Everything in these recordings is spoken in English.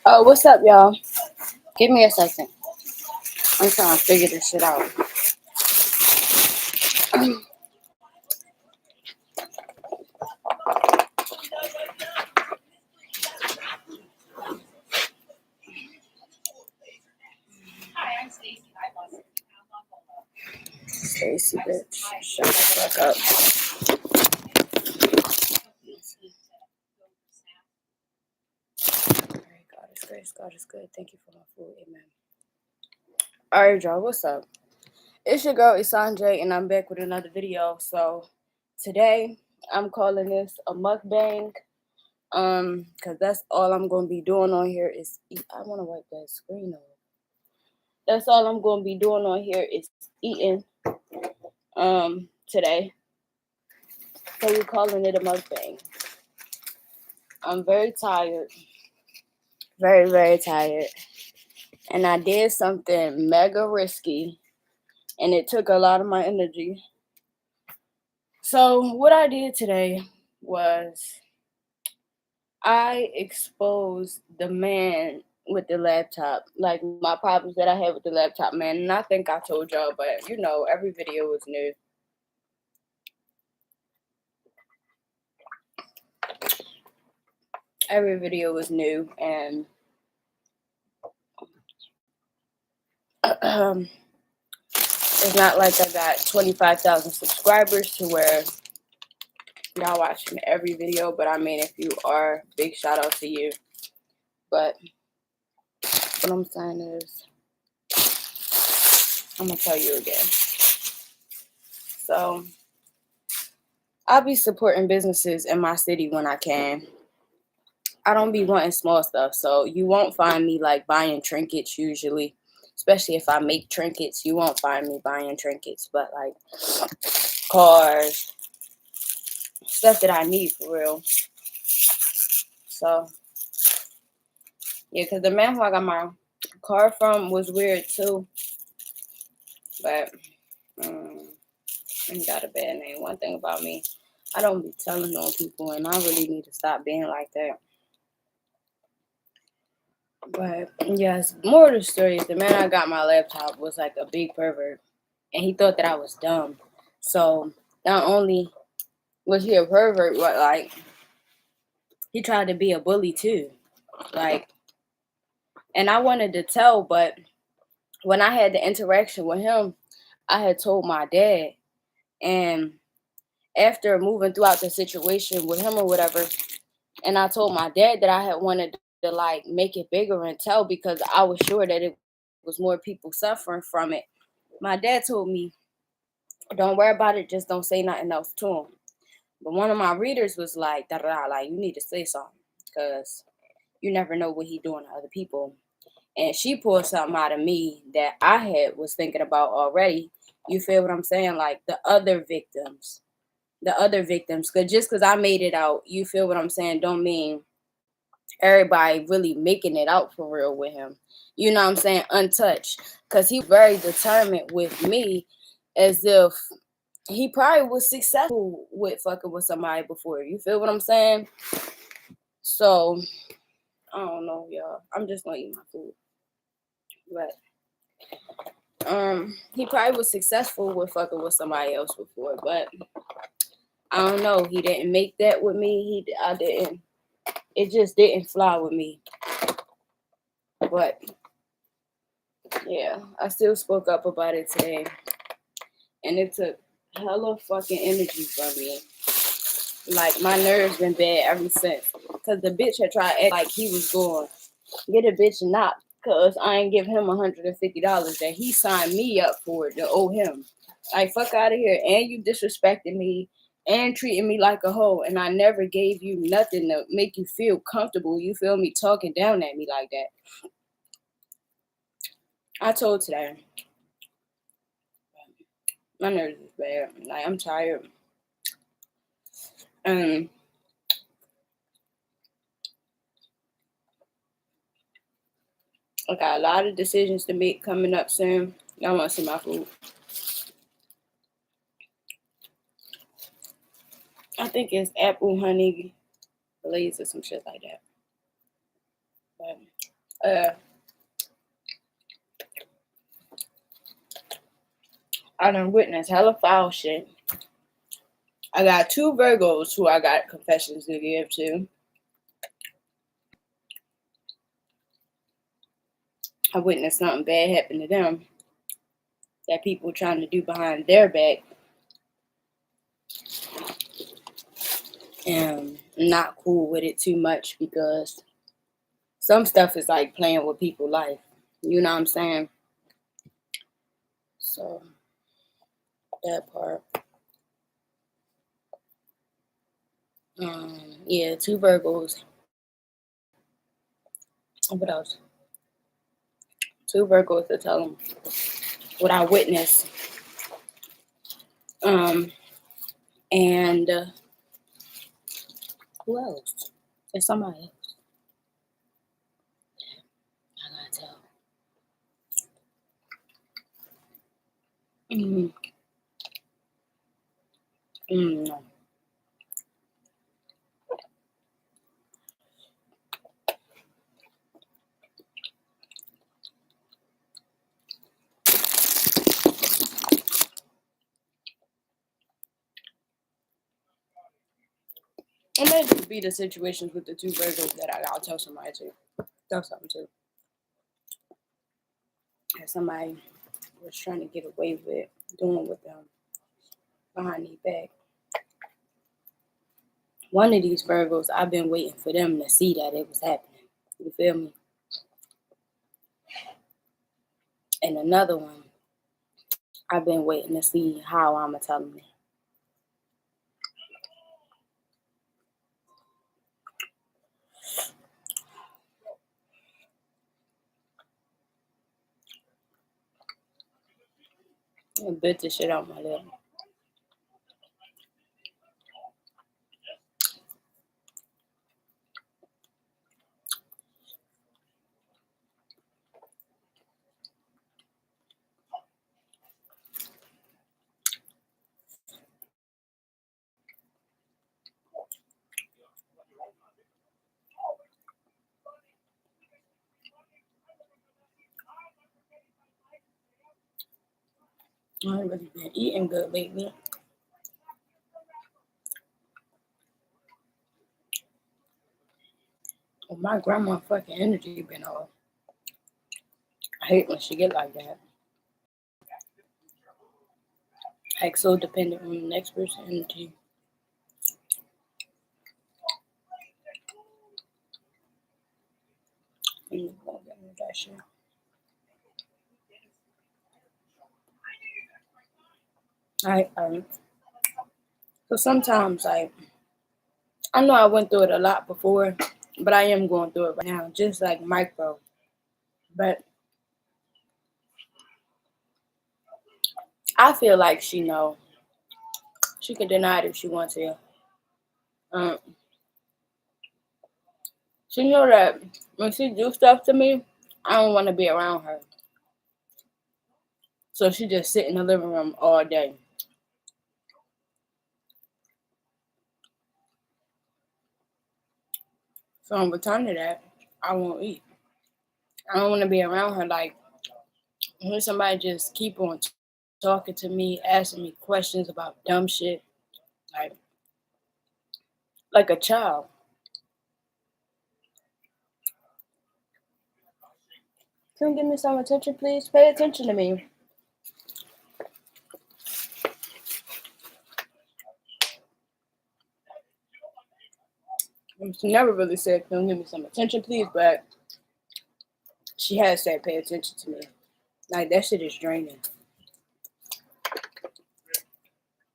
Oh, what's up, y'all? Give me a second. I'm trying to figure this shit out. Stacy, bitch. Shut the fuck up. Alright, God is good. God is good. Thank you for my food. Amen. Alright, y'all. What's up? It's your girl, Isanjay, and I'm back with another video. So, today, I'm calling this a mukbang. Because that's all I'm going to be doing on here is eat. I want to wipe that screen off. That's all I'm going to be doing on here is eating, today. So, we're calling it a mukbang. I'm very tired. Very, very tired. And I did something mega risky. And it took a lot of my energy. So, what I did today was I exposed the man with the laptop, like my problems that I had with the laptop, man. And I think I told y'all, but you know, every video was new. Every video was new, and it's not like I got 25,000 subscribers to where y'all watching every video. But I mean, if you are, big shout out to you. But what I'm saying is, I'm gonna tell you again. So I'll be supporting businesses in my city when I can. I don't be wanting small stuff, so you won't find me like buying trinkets usually. Especially if I make trinkets, you won't find me buying trinkets, but like cars, stuff that I need for real. So yeah, because the man who I got my car from was weird too, but he got a bad name. One thing about me, I don't be telling on people, and I really need to stop being like that. But yes, more of the story is the man I got my laptop was like a big pervert, and he thought that I was dumb. So not only was he a pervert, but like he tried to be a bully too. Like, and I wanted to tell, but when I had the interaction with him, I had told my dad, and after moving throughout the situation with him or whatever, and I told my dad that I had wanted to like make it bigger and tell because I was sure that it was more people suffering from it. My dad told me, "Don't worry about it. Just don't say nothing else to him." But one of my readers was like, "Da da da, like you need to say something because you never know what he doing to other people." And she pulled something out of me that I had was thinking about already. You feel what I'm saying? Like the other victims. Cause just cause I made it out, you feel what I'm saying? Don't mean everybody really making it out for real with him. You know what I'm saying? Untouched. Cause he very determined with me as if he probably was successful with fucking with somebody before. You feel what I'm saying? So I don't know, y'all. I'm just gonna eat my food. But he probably was successful with fucking with somebody else before, but I don't know. He didn't make that with me. I didn't. It just didn't fly with me. But yeah, I still spoke up about it today, and it took hella fucking energy from me. Like my nerves been bad ever since, cause the bitch had tried to act like he was going get a bitch knocked, cause I ain't give him $150 that he signed me up for to owe him. Like fuck out of here, and you disrespected me and treating me like a hoe, and I never gave you nothing to make you feel comfortable. You feel me talking down at me like that? I told today. My nerves is bad. Like I'm tired. Um, I got a lot of decisions to make coming up soon. Y'all want to see my food? I think it's apple honey glaze or some shit like that. But I done witnessed hella foul shit. I got 2 Virgos who I got confessions to give to. I witnessed something bad happen to them that people trying to do behind their back. And I'm not cool with it too much because some stuff is like playing with people's life. You know what I'm saying? So that part. Yeah, 2 Virgos. What else? 2 Virgos to tell them what I witnessed. And who else? There's somebody else. I gotta tell. No. It may just be the situations with the 2 Virgos that I'll tell somebody to. Tell something to. And somebody was trying to get away with doing with them behind their back. One of these Virgos, I've been waiting for them to see that it was happening. You feel me? And another one, I've been waiting to see how I'ma tell them. I bit the shit out my lip. I ain't really been eating good lately. Well, my grandma fucking energy been off. I hate when she get like that. Like so dependent on the next person's energy. I'm just gonna get rid of that shit. So sometimes I know I went through it a lot before, but I am going through it right now, just like micro. But I feel like she know. She can deny it if she wants to. Um, she know that when she do stuff to me, I don't want to be around her. So she just sit in the living room all day. So in return to that, I won't eat. I don't want to be around her. Like when somebody just keep on talking to me, asking me questions about dumb shit, like a child. Can you give me some attention, please? Pay attention to me. She never really said, "Can you give me some attention, please?" But she has said, "Pay attention to me." Like that shit is draining.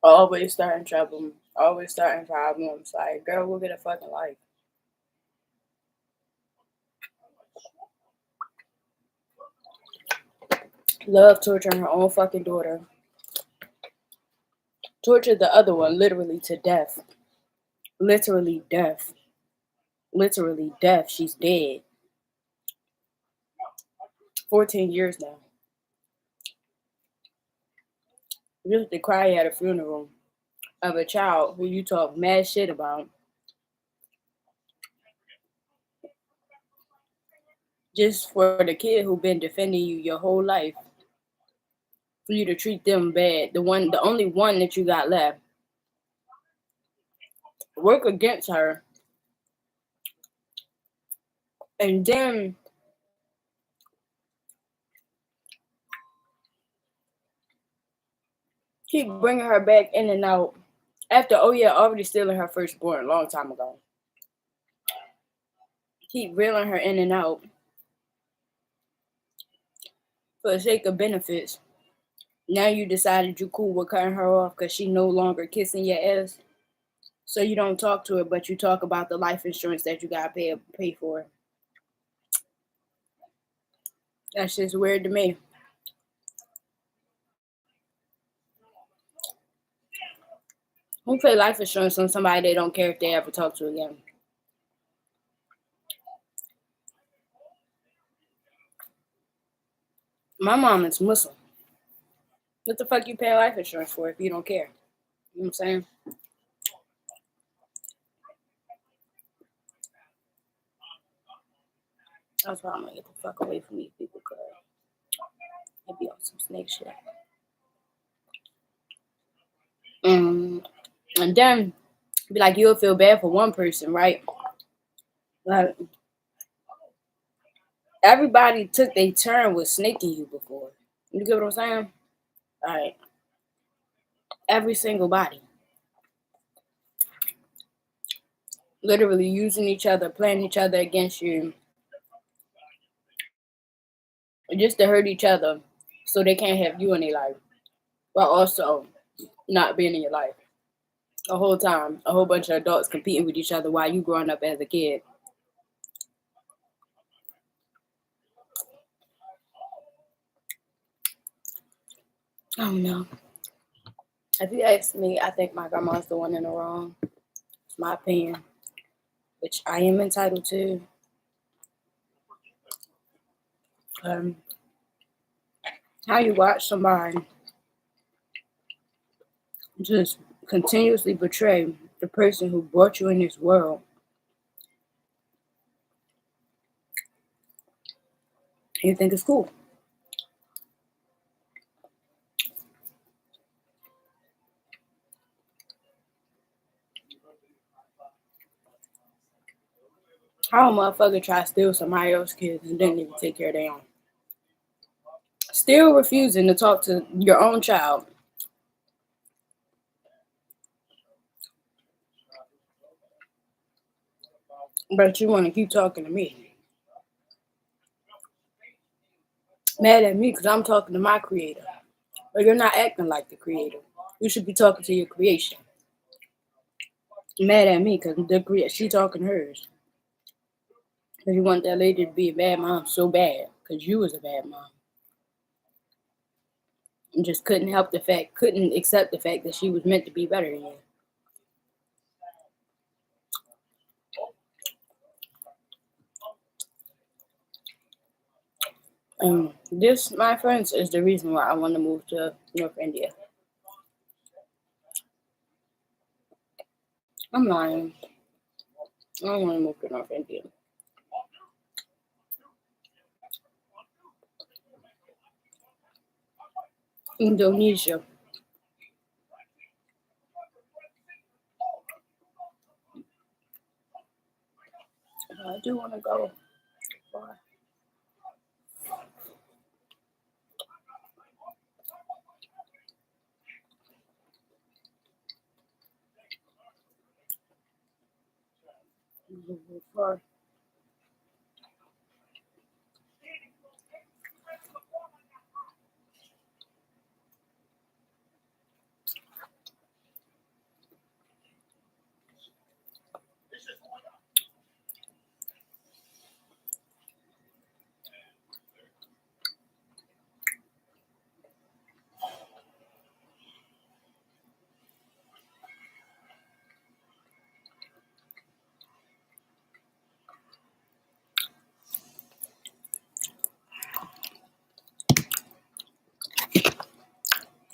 Always starting trouble. Always starting problems. Like, girl, we'll get a fucking life. Love torturing her own fucking daughter. Tortured the other one literally to death. Literally death. Literally death. She's dead. 14 years now. You used to cry at a funeral of a child who you talk mad shit about. just for the kid who been defending you your whole life, for you to treat them bad, the only one that you got left, work against her, and then keep bringing her back in and out after, oh yeah, already stealing her firstborn a long time ago. Keep reeling her in and out for the sake of benefits. Now you decided you cool with cutting her off because she no longer kissing your ass. So you don't talk to her, but you talk about the life insurance that you gotta pay for. That's just weird to me. Who pay life insurance on somebody they don't care if they ever talk to again? My mom is Muslim. What the fuck you pay life insurance for if you don't care? You know what I'm saying? That's why I'm gonna get the fuck away from these people because they be on some snake shit. And then be like, you'll feel bad for one person, right? Like everybody took their turn with snaking you before. You get what I'm saying? All right. Every single body. Literally using each other, playing each other against you, just to hurt each other so they can't have you in their life. But also not being in your life. The whole time, a whole bunch of adults competing with each other while you growing up as a kid. I don't know. If you ask me, I think my grandma's the one in the wrong. It's my opinion, which I am entitled to. How you watch somebody just continuously betray the person who brought you in this world, and you think it's cool. How a motherfucker try to steal somebody else's kids and didn't even take care of their own? Still refusing to talk to your own child. But you want to keep talking to me. Mad at me because I'm talking to my creator. But you're not acting like the creator. You should be talking to your creation. Mad at me because she talking hers. Because you want that lady to be a bad mom so bad. Because you was a bad mom. And just couldn't accept the fact that she was meant to be better than you. This, my friends, is the reason why I want to move to North India. I'm lying. I don't want to move to North India. Indonesia. I do want to go. Far.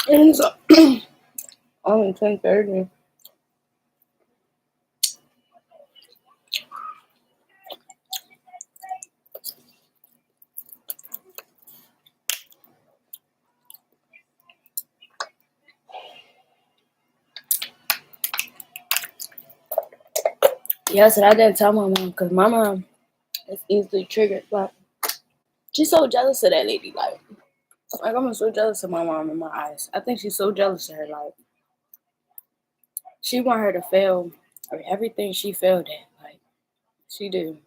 It's only 10:30. Yes, and I didn't tell my mom because my mom is easily triggered. But she's so jealous of that lady. Like I'm so jealous of my mom in my eyes. I think she's so jealous of her. Like she want her to fail or everything she failed at. Like she do.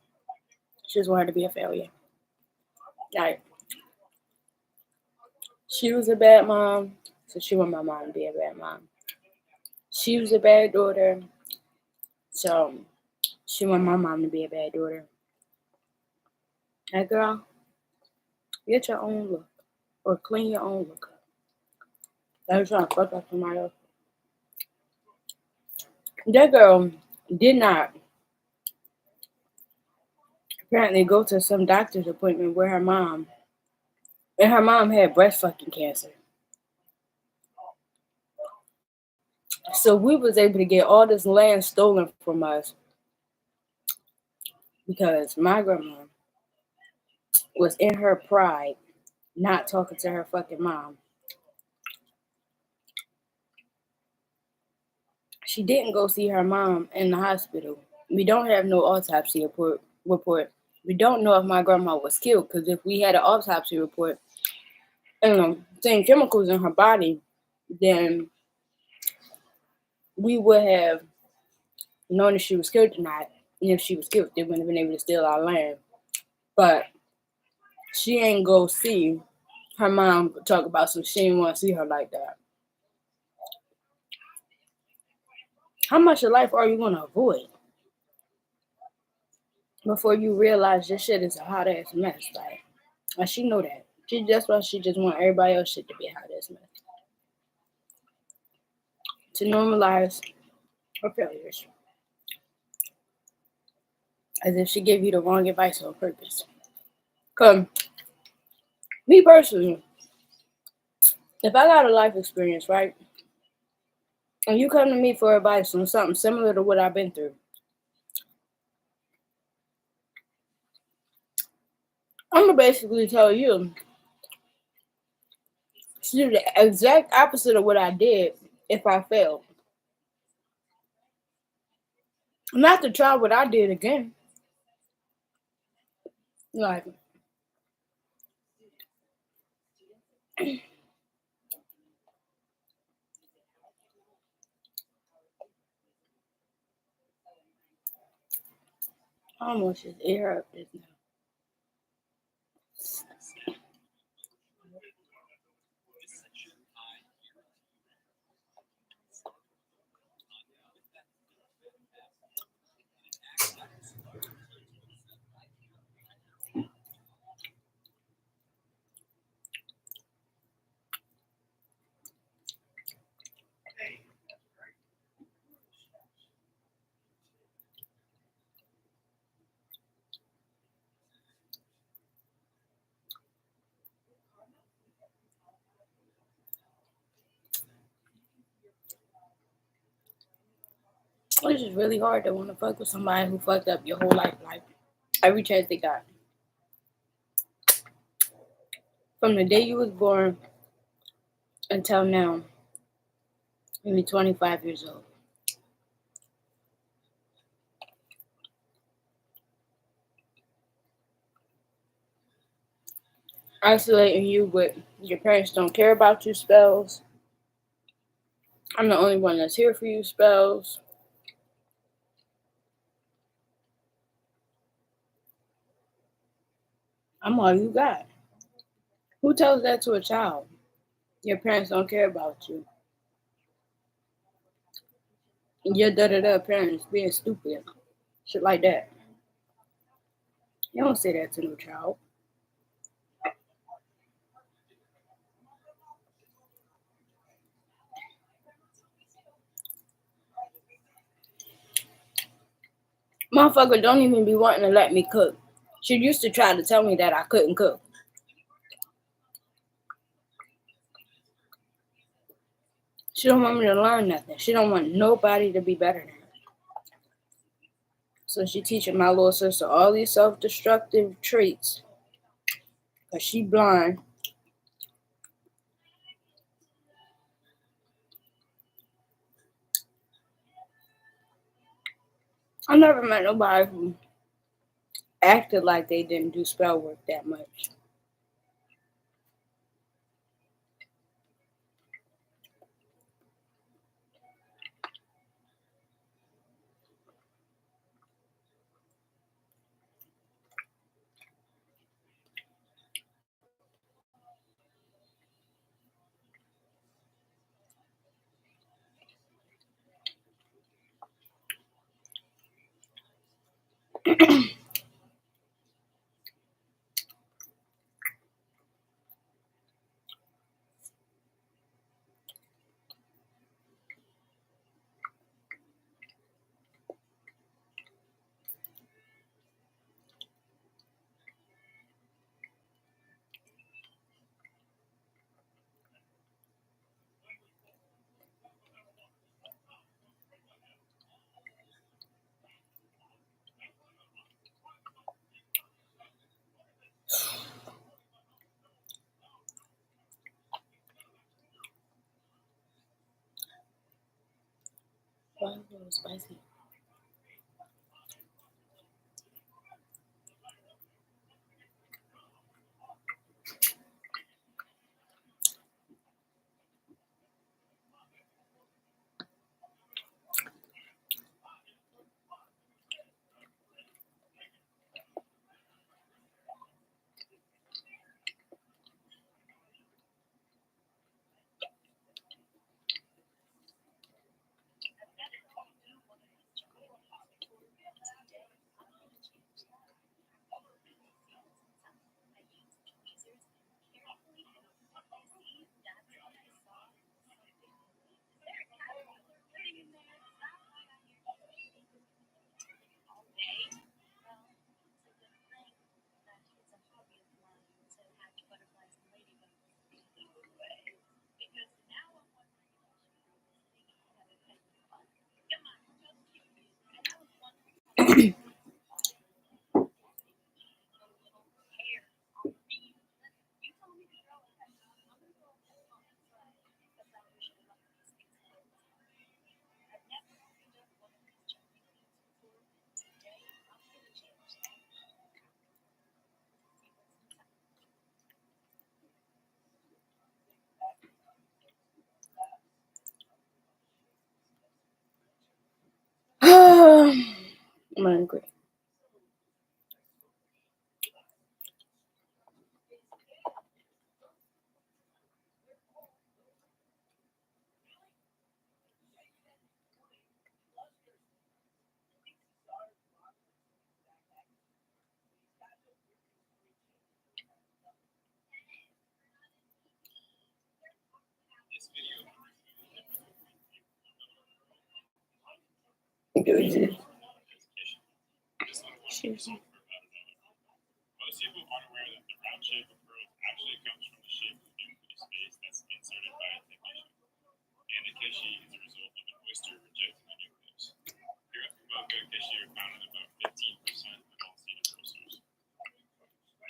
She just want her to be a failure. Like she was a bad mom, so she want my mom to be a bad mom. She was a bad daughter, so she want my mom to be a bad daughter. That girl, get your own look or clean your own look up. That was trying to fuck up somebody else. That girl did not apparently go to some doctor's appointment where her mom had breast fucking cancer. So we was able to get all this land stolen from us because my grandma was in her pride not talking to her fucking mom. She didn't go see her mom in the hospital. We don't have no autopsy report. We don't know if my grandma was killed because if we had an autopsy report and seeing chemicals in her body, then we would have known if she was killed or not. And if she was killed, they wouldn't have been able to steal our land. But she ain't go see her mom talk about some she didn't want to see her like that. How much of life are you gonna avoid before you realize this shit is a hot ass mess? Like she know that. That's why she just want everybody else shit to be a hot ass mess. To normalize her failures. As if she gave you the wrong advice on purpose. Cause me personally, if I got a life experience, right? And you come to me for advice on something similar to what I've been through, I'm gonna basically tell you to do the exact opposite of what I did if I failed. Not to try what I did again. Like, I almost just air up this now. It's just really hard to want to fuck with somebody who fucked up your whole life. Like, every chance they got. From the day you was born until now, maybe 25 years old. Isolating you with your parents don't care about you spells. I'm the only one that's here for you spells. I'm all you got. Who tells that to a child? Your parents don't care about you. Your da-da-da parents being stupid. Shit like that. You don't say that to no child. Motherfucker don't even be wanting to let me cook. She used to try to tell me that I couldn't cook. She don't want me to learn nothing. She don't want nobody to be better than her. So she teaching my little sister all these self-destructive traits. Cause she blind. I never met nobody who acted like they didn't do spell work that much. Why is it so spicy? I'm hungry. Excuse me. Most people aren't aware that the round shape of pearls actually comes from the shape of nucleus space that's inserted by a technician. And the Kishi is a result of an oyster rejecting the nucleus. Here at Fumoka, Kishi are found in about 15% of all cedar pearls.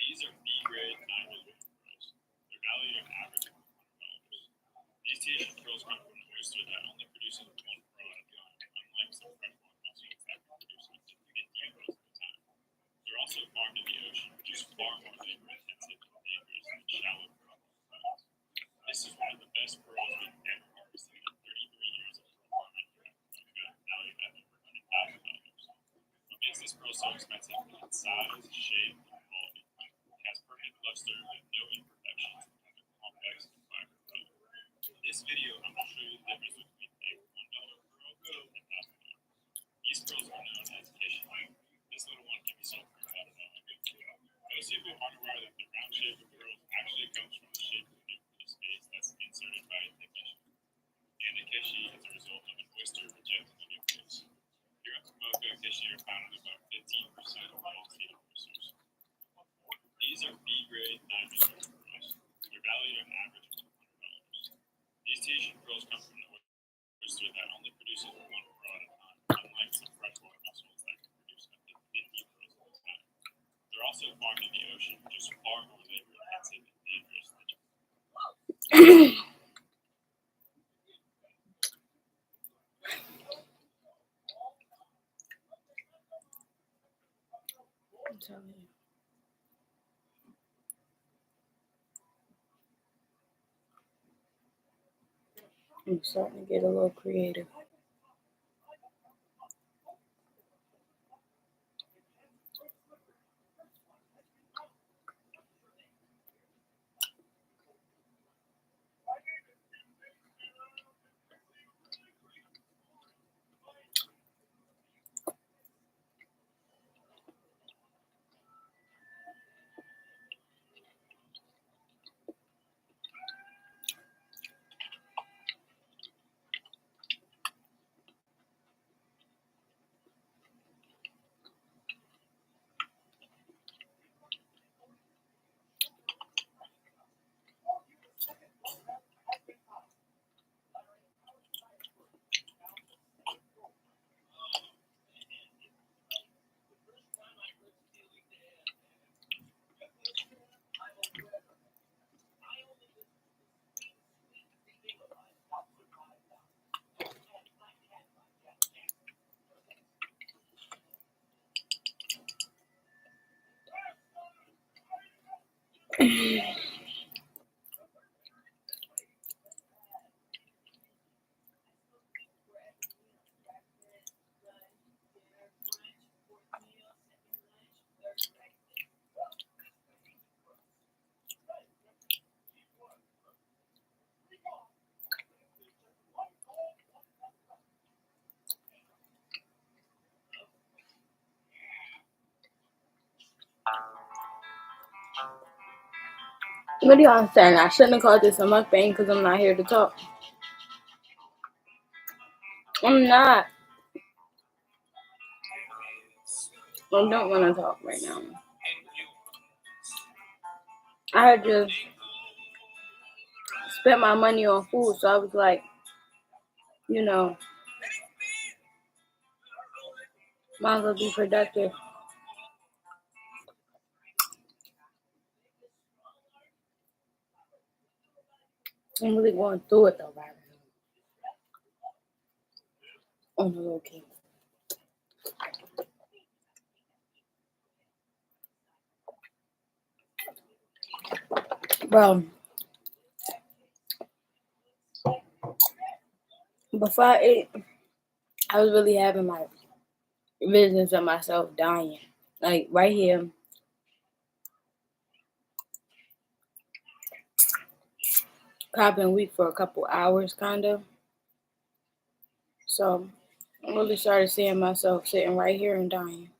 These are B-grade 9mm pearls. They're valued on average of $100. These Tahitian pearls come from an oyster that only produces one pearl at a time, unlike some freshwater mussels that can produce up to 50 pearls at a time. They're also farmed in the ocean, which is far more labor-intensive and dangerous than shallow pearl farms. This is one of the best pearls we've ever harvested in 33 years of pearl farming here at Fumoka, valued at over $100,000. What makes this pearl so expensive is its size, shape, and quality. It has perfect luster with no imperfections and has a complex and vibrant color. In this video, I'm going to show you the difference between a $1 pearl and a $1,000. These pearls are known as Kishi. This little one can be sold for $1,000. Most people aren't aware that the round shape of pearls actually comes from the shape of the nucleus space that's inserted by a technician. And the Kishi is a result of an oyster rejecting the nucleus. Here at Fumoka, Kishi are found in about 15% of all cedar oysters. These are B-grade 9mm pearls. They're valued on average of $100. These Tahitian pearls come from an oyster that only produces one pearl at a time, unlike some freshwater mussels that can produce up to 50 pearls at a time. They're also farmed in the ocean, which is far more labor-intensive and dangerous than telling you. I'm starting to get a little creative. What do y'all saying? I shouldn't have called this a mukbang because I'm not here to talk. I'm not. I don't want to talk right now. I had just spent my money on food, so I was like, you know, might as well be productive. I'm really going through it though, right now. On the low key. Bro, before I ate, I was really having my visions of myself dying. Like right here. I've been weak for a couple hours, kind of. So I really started seeing myself sitting right here and dying.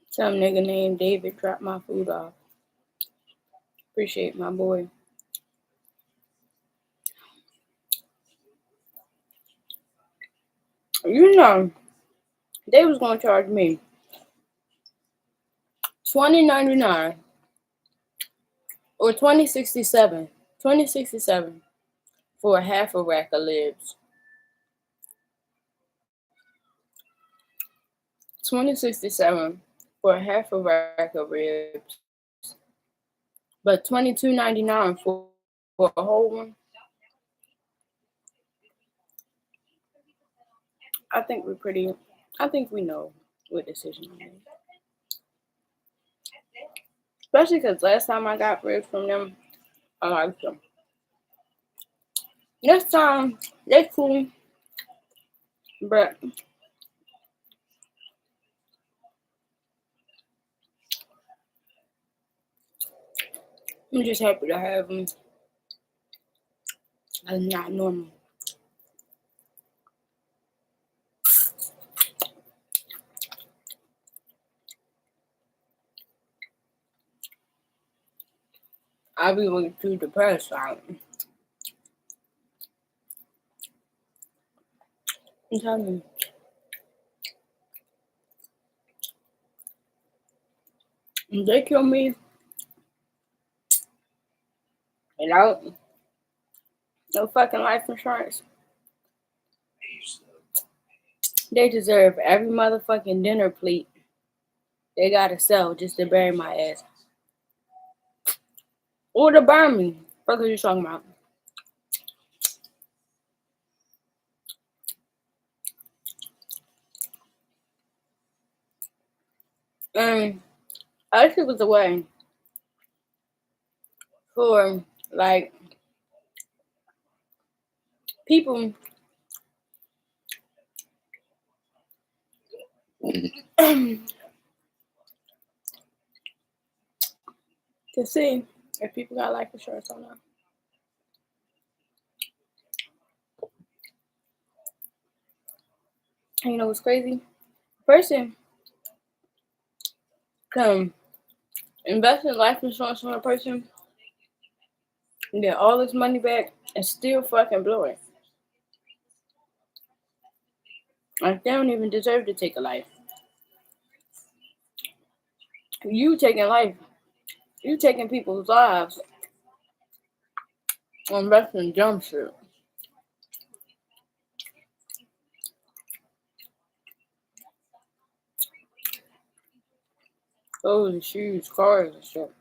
Some nigga named David dropped my food off. Appreciate my boy. You know, they was gonna charge me $20.99 or $20.67 for a half a rack of libs. $20.67 for a half a rack of ribs, but $22.99 for a whole one. I think we know what decision I made. Especially because last time I got ribs from them, I liked them. This time, they cool, but I'm just happy to have them. That's not normal. I be looking too depressed. I'm telling you. They kill me without no fucking life insurance. They deserve every motherfucking dinner plate they gotta sell just to bury my ass. Or to burn me. What are you talking about? And I actually was away for like people to see if people got life insurance or not. And you know what's crazy? Person can invest in life insurance on a person and get all his money back and still fucking blow it. Like they don't even deserve to take a life. You taking life, you taking people's lives on investing in dumb shit. Clothes and shoes, cars and shit.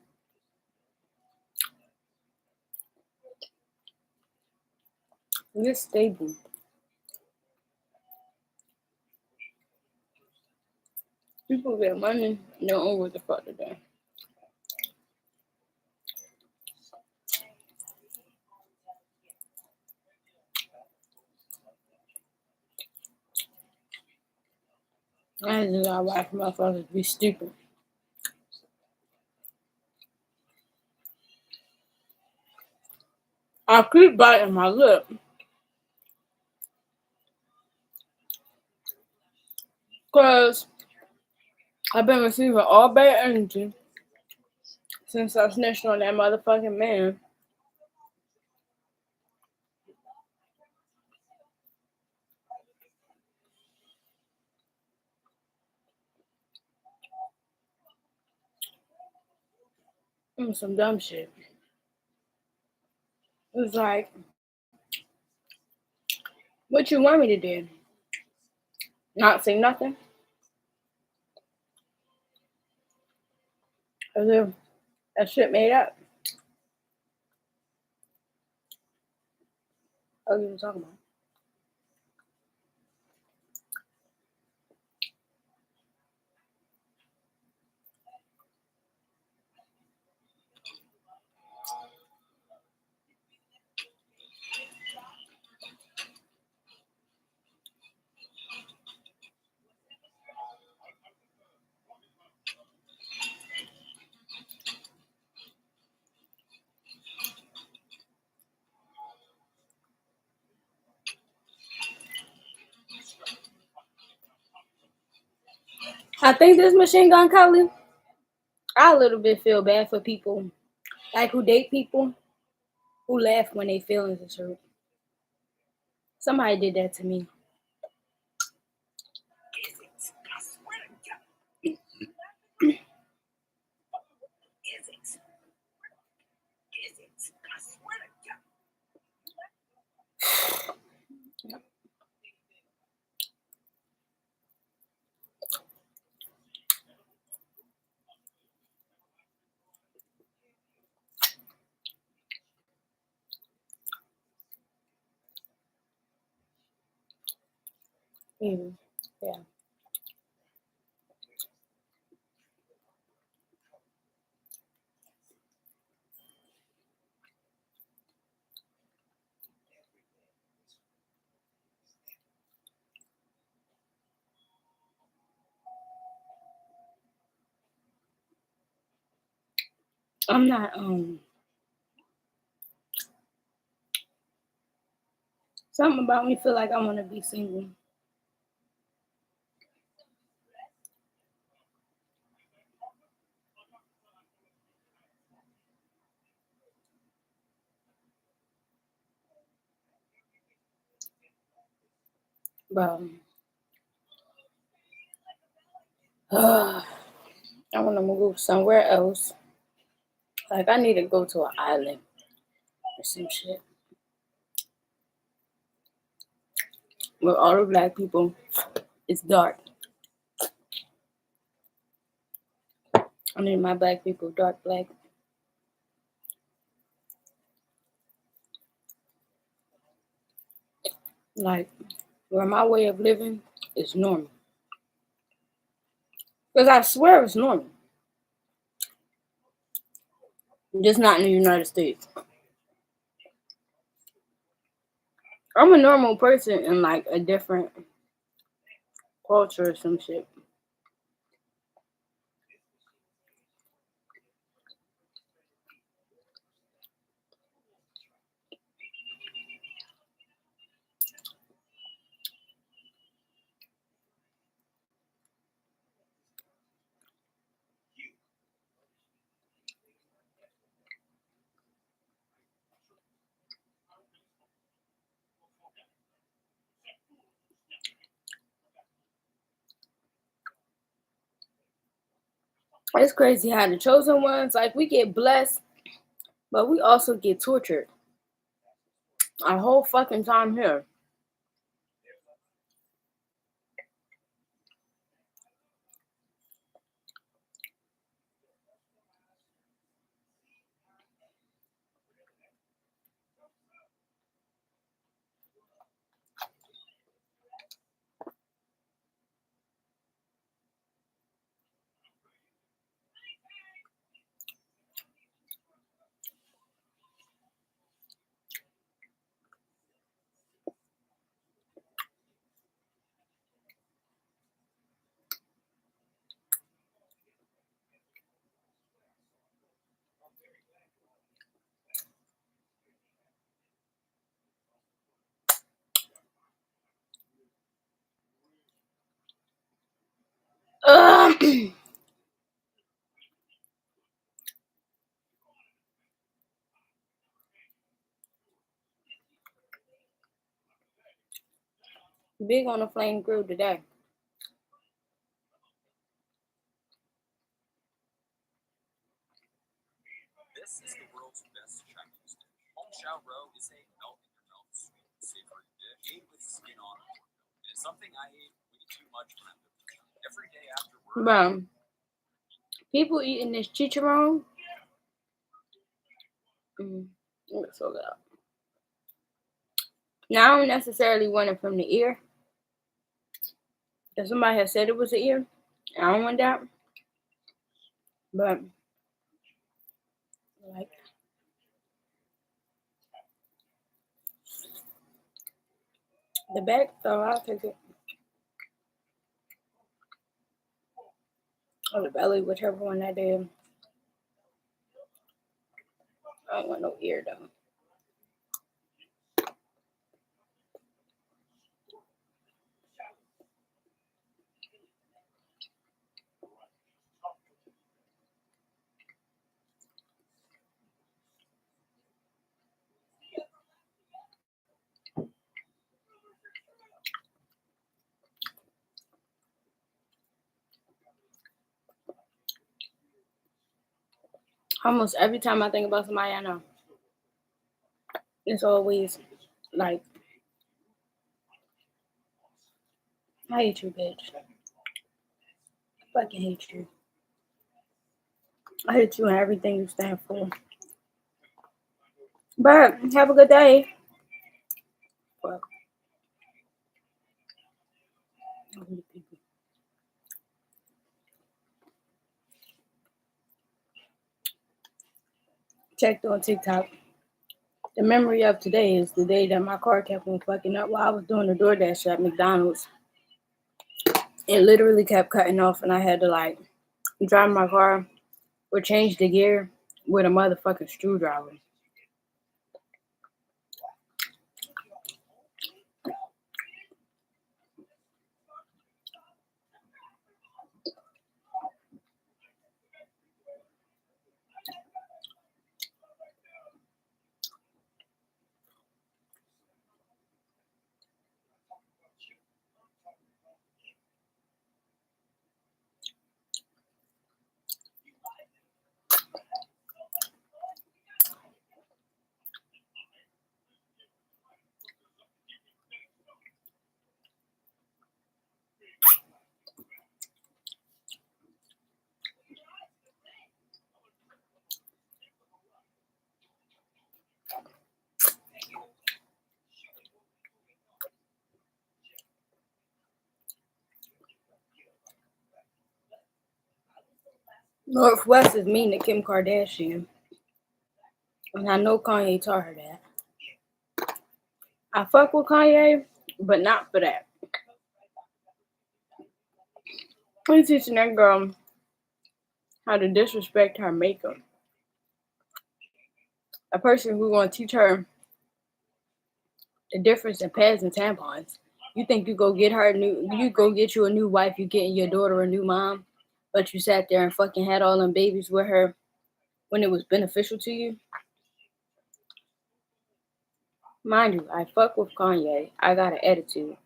Get stable. People get money and don't know what the fuck to do. I just gotta watch motherfuckers be stupid. I keep biting my lip because I've been receiving all bad energy since I snitched on that motherfucking man. Some dumb shit. It was like, what you want me to do? Not say nothing? As if that shit made up. What are you talking about? I think this Machine Gun Kelly, I a little bit feel bad for people like who date people who laugh when they feelings is hurt. Somebody did that to me. Yeah. I'm not something about me feel like I wanna be single. But I want to move somewhere else. Like, I need to go to an island or some shit where all the black people is dark. I need my black people dark black. Like, where my way of living is normal. Because I swear it's normal. Just not in the United States. I'm a normal person in like a different culture or some shit. It's crazy how the chosen ones, like, we get blessed, but we also get tortured our whole fucking time here. Big on the flame grill today. This is the world's best Chinese dish. Hong Shao Rou is a melt-in-your-mouth sweet and savory dish made with skin on pork milk. It is something I ate way too much when I lived in China. Every day after work. Bro, people eating this chicharron. It's so good. Now I don't necessarily want it from the ear. If somebody has said it was the ear, I don't want that. But like the back, so I'll take it. Or the belly, whichever one that is. I don't want no ear though. Almost every time I think about somebody I know, it's always like, I hate you, bitch. I fucking hate you. I hate you and everything you stand for. But have a good day. Well, checked on TikTok. The memory of today is the day that my car kept on fucking up while I was doing the DoorDash at McDonald's. It literally kept cutting off, and I had to like drive my car or change the gear with a motherfucking screwdriver. Northwest is mean to Kim Kardashian. And I know Kanye taught her that. I fuck with Kanye, but not for that. He's teaching that girl how to disrespect her maker. A person who's gonna teach her the difference in pads and tampons. You think you go get you a new wife, you getting your daughter a new mom, but you sat there and fucking had all them babies with her when it was beneficial to you? Mind you, I fuck with Kanye. I got an attitude.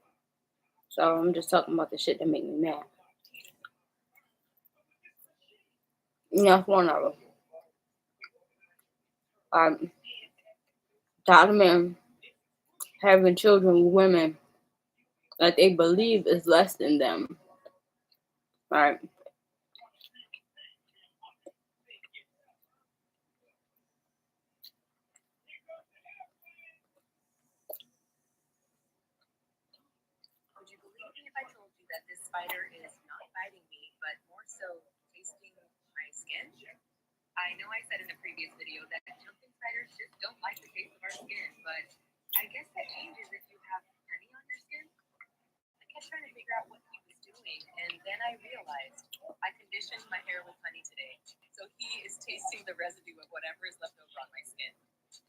So I'm just talking about the shit that make me mad. And that's one of them. Tired of men having children with women that they believe is less than them. Right? Would you believe me if I told you that this spider is not biting me, but more so tasting my skin? I know I said in a previous video that jumping spiders just don't like the taste of our skin, but I guess that changes if you have honey on your skin. I kept trying to figure out what he was doing, and then I realized I conditioned my hair with honey today, so he is tasting the residue of whatever is left over on my skin.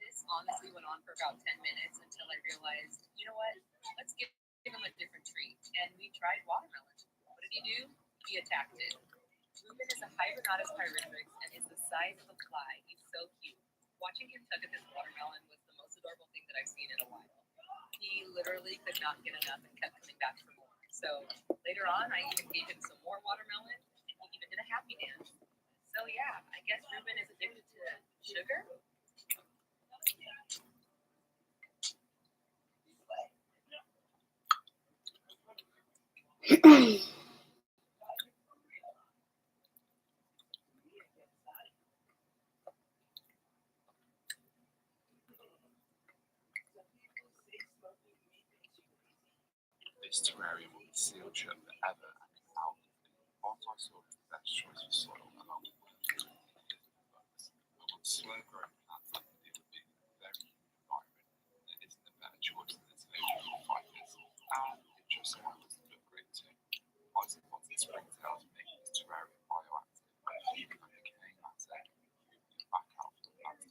This honestly went on for about 10 minutes until I realized, you know what, let's give him a different treat, and we tried watermelon. What did he do? He attacked it. Ruben is a Hybernodus pyrithrax and is the size of a fly. He's so cute. Watching him tug at this watermelon was the most adorable thing that I've seen in a while. He literally could not get enough and kept coming back for more. So later on, I even gave him some more watermelon, and he even did a happy dance. So yeah, I guess Ruben is addicted to sugar. This terrarium will be sealed shut forever and out. Once I saw it, the best choice for soil along with bugs. I want slow-growing plants that can deal with being in a very humid environment. There isn't a better choice than this overall fighters. And it just so happens to look great too. Isopods and springtails make this terrarium bioactive, even though decaying matter can be moved back out for the plants to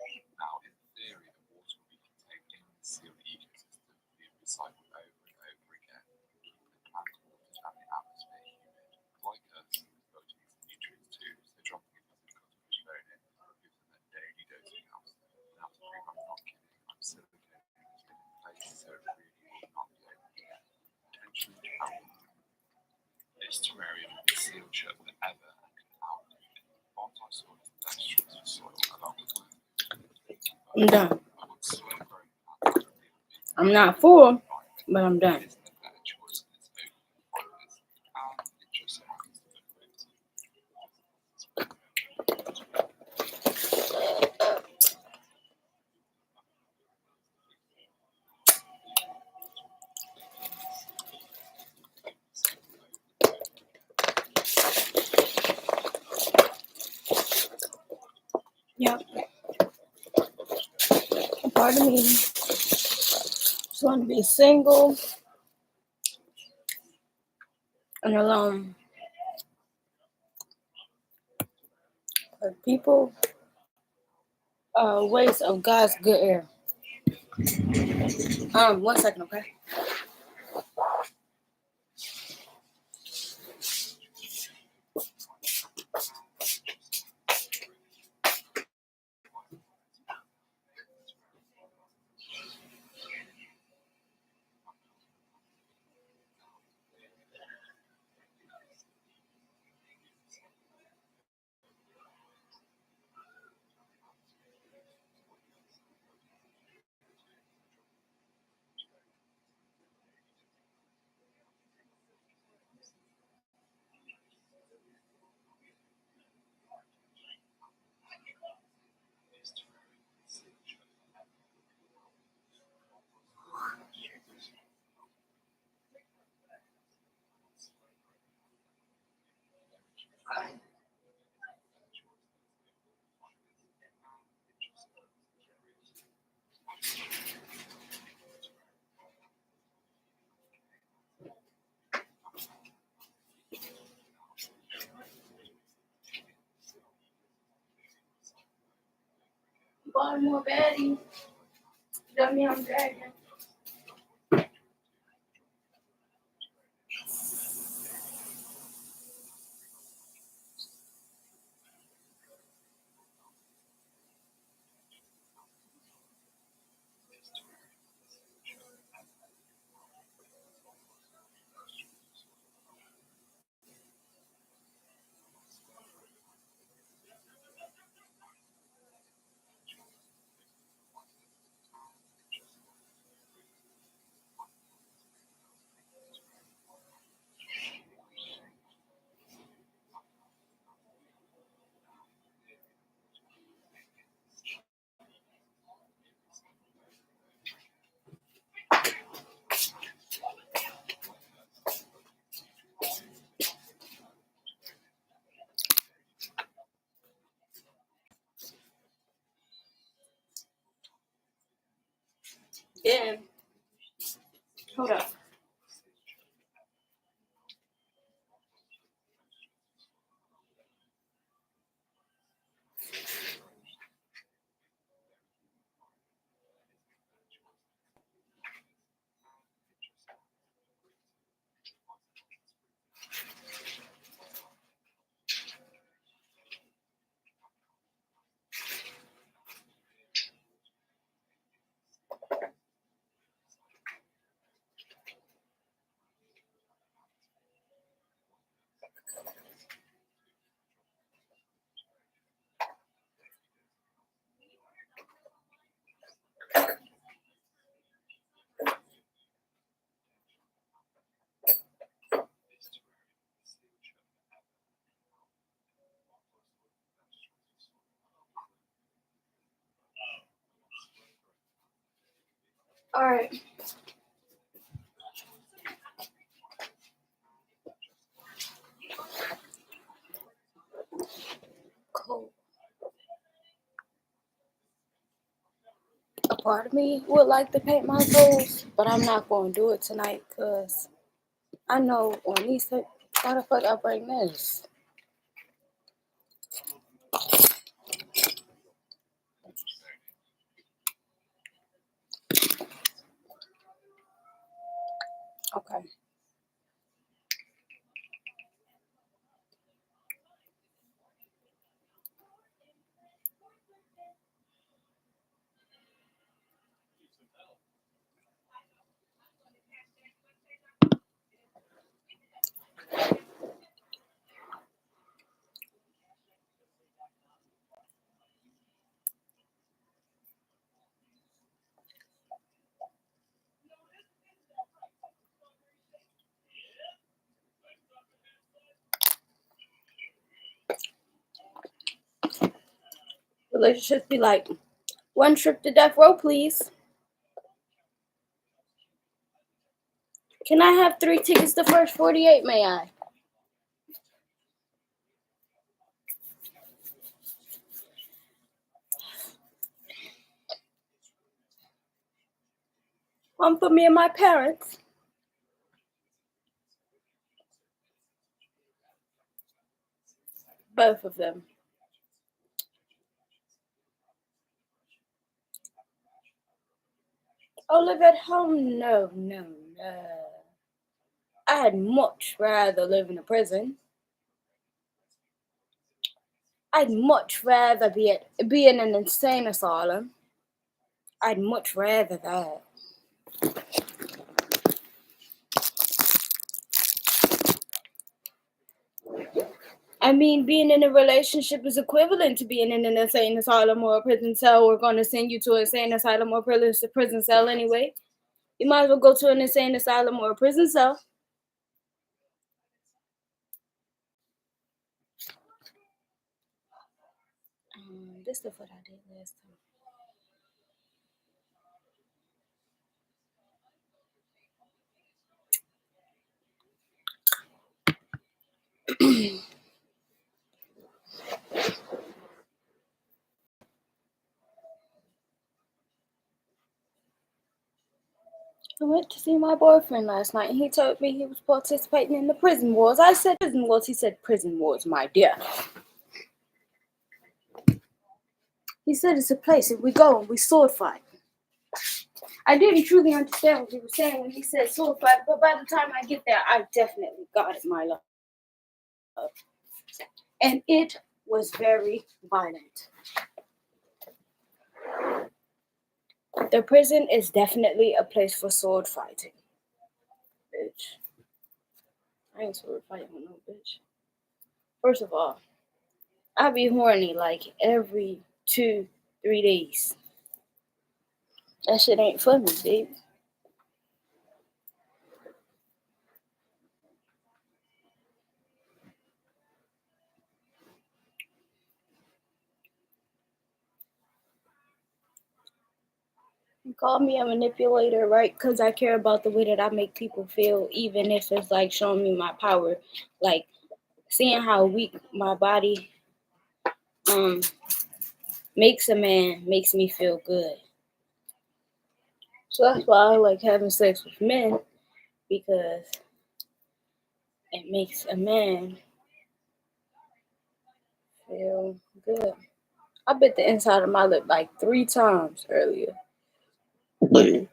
feed. Now, in theory, the water will be contained in the sealed ecosystem, being recycled over and over again, keeping the plant water and the atmosphere humid. Like us, both need some nutrients too, so dropping a dozen cuttlefish bone in gives them a daily dose of calcium. Now, to prove I'm not kidding, I'm siliconing this in place so it really will not be able to eventually drown. This terrarium will be sealed shut forever and can outlive it. Once I saw the best choice for soil along with I'm done. I want slow-growing plants that deal with I'm not full, but I'm done. isn't a better choice than its overall fibers, and it just so happens to look great too. Yep. Part of me just want to be single and alone. But people are a waste of God's good air. 1 second, okay? All more baddies. Dummy, I'm dragging. Then, hold up. All right. Cool. A part of me would like to paint my toes, but I'm not going to do it tonight because I know on these, why the fuck I bring this? Okay. Relationships be like, one trip to death row, please. Can I have 3 tickets the first 48, may I? One for me and my parents. Both of them. Oh, live at home? No, no, no. I'd much rather live in a prison. I'd much rather be in an insane asylum. I'd much rather that. I mean, being in a relationship is equivalent to being in an insane asylum or a prison cell. We're going to send you to an insane asylum or prison cell anyway. You might as well go to an insane asylum or a prison cell. This is what I did last time. I went to see my boyfriend last night and he told me he was participating in the prison wars. I said prison wars. He said prison wars, my dear. He said it's a place, and we go and we sword fight. I didn't truly understand what he was saying when he said sword fight, but by the time I get there, I definitely got it, my love. And it was very violent. The prison is definitely a place for sword fighting. Bitch. I ain't sword fighting with no bitch. First of all, I be horny like every 2, 3 days. That shit ain't for me, baby. You call me a manipulator, right? Because I care about the way that I make people feel, even if it's like showing me my power. Like seeing how weak my body um makes a man makes me feel good. So that's why I like having sex with men because it makes a man feel good. I bit the inside of my lip like 3 times earlier.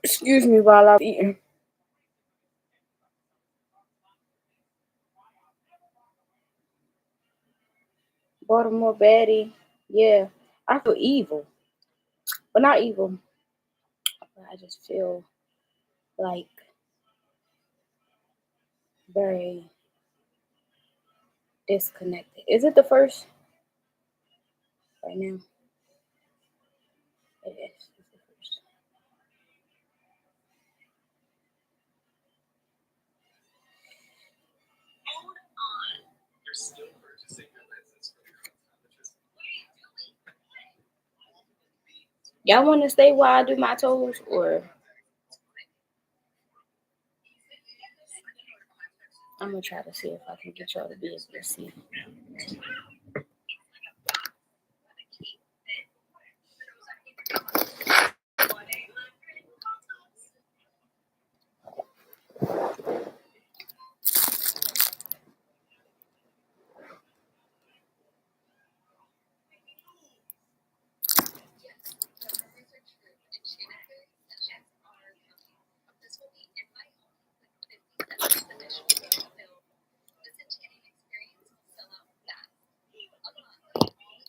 Excuse me while I was eating. Baltimore baddie. Yeah. I feel evil. But not evil. But I just feel like very disconnected. Is it the first? Right now. It is. It's the first. You're still purchasing your license for your Y'all want to stay while I do my toes, or I'm gonna try to see if I can get y'all to be able to see.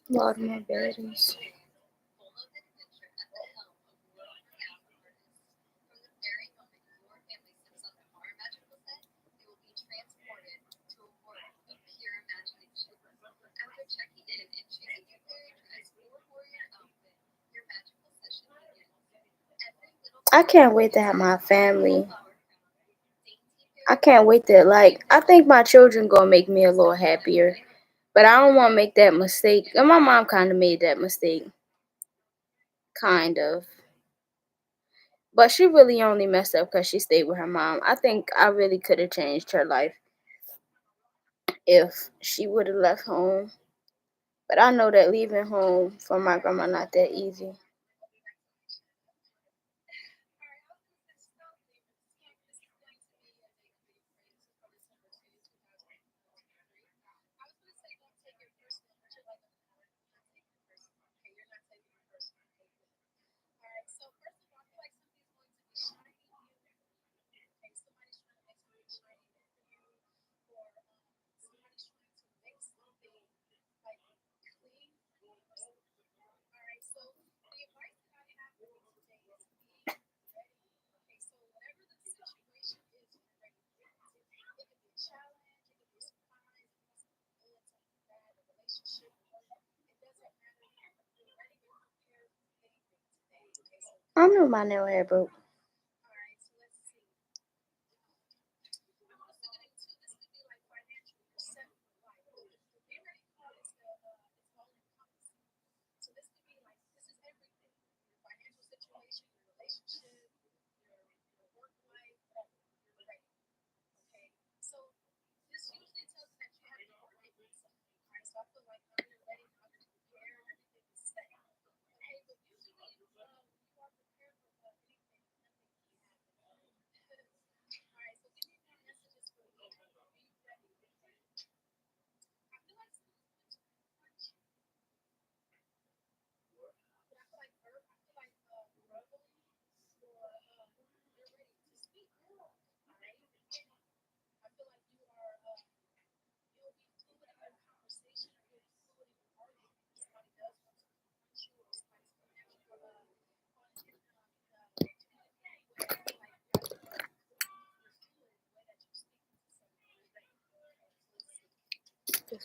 Baltimore baddies. I can't wait to have my family. I can't wait to like. I think my children gonna make me a little happier, but I don't want to make that mistake. And my mom kind of made that mistake, kind of. But she really only messed up because she stayed with her mom. I think I really could have changed her life if she would have left home. But I know that leaving home for my grandma not that easy. I know my nail hair broke.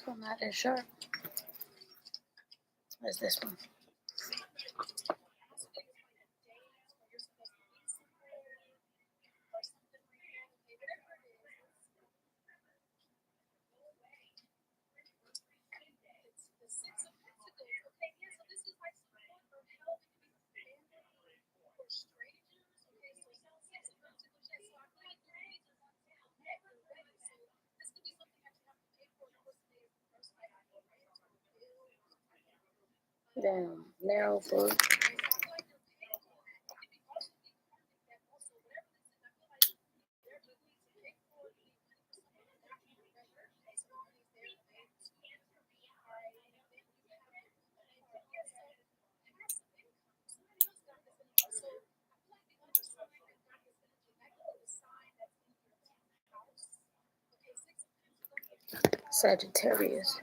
This one not as sharp as this one. Damn, narrow food. Sagittarius.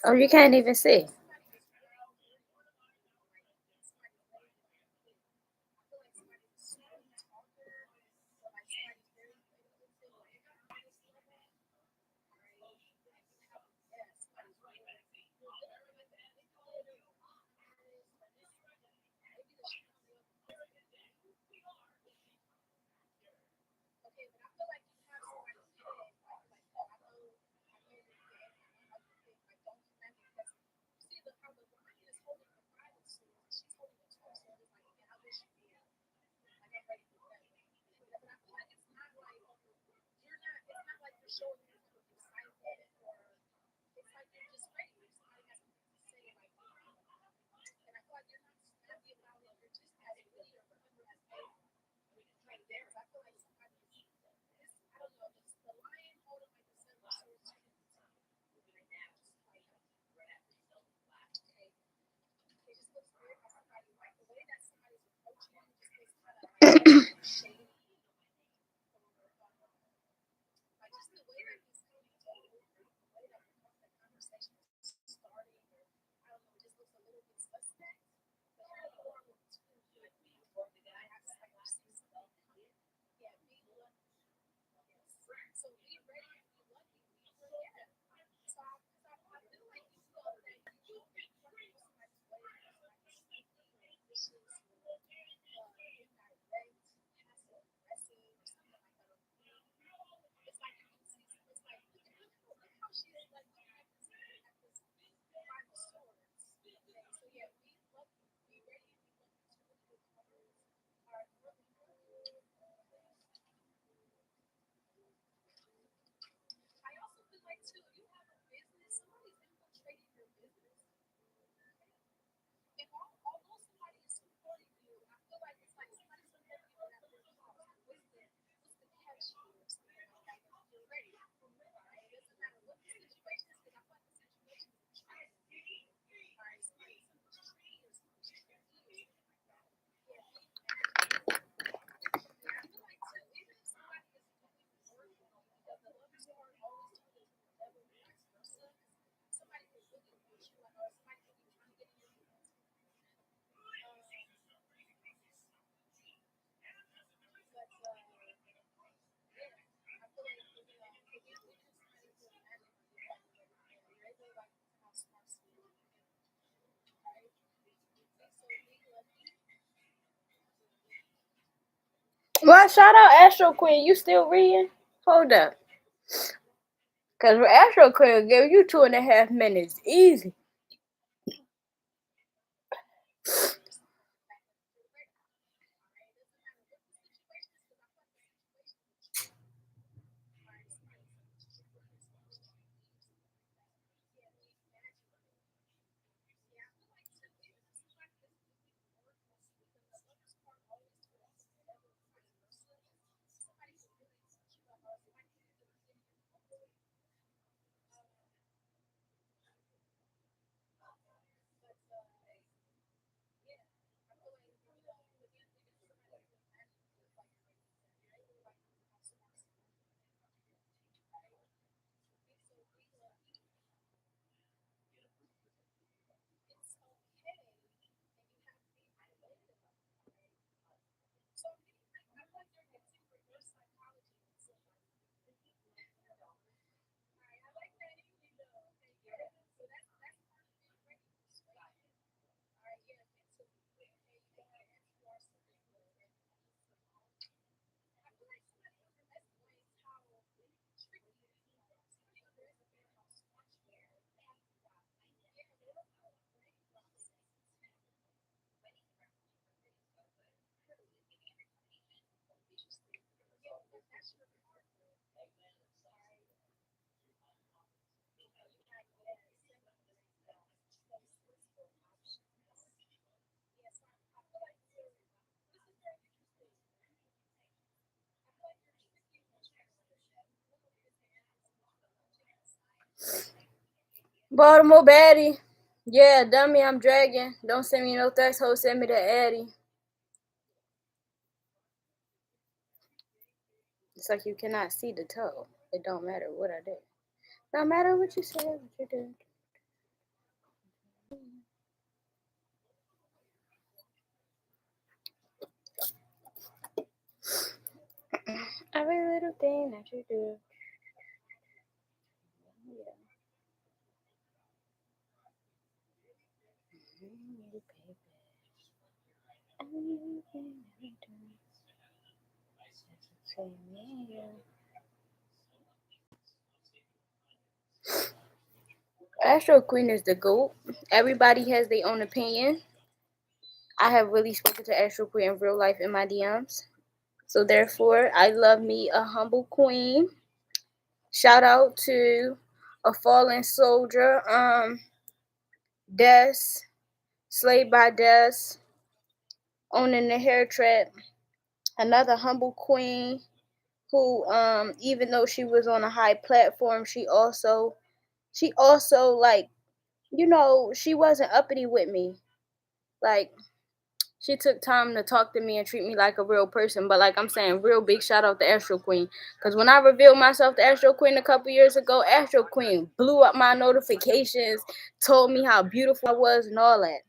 Oh, you can't even see. Well, shout out Astro Queen. You still reading? Hold up. Because Astro Queen gave you 2.5 minutes. Easy. Baltimore baddie. Yeah, dummy, I'm dragging. Don't send me no text, ho, send me the Addy. It's like you cannot see the toe. It don't matter what I do. No matter what you say, what you do. Every little thing that you do. Yeah. Astro Queen is the GOAT. Everybody has their own opinion. I have really spoken to Astro Queen in real life in my DMs. So therefore, I love me a humble queen. Shout out to a fallen soldier, Des, Slayed by Des, owning the hair trap. Another humble queen who, even though she was on a high platform, she also like, you know, she wasn't uppity with me. Like, she took time to talk to me and treat me like a real person. But like I'm saying, real big shout out to Astro Queen. Because when I revealed myself to Astro Queen a couple years ago, Astro Queen blew up my notifications, told me how beautiful I was and all that.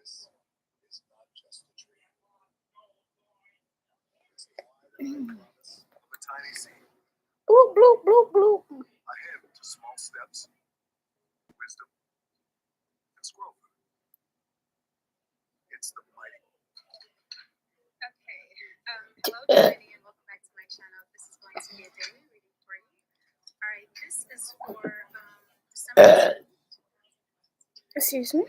Of a tiny seed, Bloop, bloop, bloop, bloop. ahead to small steps, wisdom, and squirrel food. It's the mighty. Okay. Hello, everybody, and welcome back to my channel. This is going to be a daily reading for you. All right, this is for December. Excuse me.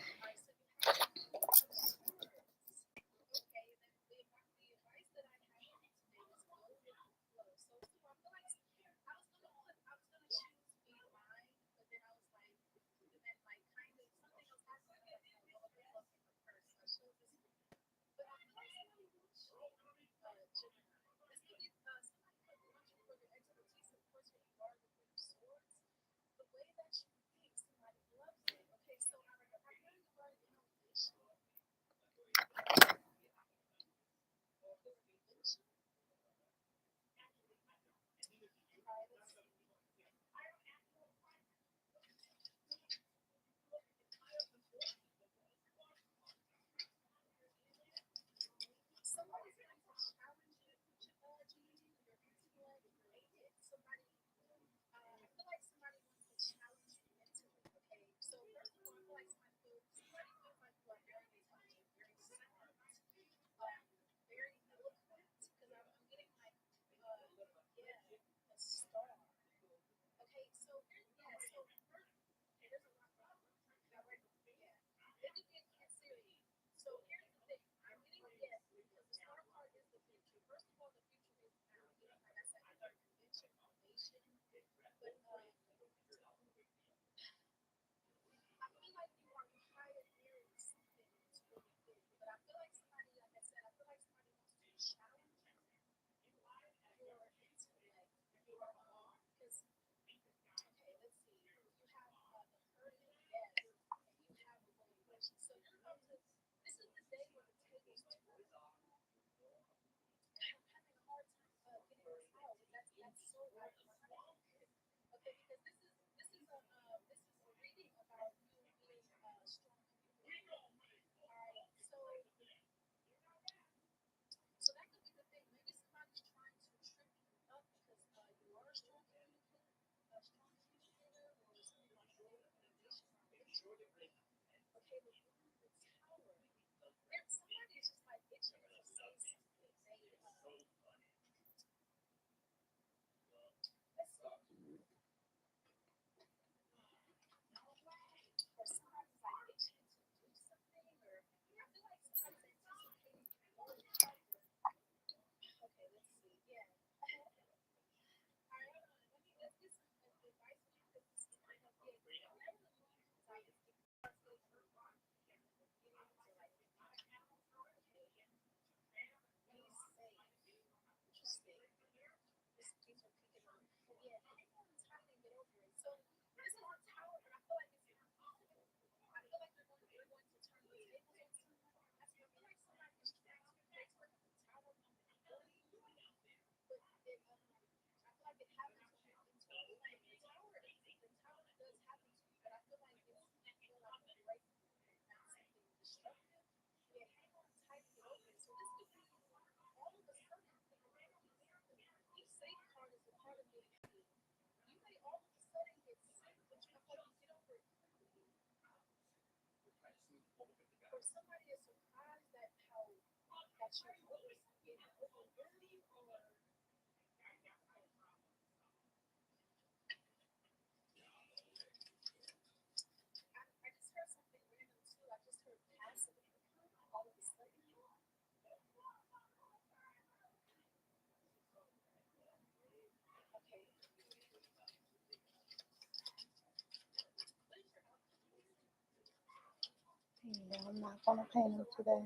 No, I'm not gonna paint them today.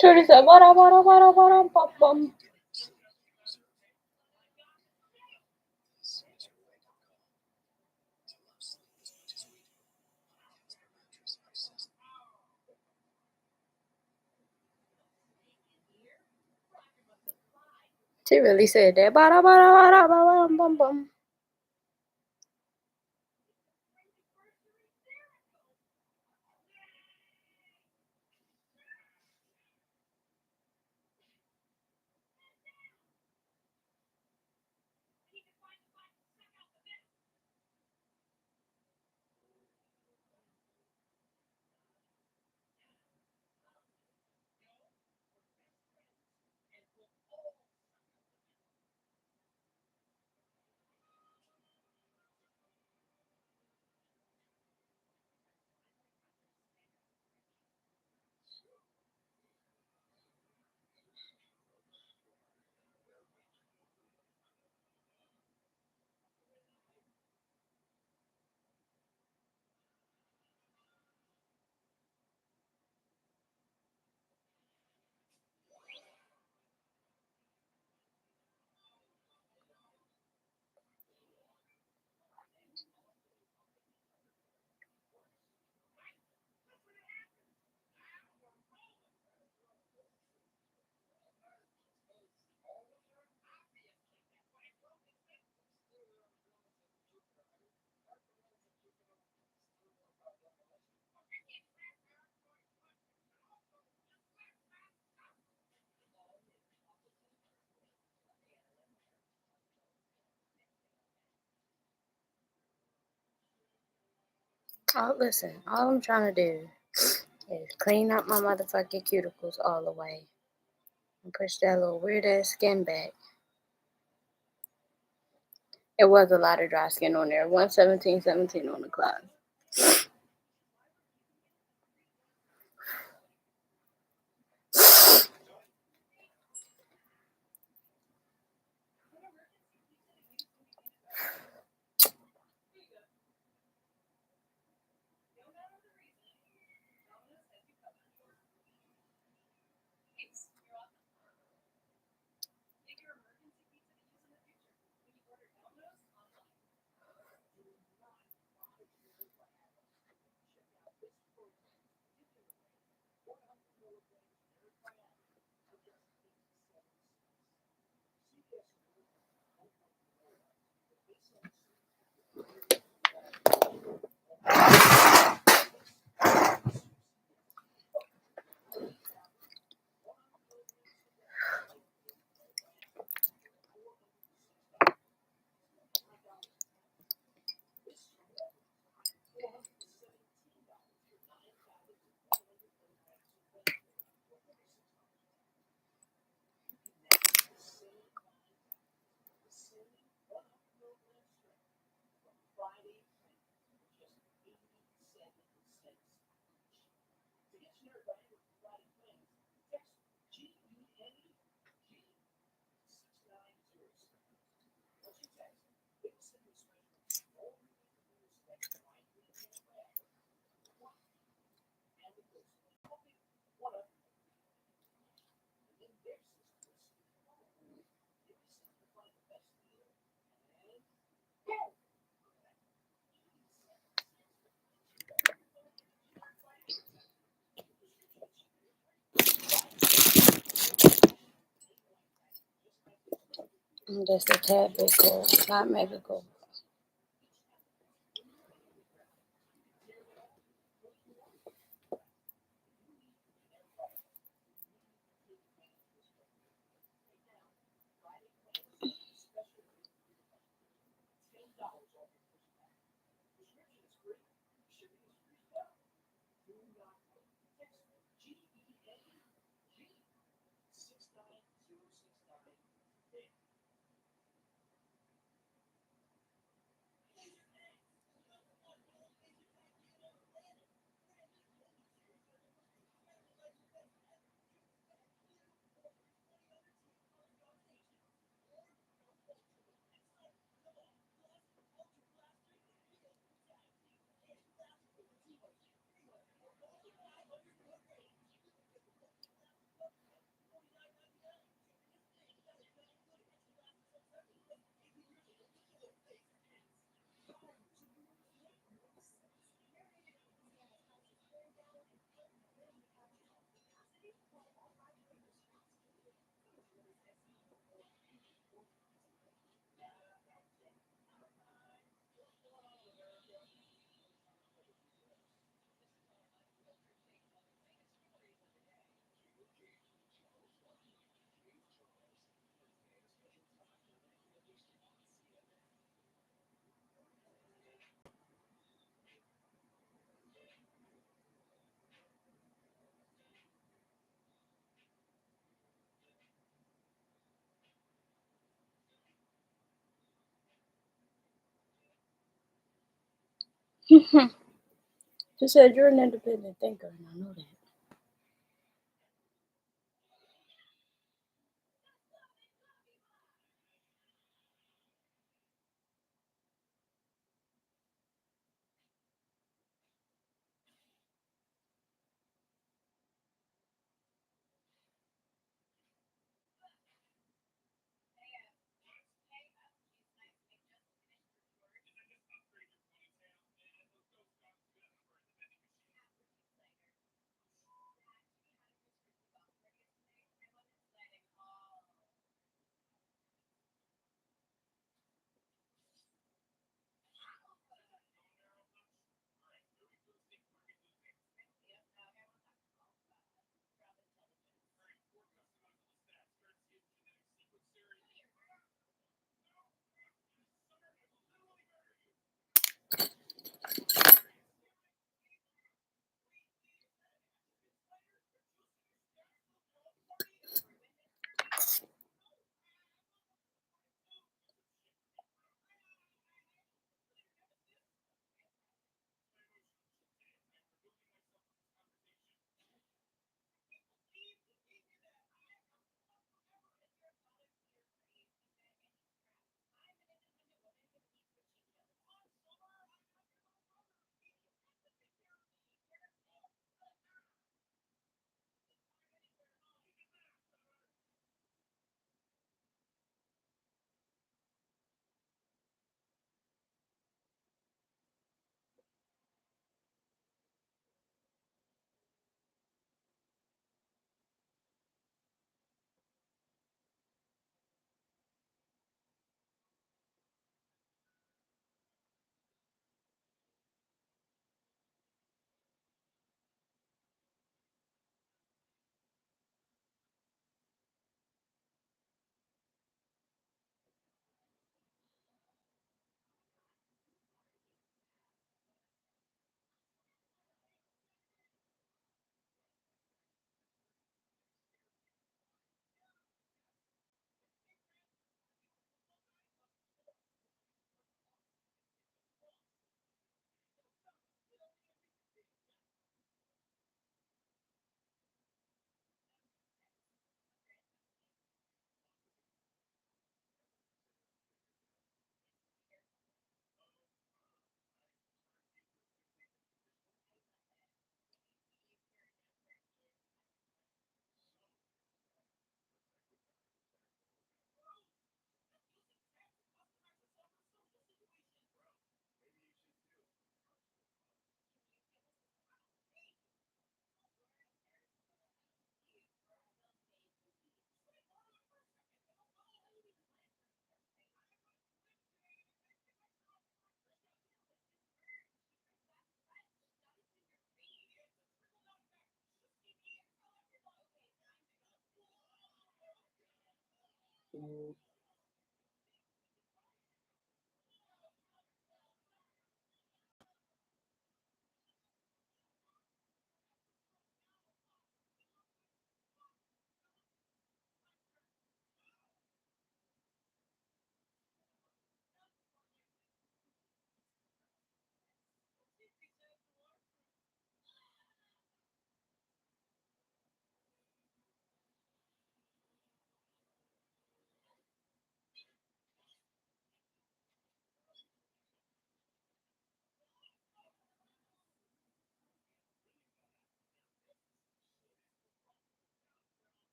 Shorty said, bum, bum. She really said that. Bum, bum. Oh, listen, all I'm trying to do is clean up my motherfucking cuticles all the way and push that little weird ass skin back. It was a lot of dry skin on there. 117.17 on the clock. Just a tad bit cold, not mega cold. Just said you're an independent thinker, and I know that.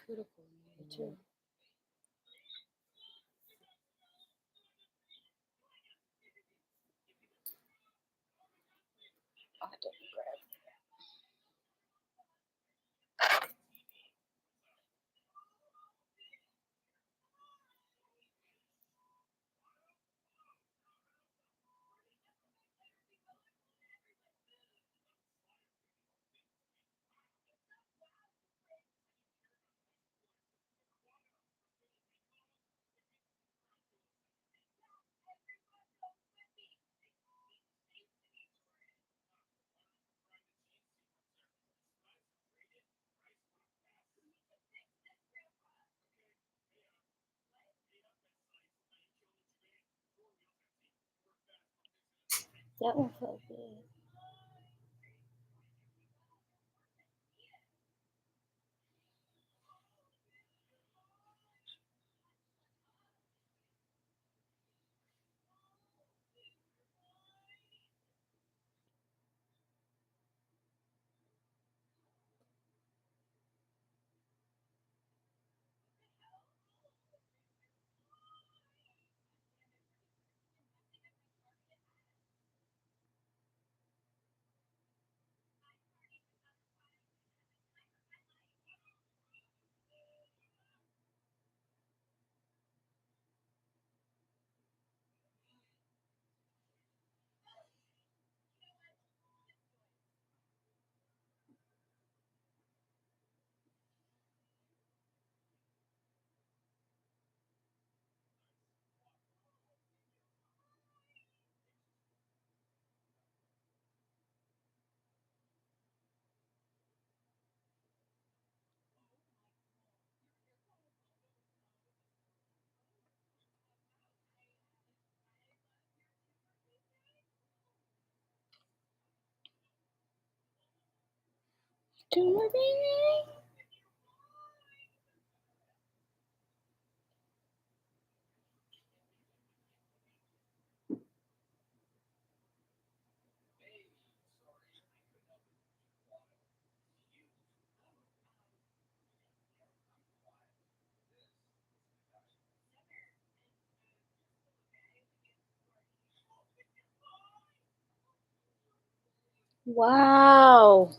Critical. Me too. I have to grab. That one felt good. Do my baby. Wow.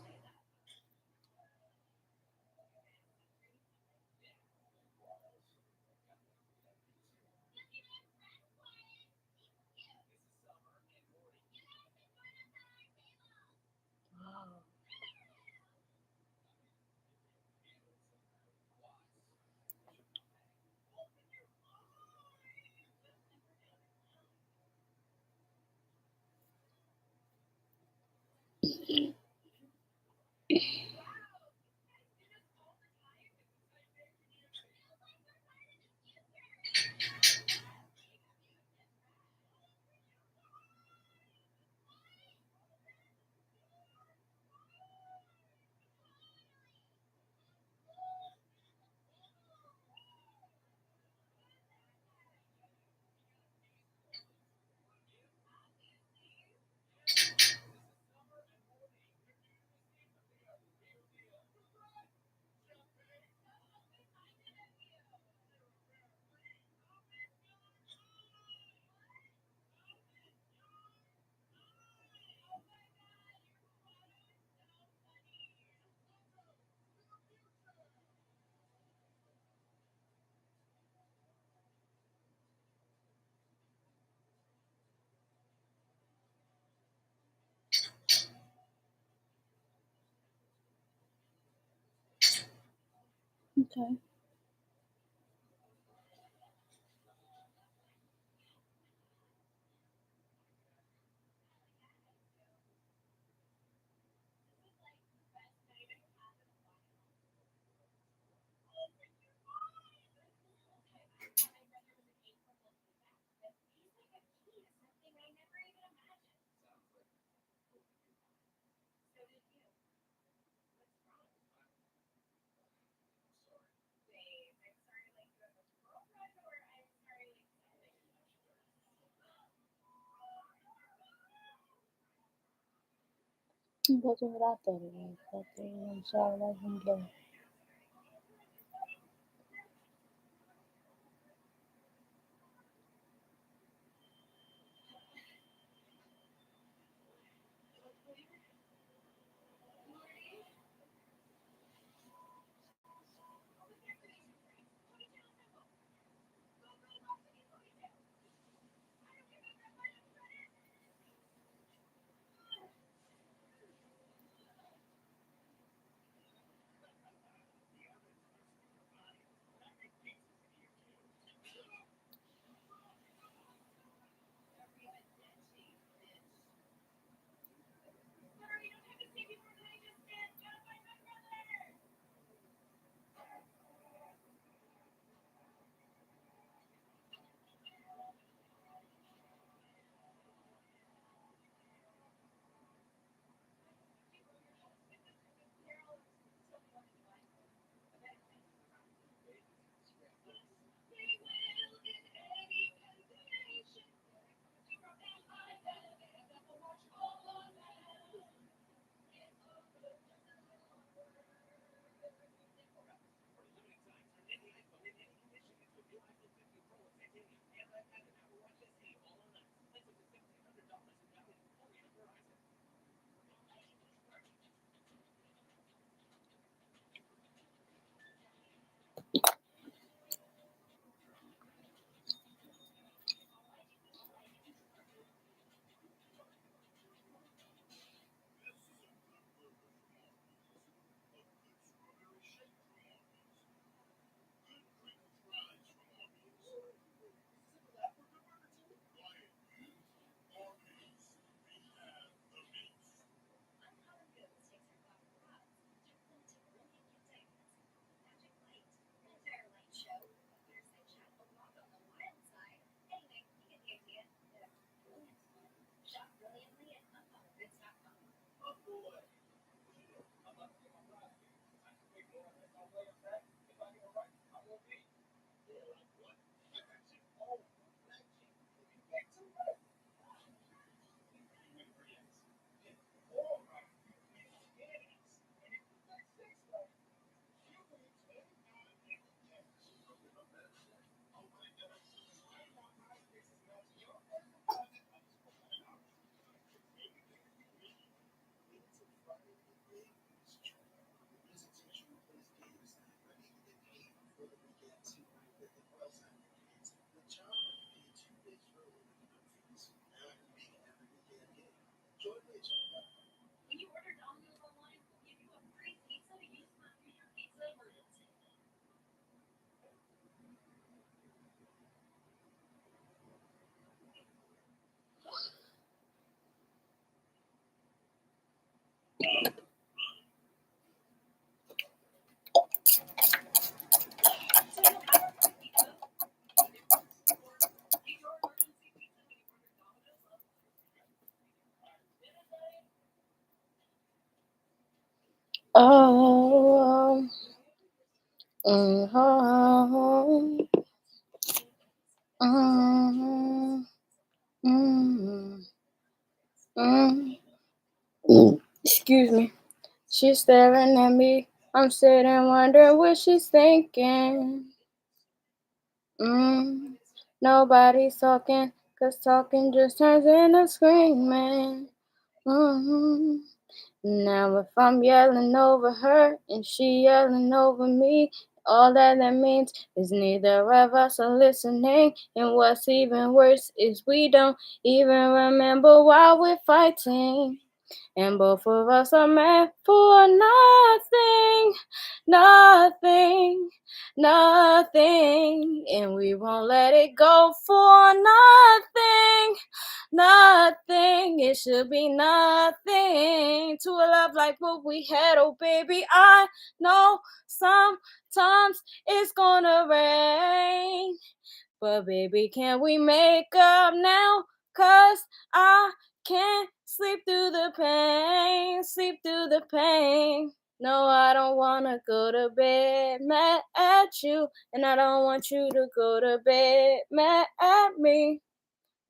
Okay. I'm about to what I thought it was. I'm sorry, like I'm low. Oh, oh, mm, mm, mm, excuse me. She's staring at me. I'm sitting wondering what she's thinking. Mm, nobody's talking, 'cause talking just turns into screaming. Mm. Now if I'm yelling over her and she yelling over me, all that means is neither of us are listening. And what's even worse is we don't even remember why we're fighting. And both of us are meant for nothing, nothing, nothing. And we won't let it go for nothing, nothing. It should be nothing to a love like what we had. Oh, baby, I know sometimes it's gonna rain. But baby, can we make up now? 'Cause I can't sleep through the pain, sleep through the pain. No, I don't wanna go to bed mad at you, and I don't want you to go to bed mad at me.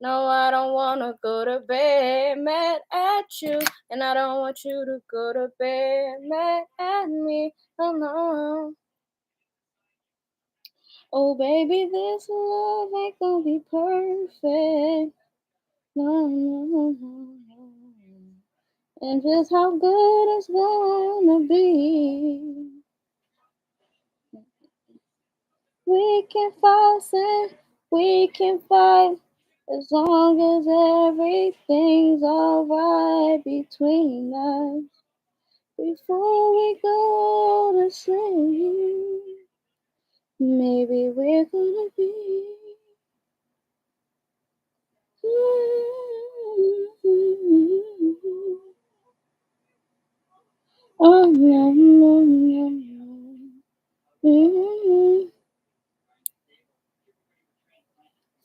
No, I don't wanna go to bed mad at you, and I don't want you to go to bed mad at me. Oh no. Oh baby, this love ain't gonna be perfect. No, no, no, no. And just how good it's gonna be. We can fuss and we can fight as long as everything's alright between us. Before we go to sleep, maybe we're gonna be. Oh, no, no, no, no.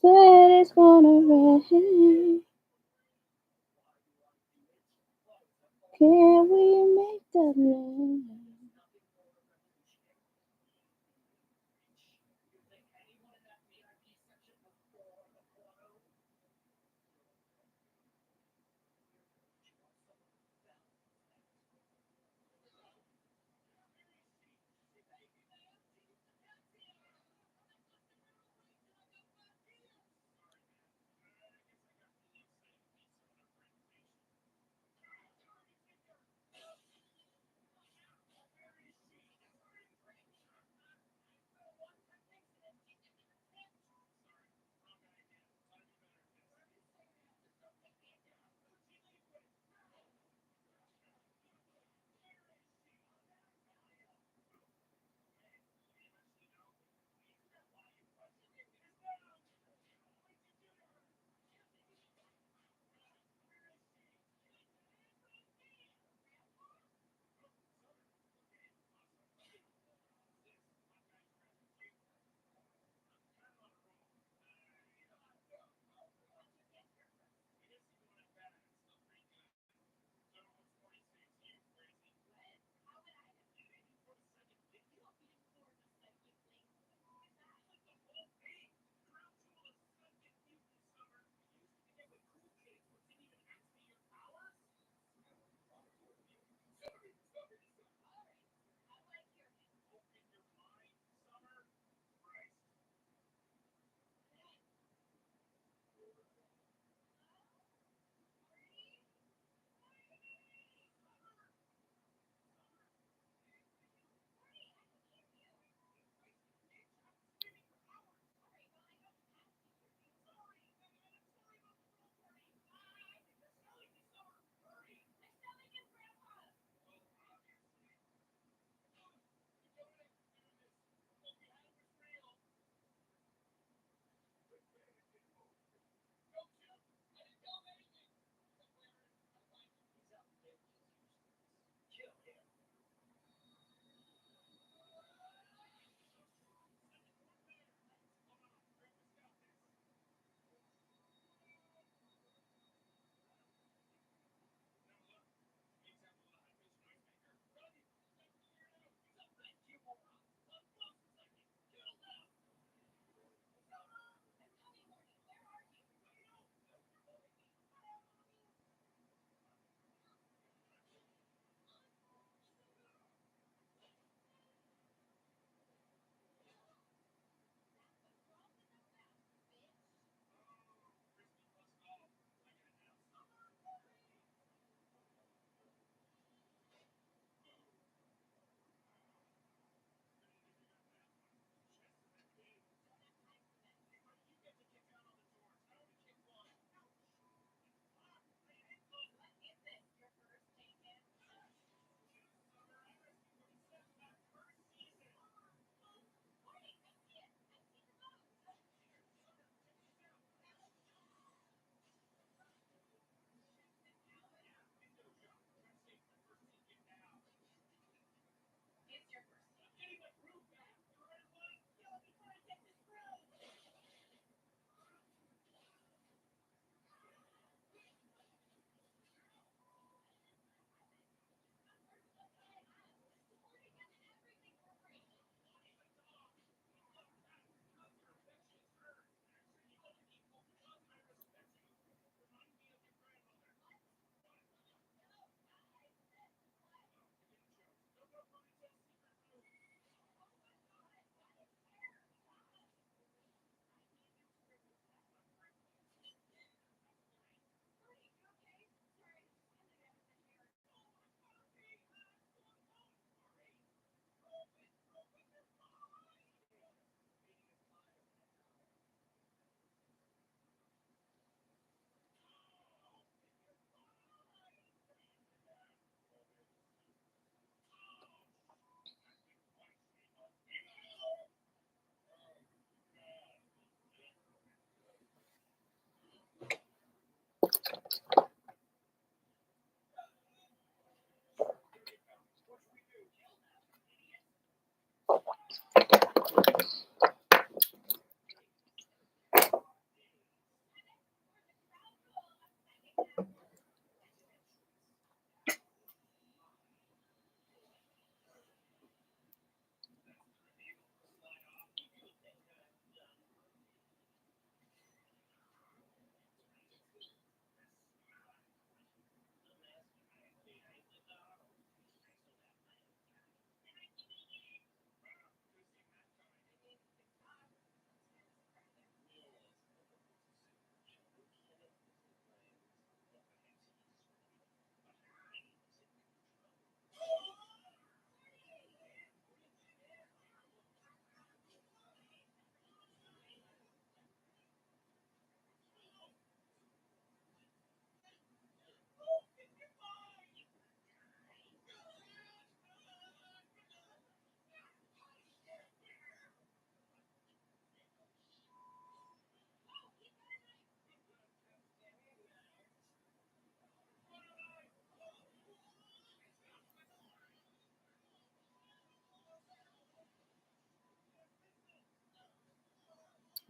Said it's gonna rain. Can we make that rain?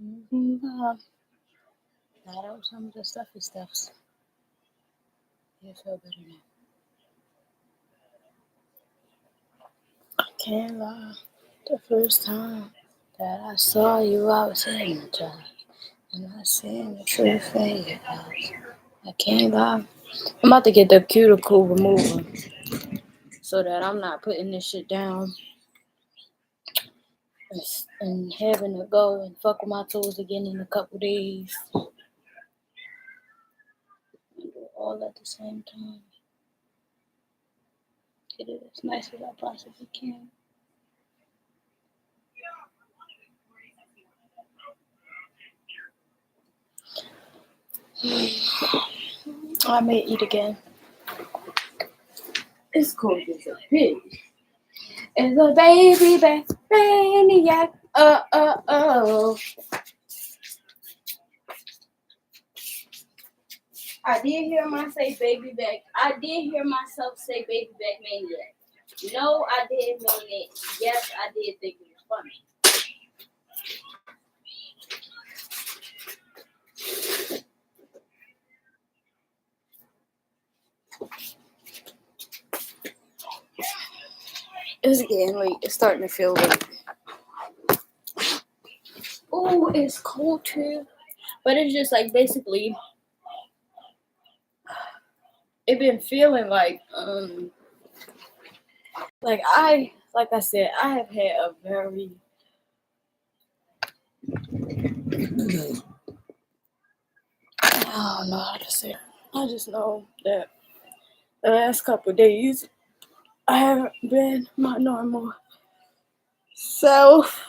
That out some of the stuffy stuffs. You feel better now. I can't lie. The first time that I saw you, I was hypnotized. And I seen the truth in your eyes. I can't lie. I'm about to get the cuticle remover so that I'm not putting this shit down and having to go and fuck with my toes again in a couple days. And do all at the same time. Get it as nice as I possibly can. I may eat again. It's cold as a pig. It's a baby back maniac. Oh. I did hear myself say baby back. I did hear myself say baby back maniac. No, I didn't mean it. Yes, I did think it was funny. It's getting late. It's starting to feel late. Oh, it's cold too. But it's just like basically it been feeling like I said, I have had a very I don't know how to say it. I just know that the last couple of days I haven't been my normal self.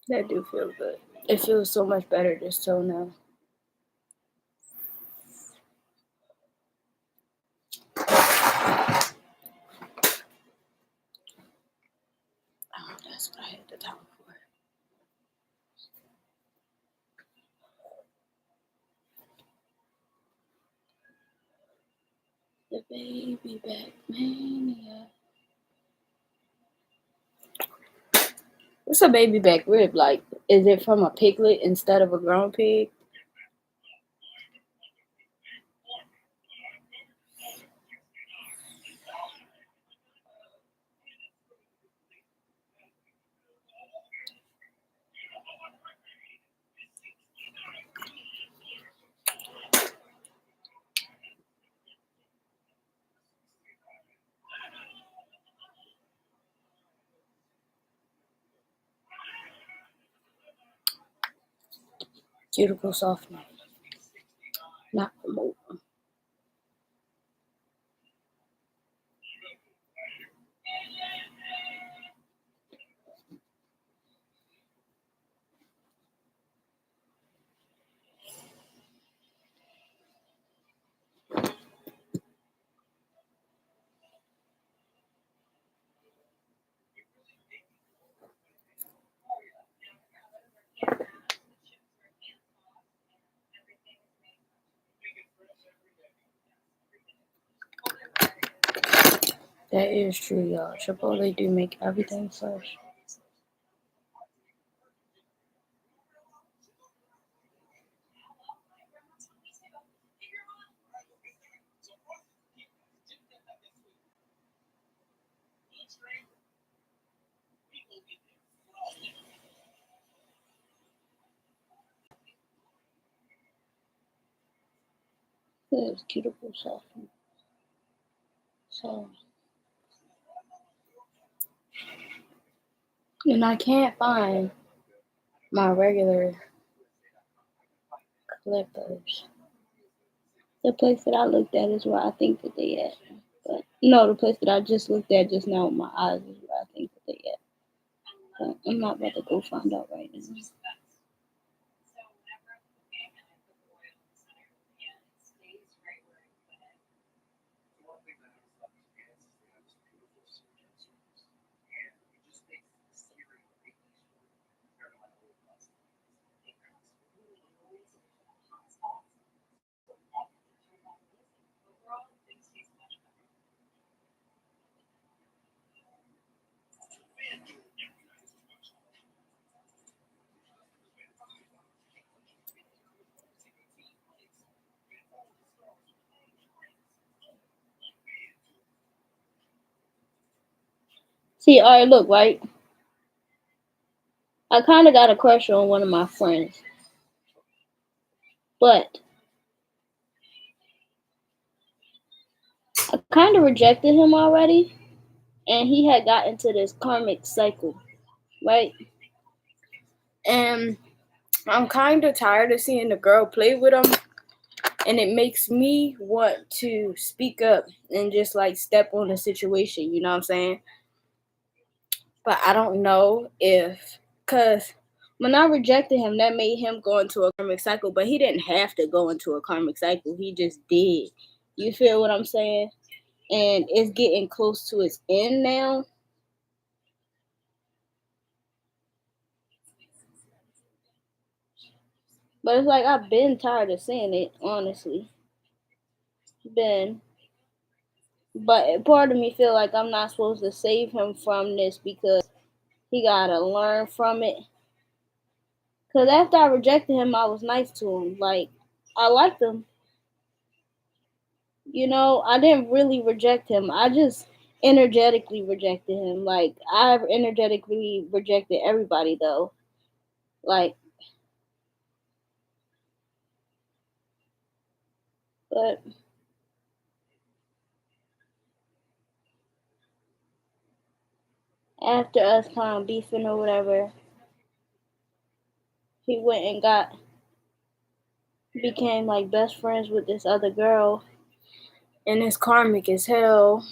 That do feel good. It feels so much better just so now. Oh, that's what I had the towel for. The baby back mania. What's a baby back rib like? Is it from a piglet instead of a grown pig? Cuticle softener, not remover. That is true, y'all. Chipotle do make everything fresh. It's cuticle softener. So, and I can't find my regular clippers. The place that I looked at is where I think that they at. But no, the place that I just looked at just now with my eyes is where I think that they at. But I'm not about to go find out right now. See, alright, look, right? I kind of got a crush on one of my friends, but I kind of rejected him already, and he had got into this karmic cycle, right? And I'm kind of tired of seeing the girl play with him, and it makes me want to speak up and just like step on the situation, you know what I'm saying? But I don't know if, because when I rejected him, that made him go into a karmic cycle, but he didn't have to go into a karmic cycle. He just did. You feel what I'm saying? And it's getting close to its end now. But it's like I've been tired of seeing it, honestly. Been. But part of me feel like I'm not supposed to save him from this because he gotta learn from it. Cause after I rejected him, I was nice to him. Like I liked him. You know, I didn't really reject him. I just energetically rejected him. Like I've energetically rejected everybody though. Like, but after us kind of beefing or whatever, he went and became like best friends with this other girl, and it's karmic as hell.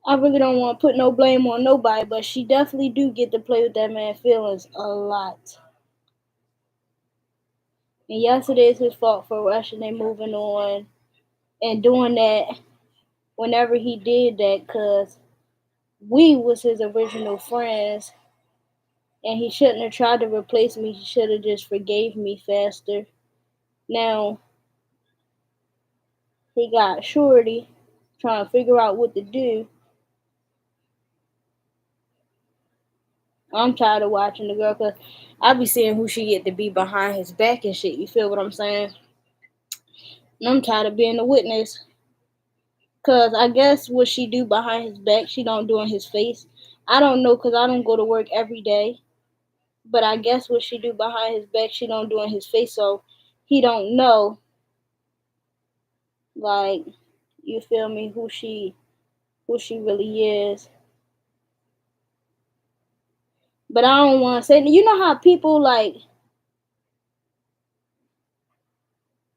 I really don't want to put no blame on nobody, but she definitely do get to play with that man's feelings a lot. And yes, it is his fault for rushing and moving on and doing that whenever he did that, cause we was his original friends, and he shouldn't have tried to replace me. He should have just forgave me faster. Now he got Shorty trying to figure out what to do. I'm tired of watching the girl because I be seeing who she get to be behind his back and shit. You feel what I'm saying? And I'm tired of being a witness. Cause I guess what she do behind his back, she don't do in his face. I don't know, cause I don't go to work every day. But I guess what she do behind his back, she don't do in his face. So he don't know, like, you feel me, who she really is. But I don't want to say. You know how people like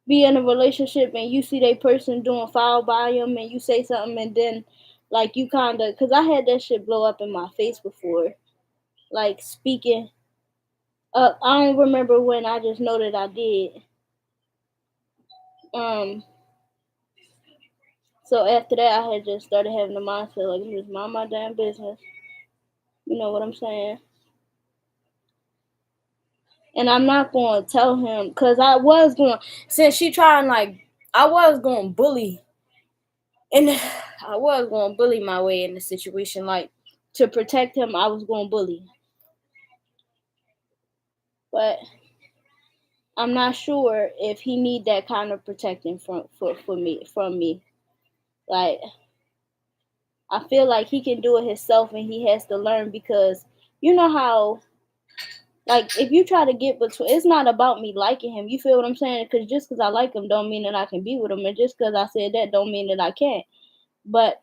be in a relationship and you see that person doing foul by them and you say something and then like you kind of, cause I had that shit blow up in my face before, like speaking. I don't remember when. I just know that I did. Um. So after that, I had just started having the mindset like, just mind my damn business. You know what I'm saying? And I'm not going to tell him, cause I was going, since she trying like, I was going to bully, and I was going to bully my way in the situation, like to protect him. I was going to bully, but I'm not sure if he need that kind of protecting from me. Like I feel like he can do it himself, and he has to learn because you know how, like, if you try to get between, it's not about me liking him. You feel what I'm saying? Because just because I like him don't mean that I can be with him, and just because I said that don't mean that I can't. But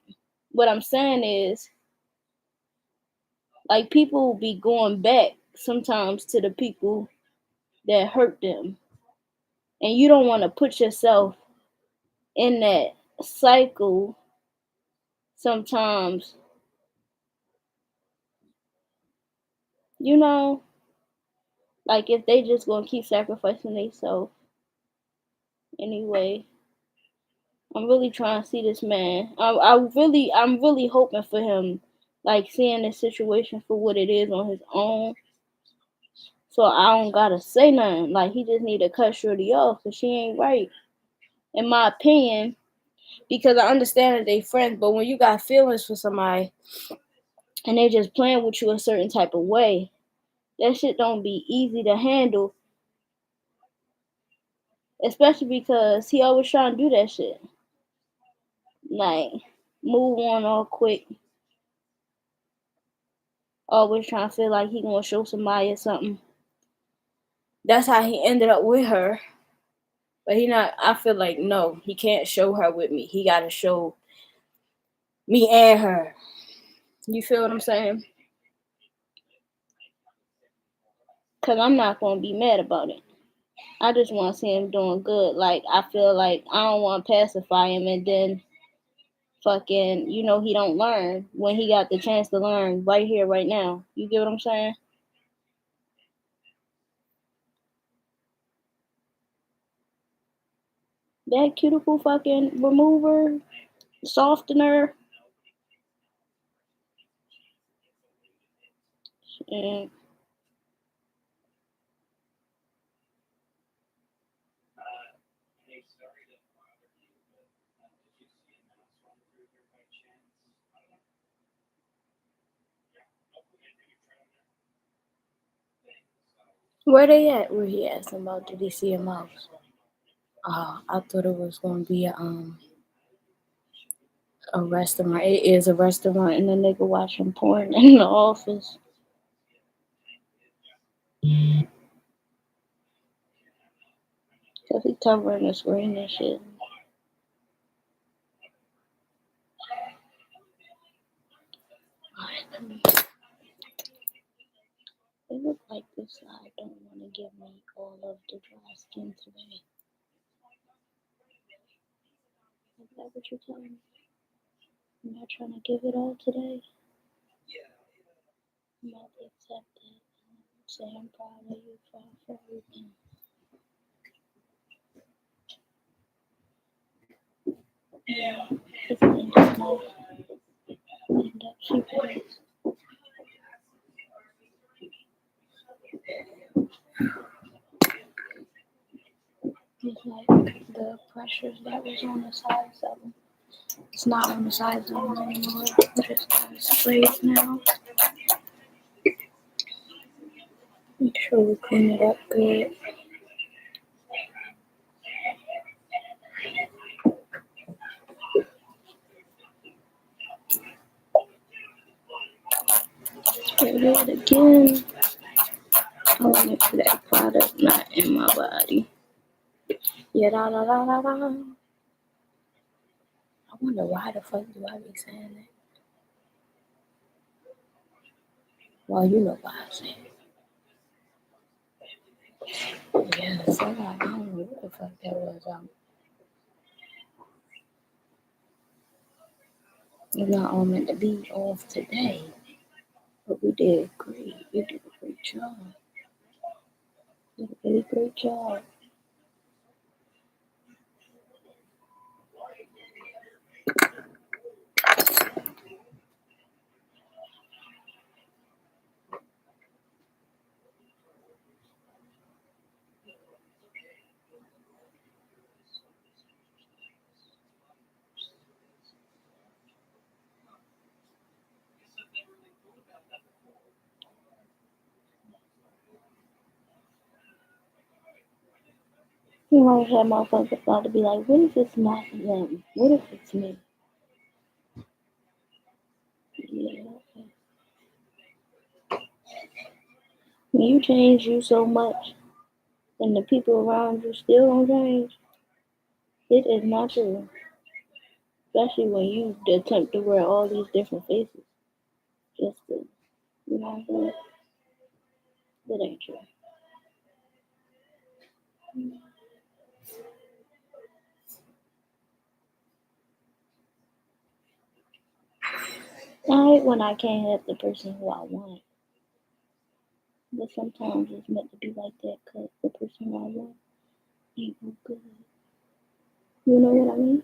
what I'm saying is, like, people be going back sometimes to the people that hurt them, and you don't want to put yourself in that cycle sometimes. You know, like if they just gonna keep sacrificing themselves anyway. I'm really trying to see this man. I'm really hoping for him, like seeing this situation for what it is on his own. So I don't gotta say nothing. Like he just need to cut Shorty off because she ain't right, in my opinion. Because I understand that they friends, but when you got feelings for somebody and they just playing with you a certain type of way, that shit don't be easy to handle. Especially because he always trying to do that shit. Like move on all quick. always trying to feel like he gonna show somebody or something. That's how he ended up with her. But I feel like, no, he can't show her with me. He got to show me and her. You feel what I'm saying? Because I'm not going to be mad about it. I just want to see him doing good. Like, I feel like I don't want to pacify him and then fucking, he don't learn when he got the chance to learn right here, right now. You get what I'm saying? That cuticle fucking remover, softener, and Where they at? Where he asked him about, did he see a mouse? I thought it was going to be a restaurant. It is a restaurant. and the nigga watching porn in the office. Cause he covering the screen and shit. It look like this side don't want to give me all of the dry skin today. Is that what you're telling me? I'm not trying to give it all today. I'm about to accept it. Say I'm proud of you for everything. Yeah, this thing is nice. And that super is. It's like the pressures that was on the sides of them. It's not on the sides of them anymore. It just got straight now. Make sure we clean it up good. Spray it again. I want to make sure that product not in my body. Yeah, da da da da da. I wonder why the fuck do I be saying that? Well, you know why I say it. Yeah, so I don't know what the fuck that was. It's not all meant to be off today. But we did great. You did a great job. You did a really great job. You might have motherfuckers about to be like, what if it's not them? What if it's me? Yeah. When you change you so much and the people around you still don't change, it is not true. Especially when you attempt to wear all these different faces. Just to, you know what I'm saying? That ain't true. I hate when I can't have the person who I want. But sometimes it's meant to be like that because the person I want ain't no good. You know what I mean?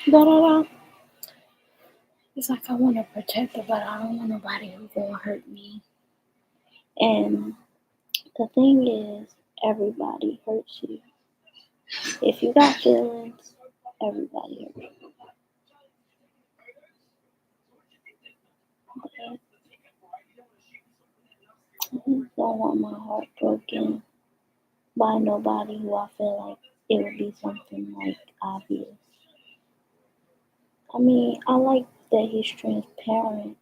Da da da. It's like I want to protect her, but I don't want nobody who's gonna hurt me. And the thing is, everybody hurts you. If you got feelings, everybody hurts you. But I just don't want my heart broken by nobody who I feel like it would be something like obvious. I mean, I like that he's transparent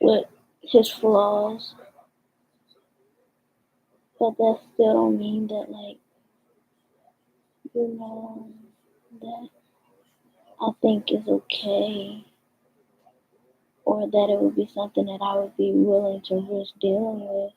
with his flaws, but that still don't mean that like, you know, that I think is okay or that it would be something that I would be willing to risk dealing with.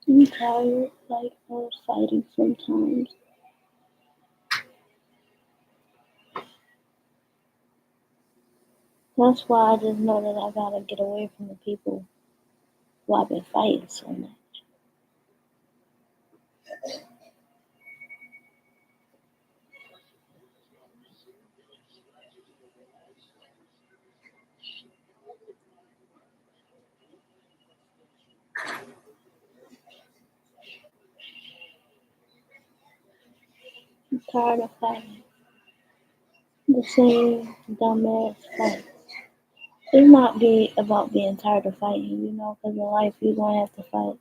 I'm tired, like, of fighting sometimes. That's why I just know that I gotta get away from the people who I've been fighting so much. I'm tired of fighting the same dumbass fight. It's not be about being tired of fighting, you know, because in life you're gonna have to fight.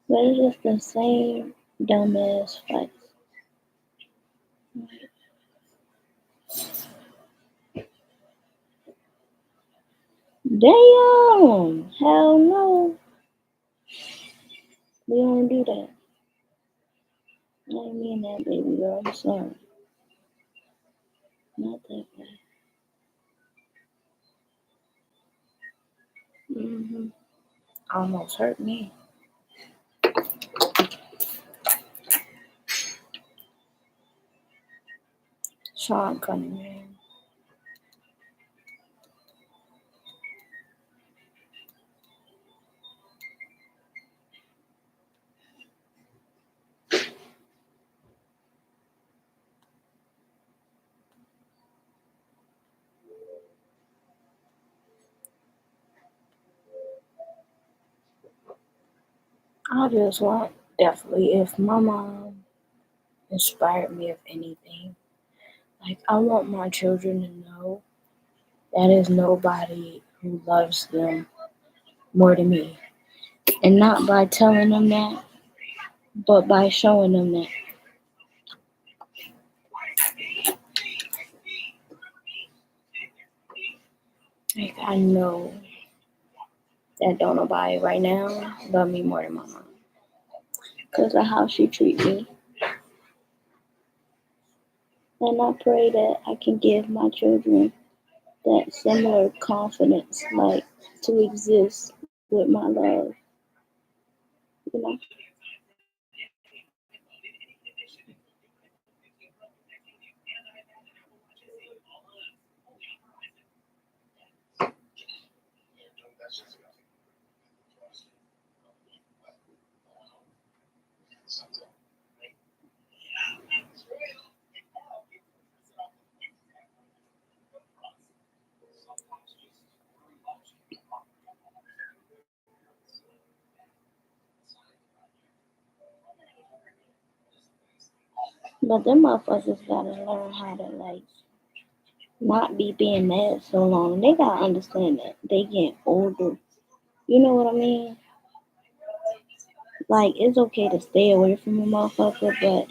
But it's just the same dumbass fights. Damn! Hell no. We don't do that. I didn't mean that, baby girl. I'm sorry. Not that way. Almost hurt me. Sean Cunningham. I just want, definitely, if my mom inspired me of anything, like, I want my children to know that is nobody who loves them more than me. And not by telling them that, but by showing them that. Like, I know that don't nobody right now love me more than my mom. Because of how she treat me. And I pray that I can give my children that similar confidence, like to exist with my love, you know. But them motherfuckers gotta learn how to like not be being mad so long. They gotta understand that they getting older. You know what I mean? Like it's okay to stay away from a motherfucker, but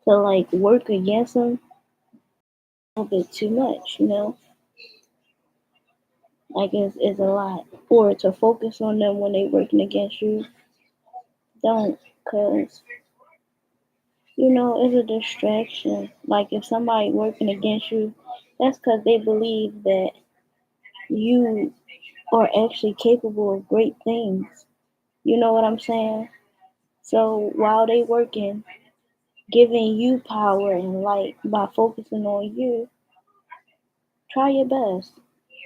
to like work against them, a bit too much, you know? Like it's a lot. Or to focus on them when they working against you, don't, cause you know it's a distraction. Like if somebody working against you, that's cause they believe that you are actually capable of great things. You know what I'm saying? So while they working, giving you power and light by focusing on you, try your best.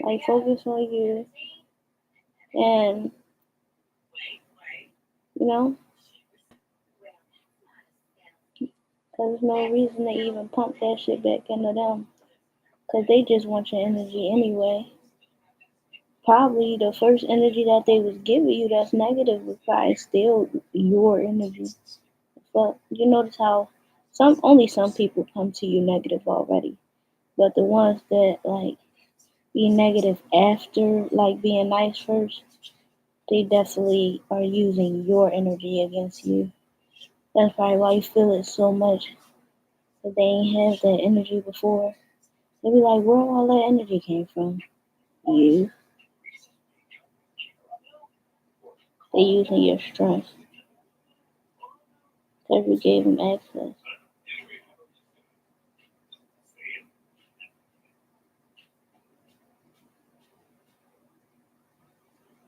Like focus on you and you know, cause there's no reason to even pump that shit back into them. Cause they just want your energy anyway. Probably the first energy that they was giving you that's negative was probably still your energy. But you notice how some people come to you negative already. But the ones that like be negative after like being nice first, they definitely are using your energy against you. That's probably why you feel it so much. Cause they ain't have that energy before. They be like, where all that energy came from? You. They using your strength. Cause you gave them access.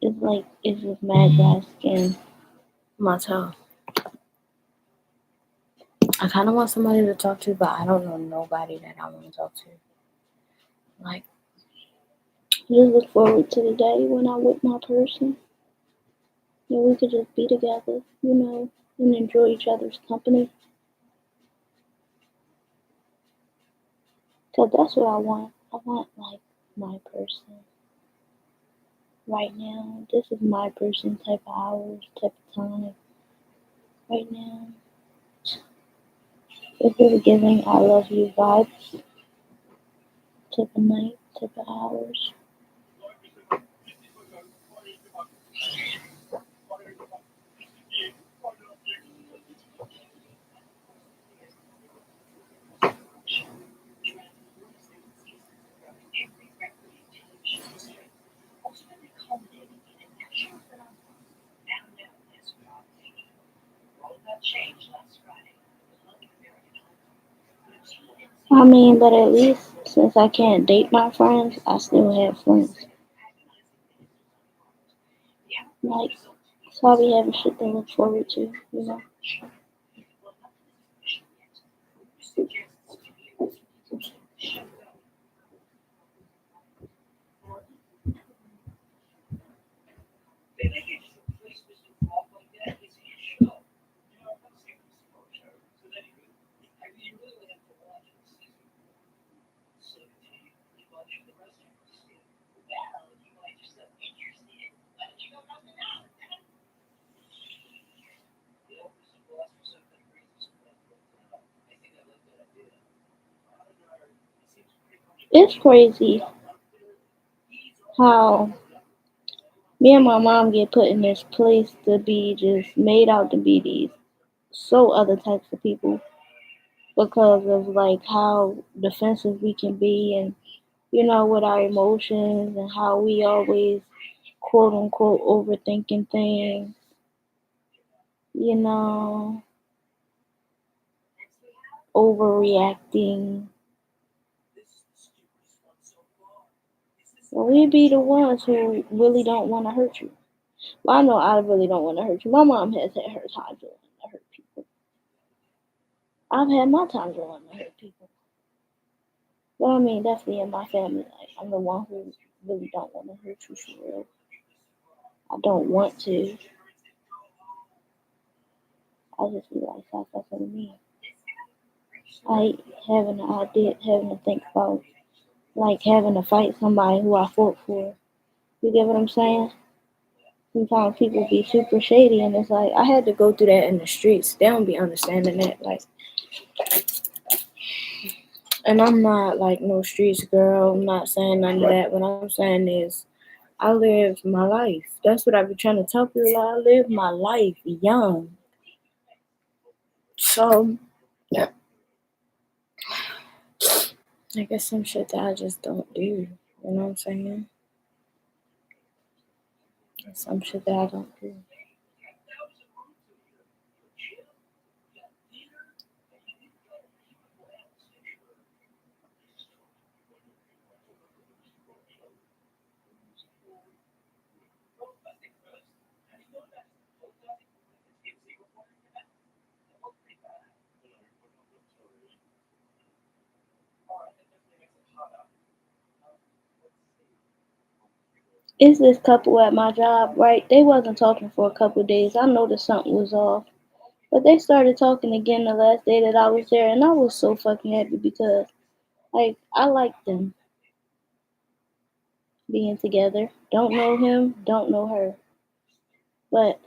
It's like it's just mad dry skin. My toe. I kind of want somebody to talk to, but I don't know nobody that I want to talk to. Like, Just look forward to the day when I'm with my person and we could just be together, you know, and enjoy each other's company. Cause that's what I want. I want like my person right now. This is my person type of hours, type of time right now. It's really giving I love you vibes type of night, type of hours. I mean, but at least since I can't date my friends, I still have friends. Like, so I'll be having shit to look forward to, you know. It's crazy how me and my mom get put in this place to be just made out to be these so other types of people because of like how defensive we can be and you know with our emotions and how we always quote unquote overthinking things, you know, overreacting. Well, we be the ones who really don't want to hurt you. Well, I know I really don't want to hurt you. My mom has had her times of wanting to hurt people. I've had my times of wanting to hurt people. But I mean, definitely in my family, like, I'm the one who really don't want to hurt you for real. I don't want to. I just be like, stop fucking with me. I hate having the idea, having to think about, like, having to fight somebody who I fought for. You get what I'm saying? Sometimes people be super shady, and it's like, I had to go through that in the streets. They don't be understanding that. Like, and I'm not like no streets girl. I'm not saying none of that. What I'm saying is, I live my life. That's what I be trying to tell people. I live my life young. So, yeah. I guess some shit that I just don't do. You know what I'm saying? Some shit that I don't do. It's this couple at my job, right? They wasn't talking for a couple of days. I noticed something was off. But they started talking again the last day that I was there, and I was so fucking happy because, like, I like them being together. Don't know him, don't know her. But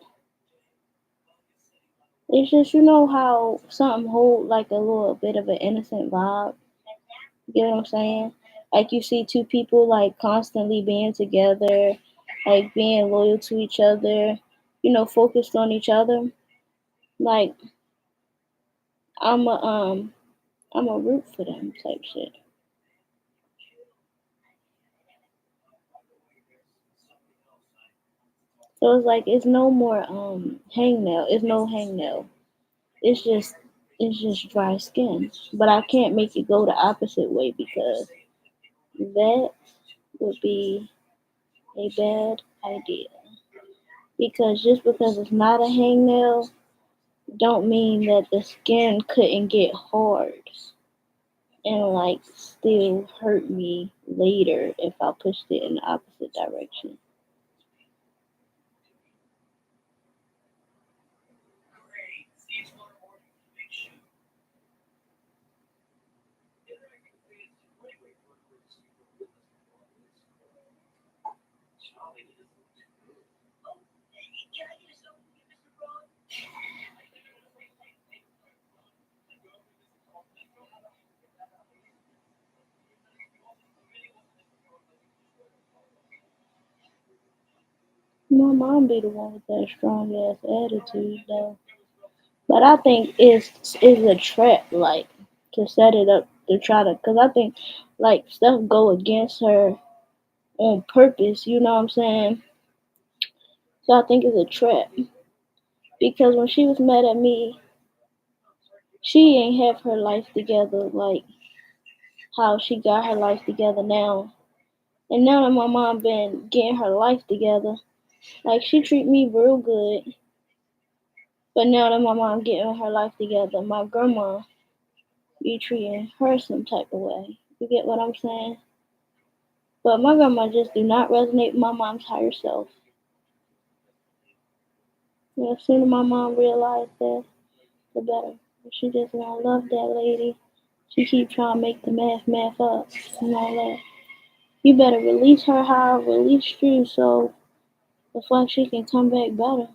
it's just, you know how something hold like a little bit of an innocent vibe? You get what I'm saying? Like, you see two people, like, constantly being together, like, being loyal to each other, focused on each other. Like, I'm a root for them type shit. So it's like it's no more hangnail. It's no hangnail. It's just it's just dry skin. But I can't make it go the opposite way because that would be a bad idea. Because just because it's not a hangnail don't mean that the skin couldn't get hard and like still hurt me later if I pushed it in the opposite direction. My mom be the one with that strong ass attitude though. But I think it's a trap, like to set it up to try to, cause I think like stuff go against her on purpose. You know what I'm saying? So I think it's a trap because when she was mad at me, she ain't have her life together like how she got her life together now. And now that my mom been getting her life together, like she treat me real good. But now that my mom getting her life together, my grandma be treating her some type of way. You get what I'm saying? But my grandma just do not resonate with my mom's higher self. The sooner my mom realized that, the better. She just want to love that lady. She keep trying to make the math up and all that. You better release her how I released you so the fuck she can come back better.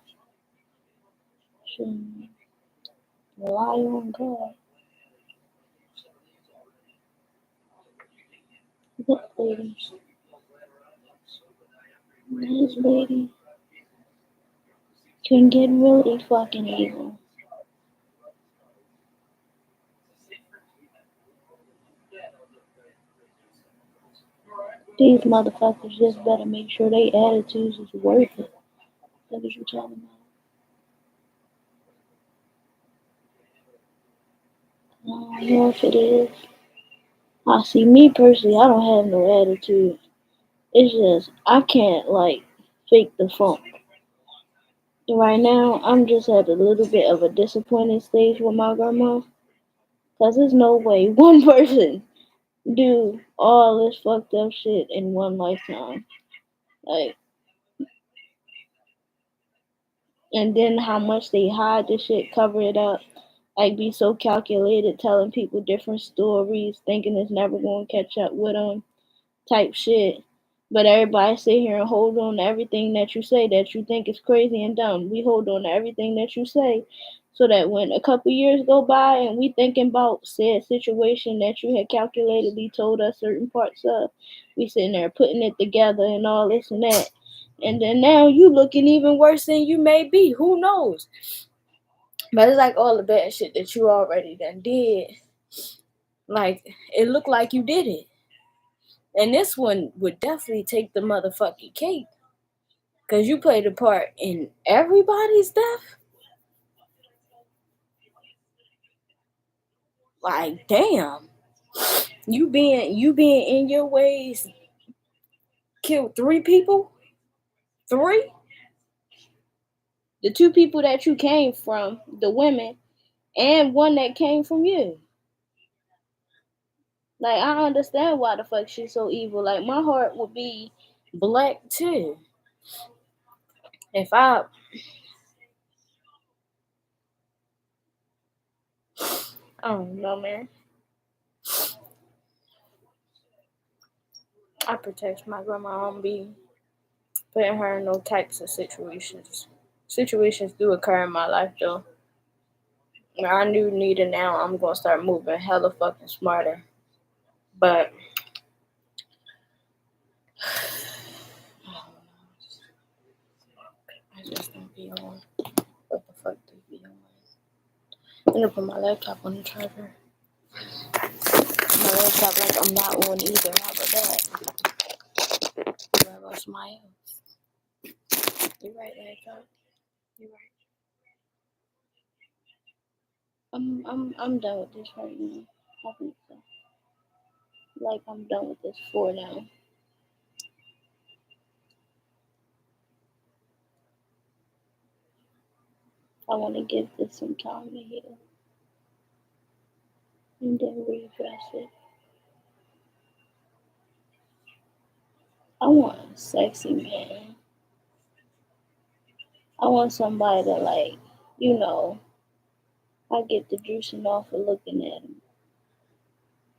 She rely on God. That lady, this lady can get really fucking evil. These motherfuckers just better make sure they attitudes is worth it. That's what you talking about. I don't know if it is. I see me personally, I don't have no attitude. It's just I can't like fake the funk. Right now, I'm just at a little bit of a disappointed stage with my grandma. Cause there's no way one person do all this fucked up shit in one lifetime. Like, and then how much they hide the shit, cover it up. Like, be so calculated, telling people different stories, thinking it's never gonna catch up with them. Type shit. But everybody sit here and hold on to everything that you say that you think is crazy and dumb. We hold on to everything that you say so that when a couple years go by and we thinking about said situation that you had calculatedly told us certain parts of, we sitting there putting it together and all this and that. And then now you looking even worse than you may be. Who knows? But it's like all the bad shit that you already done did. Like, it looked like you did it. And this one would definitely take the motherfucking cake. Because you played a part in everybody's death. Like, damn. You being in your ways killed 3 people? 3? The 2 people that you came from, the women, and one that came from you. Like, I understand why the fuck she's so evil. Like, my heart would be Black too. If I don't know, man. I protect my grandma, I don't be putting her in no types of situations. Situations do occur in my life though. I knew Nita now I'm gonna start moving hella fucking smarter. But I just don't be on what the fuck they be on. I'm gonna put my laptop on the charger. My laptop like I'm not on either. How about that? What about somebody else? You right, laptop. You right. I'm done with this right now. I think so. Like, I'm done with this for now. I want to give this some time to heal and then readdress it. I want a sexy man. I want somebody that, like, you know, I get the juicing off of looking at him.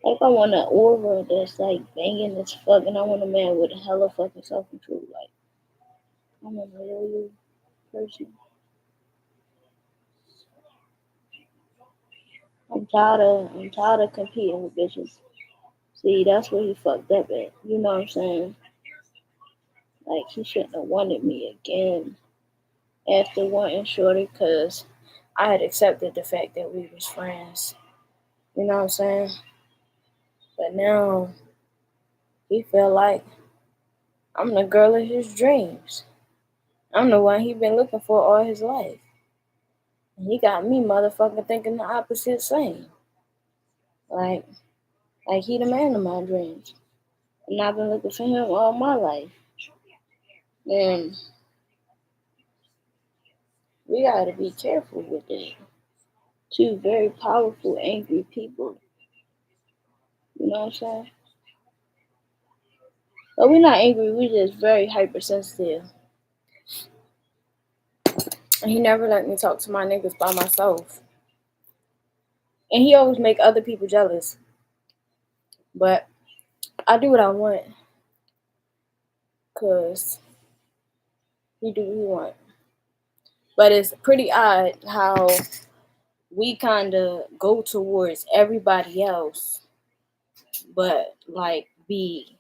Like, I want an aura that's like banging as fuck, and I want a man with a hella fucking self control. Like, I want a loyal person. I'm tired of competing with bitches. See, that's where he fucked up at. You know what I'm saying? Like, he shouldn't have wanted me again after wanting Shorty, cause I had accepted the fact that we was friends. You know what I'm saying? But now he feel like I'm the girl of his dreams. I'm the one he been looking for all his life. And he got me motherfucking thinking the opposite same. Like he the man of my dreams. And I've been looking for him all my life. And we gotta be careful with it. 2 very powerful, angry people. You know what I'm saying? But we're not angry, we're just very hypersensitive. And he never let me talk to my niggas by myself. And he always make other people jealous. But I do what I want. Cause he do what he want. But it's pretty odd how we kinda go towards everybody else, but like be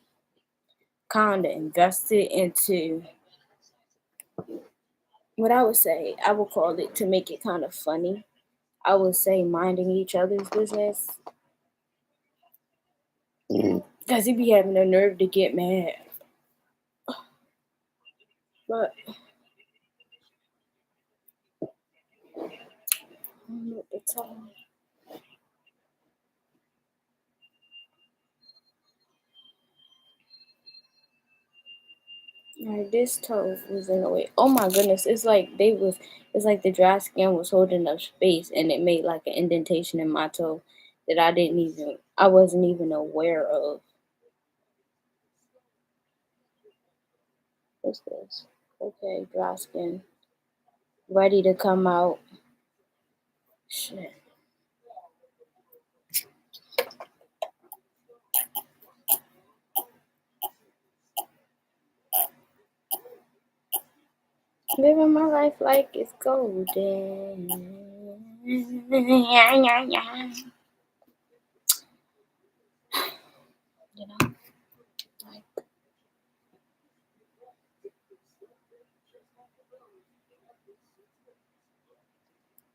kinda invested into what I would say, I would call it, to make it kind of funny, I would say minding each other's business. Because he be having the nerve to get mad. But I don't know what to tell him. Like, this toe was in the way. Oh my goodness, it's like the dry skin was holding up space and it made like an indentation in my toe that I wasn't even aware of. What's this? Okay, dry skin. Ready to come out. Shit. Living my life like it's golden. You know? Like,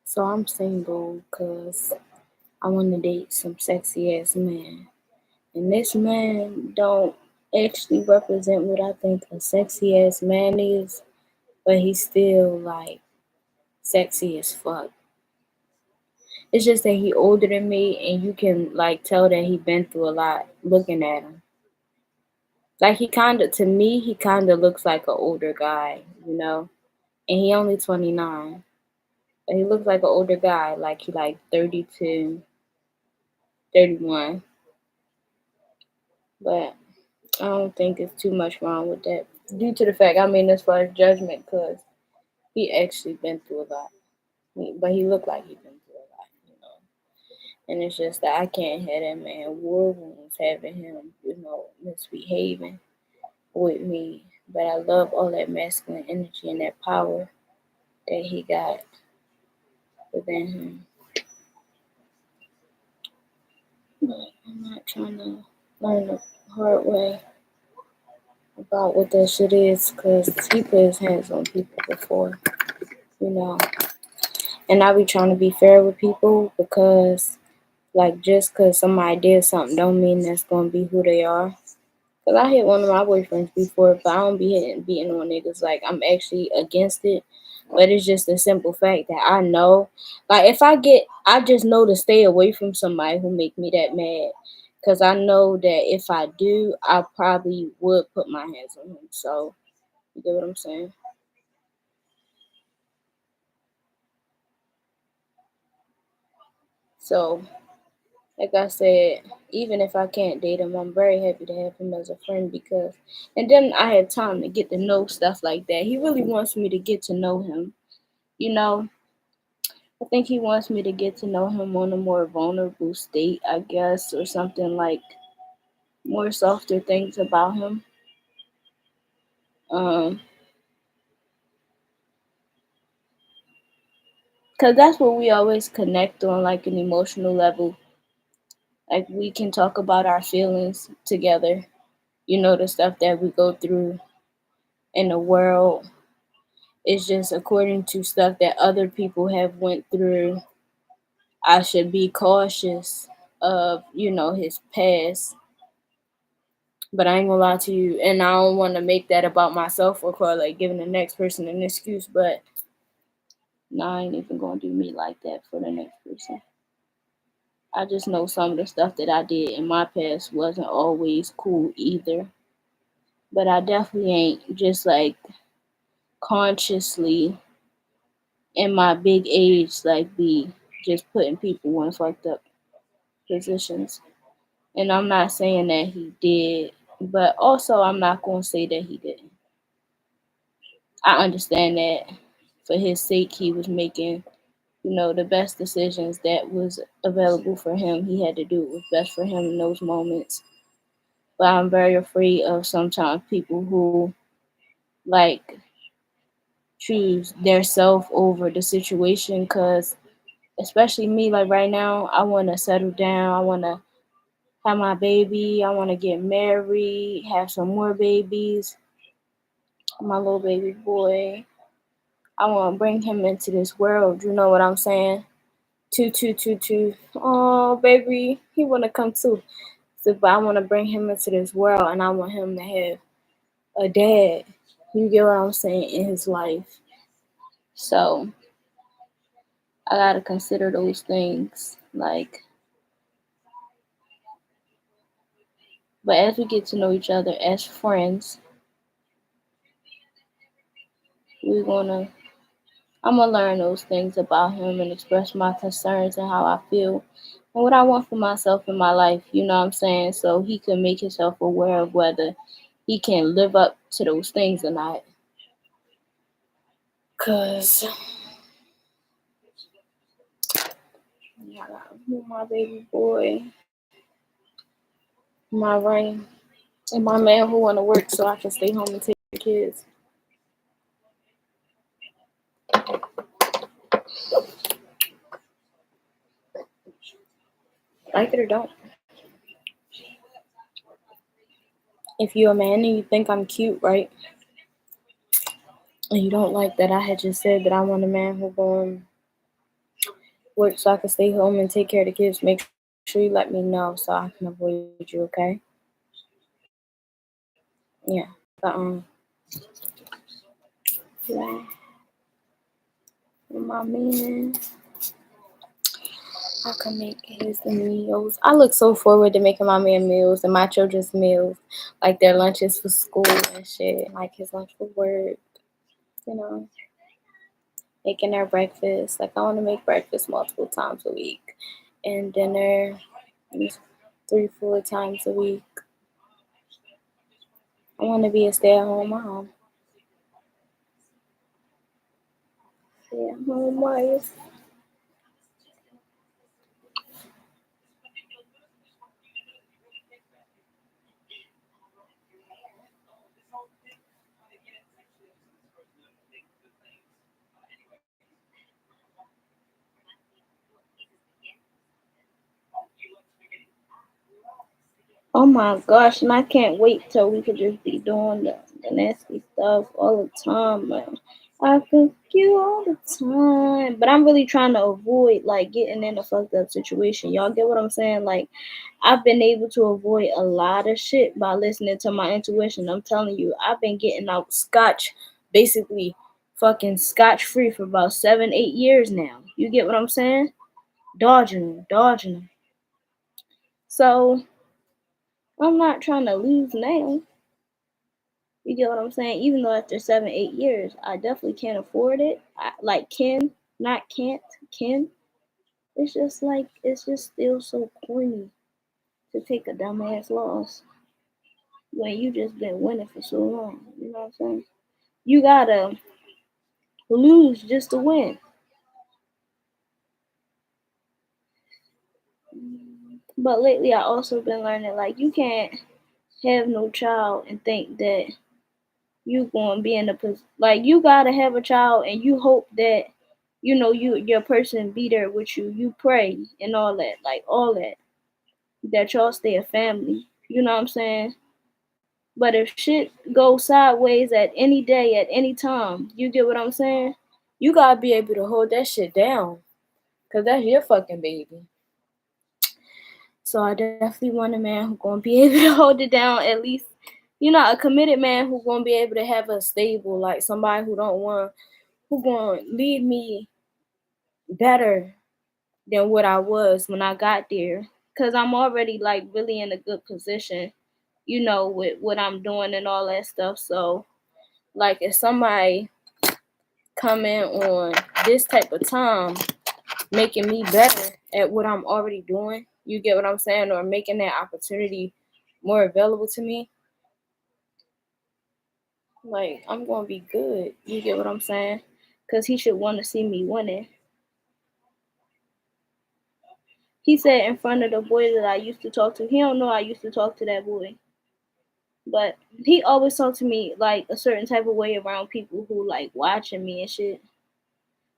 so I'm single because I want to date some sexy ass man. And this man don't actually represent what I think a sexy ass man is, but he's still like sexy as fuck. It's just that he older than me and you can like tell that he been through a lot looking at him. Like to me, he kinda looks like an older guy, you know? And he only 29. But he looks like an older guy, like he like 32, 31. But I don't think it's too much wrong with that. Due to the fact, I mean, as far as judgment, because he actually been through a lot. But he looked like he been through a lot, you know. And it's just that I can't have that man war wounds having him, you know, misbehaving with me. But I love all that masculine energy and that power that he got within him. But I'm not trying to learn the hard way about what that shit is because he put his hands on people before, you know. And I be trying to be fair with people because, like, just because somebody did something don't mean that's going to be who they are. Because I hit one of my boyfriends before, but I don't be beating on niggas. Like, I'm actually against it. But it's just a simple fact that I know. Like, I just know to stay away from somebody who make me that mad. Because I know that if I do, I probably would put my hands on him. So, you get what I'm saying? So, like I said, even if I can't date him, I'm very happy to have him as a friend because, and then I had time to get to know stuff like that. He really wants me to get to know him. You know, I think he wants me to get to know him on a more vulnerable state, I guess, or something like more softer things about him. Um, cause that's what we always connect on, like an emotional level. Like we can talk about our feelings together. You know, the stuff that we go through in the world. It's just according to stuff that other people have went through. I should be cautious of, you know, his past. But I ain't gonna lie to you, and I don't want to make that about myself or call like giving the next person an excuse. But no, I ain't even gonna do me like that for the next person. I just know some of the stuff that I did in my past wasn't always cool either. But I definitely ain't just like consciously in my big age like be just putting people in fucked up positions. And I'm not saying that he did, but also I'm not going to say that he didn't. I understand that for his sake, he was making, you know, the best decisions that was available for him. He had to do what was best for him in those moments. But I'm very afraid of sometimes people who like choose their self over the situation because especially me like right now I want to settle down, I want to have my baby. I want to get married, have some more babies. My little baby boy. I want to bring him into this world. You know what I'm saying? Two, two, two, two. Oh, baby, he want to come too. So, but I want to bring him into this world, and I want him to have a dad. You get what I'm saying in his life. So I gotta consider those things. Like, but as we get to know each other as friends, we're gonna I'm gonna learn those things about him and express my concerns and how I feel and what I want for myself in my life, you know what I'm saying? So he can make himself aware of whether he can live up to those things or not. Cause yeah, my baby boy, my ring, and my man who wanna work so I can stay home and take the kids. Like it or don't. If you're a man and you think I'm cute, right? And you don't like that I had just said that I want a man who going work so I can stay home and take care of the kids, make sure you let me know so I can avoid you, okay? Yeah. But yeah, my man, I can make his meals. I look so forward to making my man meals and my children's meals, like their lunches for school and shit, like his lunch for work, you know, making their breakfast. Like I want to make breakfast multiple times a week, and dinner at least 3, 4 times a week. I want to be a stay-at-home mom. Stay-at-home wife. Oh my gosh, and I can't wait till we could just be doing the nasty stuff all the time, man. I cook you all the time. But I'm really trying to avoid like getting in a fucked up situation. Y'all get what I'm saying? Like I've been able to avoid a lot of shit by listening to my intuition. I'm telling you, I've been getting out scotch, basically fucking scotch free for about 7, 8 years now. You get what I'm saying? Dodging them, dodging them. So I'm not trying to lose now. You get what I'm saying? Even though after 7, 8 years, I definitely can't afford it. Like can, not can't, can. It's just like it's just still so corny to take a dumbass loss when you just been winning for so long. You know what I'm saying? You gotta lose just to win. But lately, I also been learning like you can't have no child and think that you gonna be in a position like you gotta have a child and you hope that your person be there with you. You pray and all that, like all that y'all stay a family. You know what I'm saying? But if shit goes sideways at any day, at any time, you get what I'm saying? You gotta be able to hold that shit down, cause that's your fucking baby. So I definitely want a man who gonna be able to hold it down at least. A committed man who gonna be able to have a stable, like somebody who gonna lead me better than what I was when I got there. Cause I'm already like really in a good position, with what I'm doing and all that stuff. So like if somebody come in on this type of time, making me better at what I'm already doing, you get what I'm saying, or making that opportunity more available to me, like I'm gonna be good. You get what I'm saying? Cause he should want to see me winning. He said in front of the boy that I used to talk to. He don't know I used to talk to that boy. But he always talked to me like a certain type of way around people who like watching me and shit.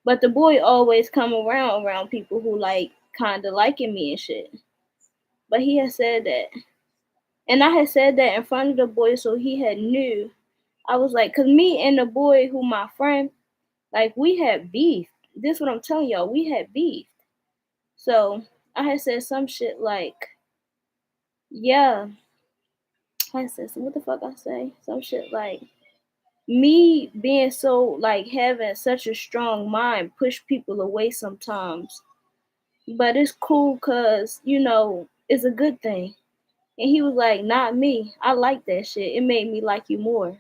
But the boy always come around people who like kinda liking me and shit. But he had said that. And I had said that in front of the boy so he had knew. I was like, cause me and the boy who my friend, like we had beef. This what I'm telling y'all, we had beef. So I had said some shit like, yeah. I said, so what the fuck I say? Some shit like me being so like having such a strong mind push people away sometimes. But it's cool cause, it's a good thing. And he was like, not me. I like that shit. It made me like you more.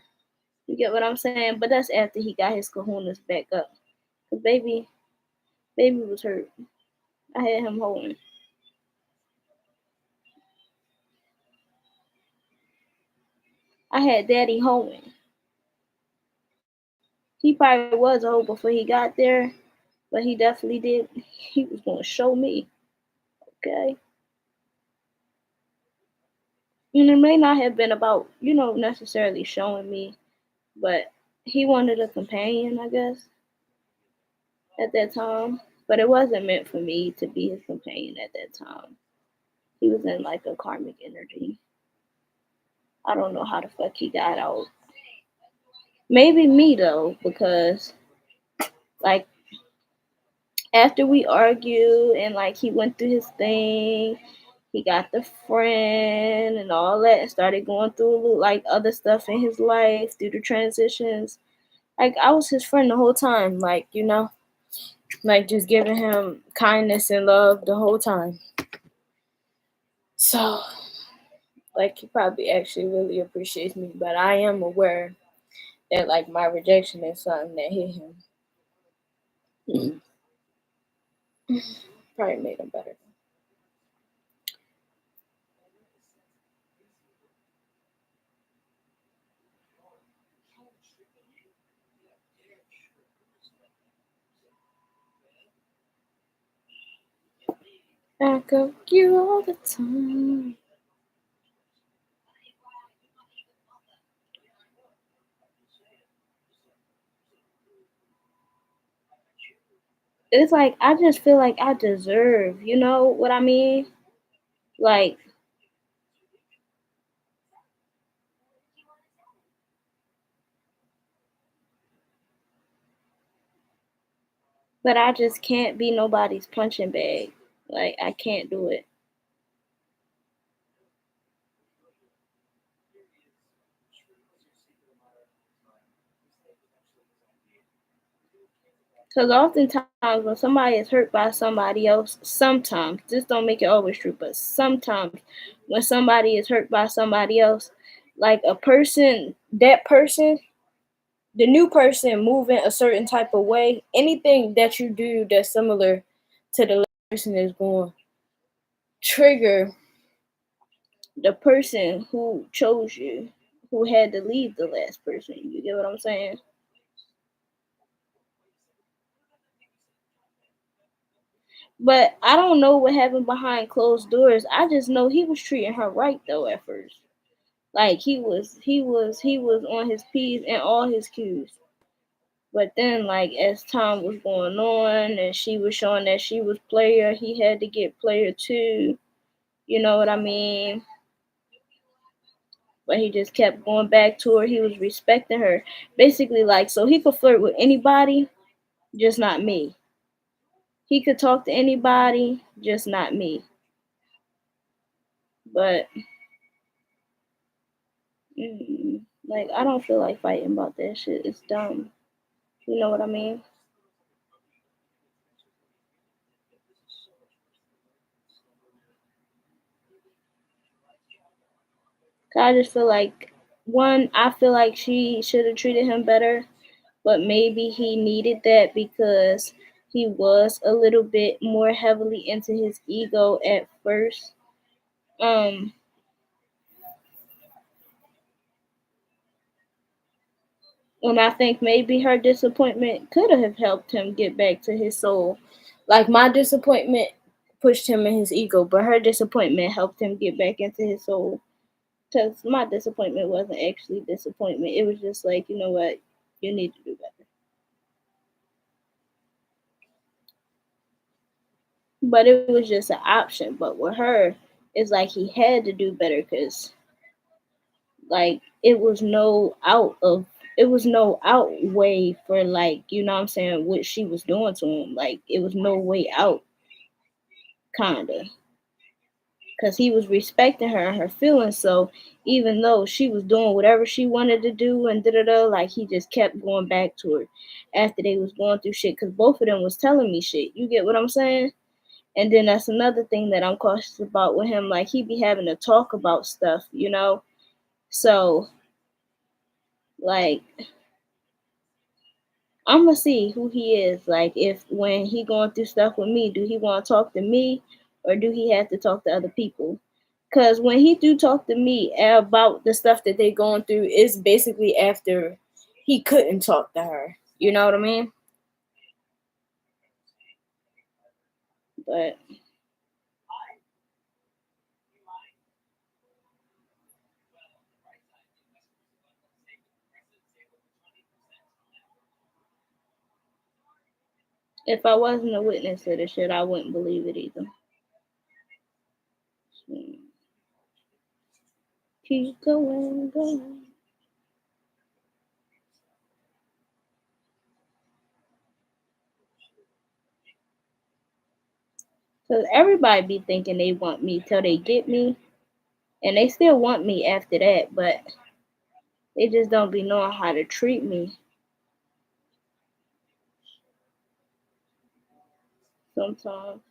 You get what I'm saying? But that's after he got his kahunas back up. Cause baby was hurt. I had him holding. I had daddy holding. He probably was a hoe before he got there, but he definitely did. He was gonna show me. Okay. And it may not have been about, necessarily showing me, but he wanted a companion, I guess, at that time. But it wasn't meant for me to be his companion at that time. He was in like a karmic energy. I don't know how the fuck he got out. Maybe me though, because like After we argued and like he went through his thing, he got the friend and all that and started going through like other stuff in his life through the transitions. Like I was his friend the whole time, like, you know, like just giving him kindness and love the whole time. So like he probably actually really appreciates me, but I am aware that like my rejection is something that hit him. Probably made him better. I go you all the time. It's like I just feel like I deserve, you know what I mean? Like, but I just can't be nobody's punching bag. Like I can't do it. Because oftentimes when somebody is hurt by somebody else, sometimes, this don't make it always true, but sometimes when somebody is hurt by somebody else, like a person, that person, the new person moving a certain type of way, anything that you do that's similar to the last person is going to trigger the person who chose you, who had to leave the last person. You get what I'm saying? But I don't know what happened behind closed doors. I just know he was treating her right though at first. Like he was on his P's and all his Q's. But then like as time was going on and she was showing that she was player, he had to get player too. You know what I mean? But he just kept going back to her. He was respecting her. Basically like so he could flirt with anybody, just not me. He could talk to anybody, just not me. But like I don't feel like fighting about that shit. It's dumb. You know what I mean? I just feel like one, I feel like she should have treated him better, but maybe he needed that because he was a little bit more heavily into his ego at first. Um, and I think maybe her disappointment could have helped him get back to his soul. Like my disappointment pushed him in his ego, but her disappointment helped him get back into his soul. Because my disappointment wasn't actually disappointment. It was just like, you know what, you need to do better. But it was just an option. But with her, it's like he had to do better because like it was no out way for like, you know what I'm saying, what she was doing to him. Like it was no way out, kinda. Because he was respecting her and her feelings. So even though she was doing whatever she wanted to do and da da da, like he just kept going back to her after they was going through shit. Because both of them was telling me shit. You get what I'm saying? And then that's another thing that I'm cautious about with him. Like he be having to talk about stuff, you know. So like I'm gonna see who he is. Like if when he going through stuff with me, do he want to talk to me or do he have to talk to other people? Cause when he do talk to me about the stuff that they going through, it's basically after he couldn't talk to her. You know what I mean? But if I wasn't a witness to the shit, I wouldn't believe it either. Hmm. Keep going, going. Cause everybody be thinking they want me till they get me, and they still want me after that, but they just don't be knowing how to treat me sometimes.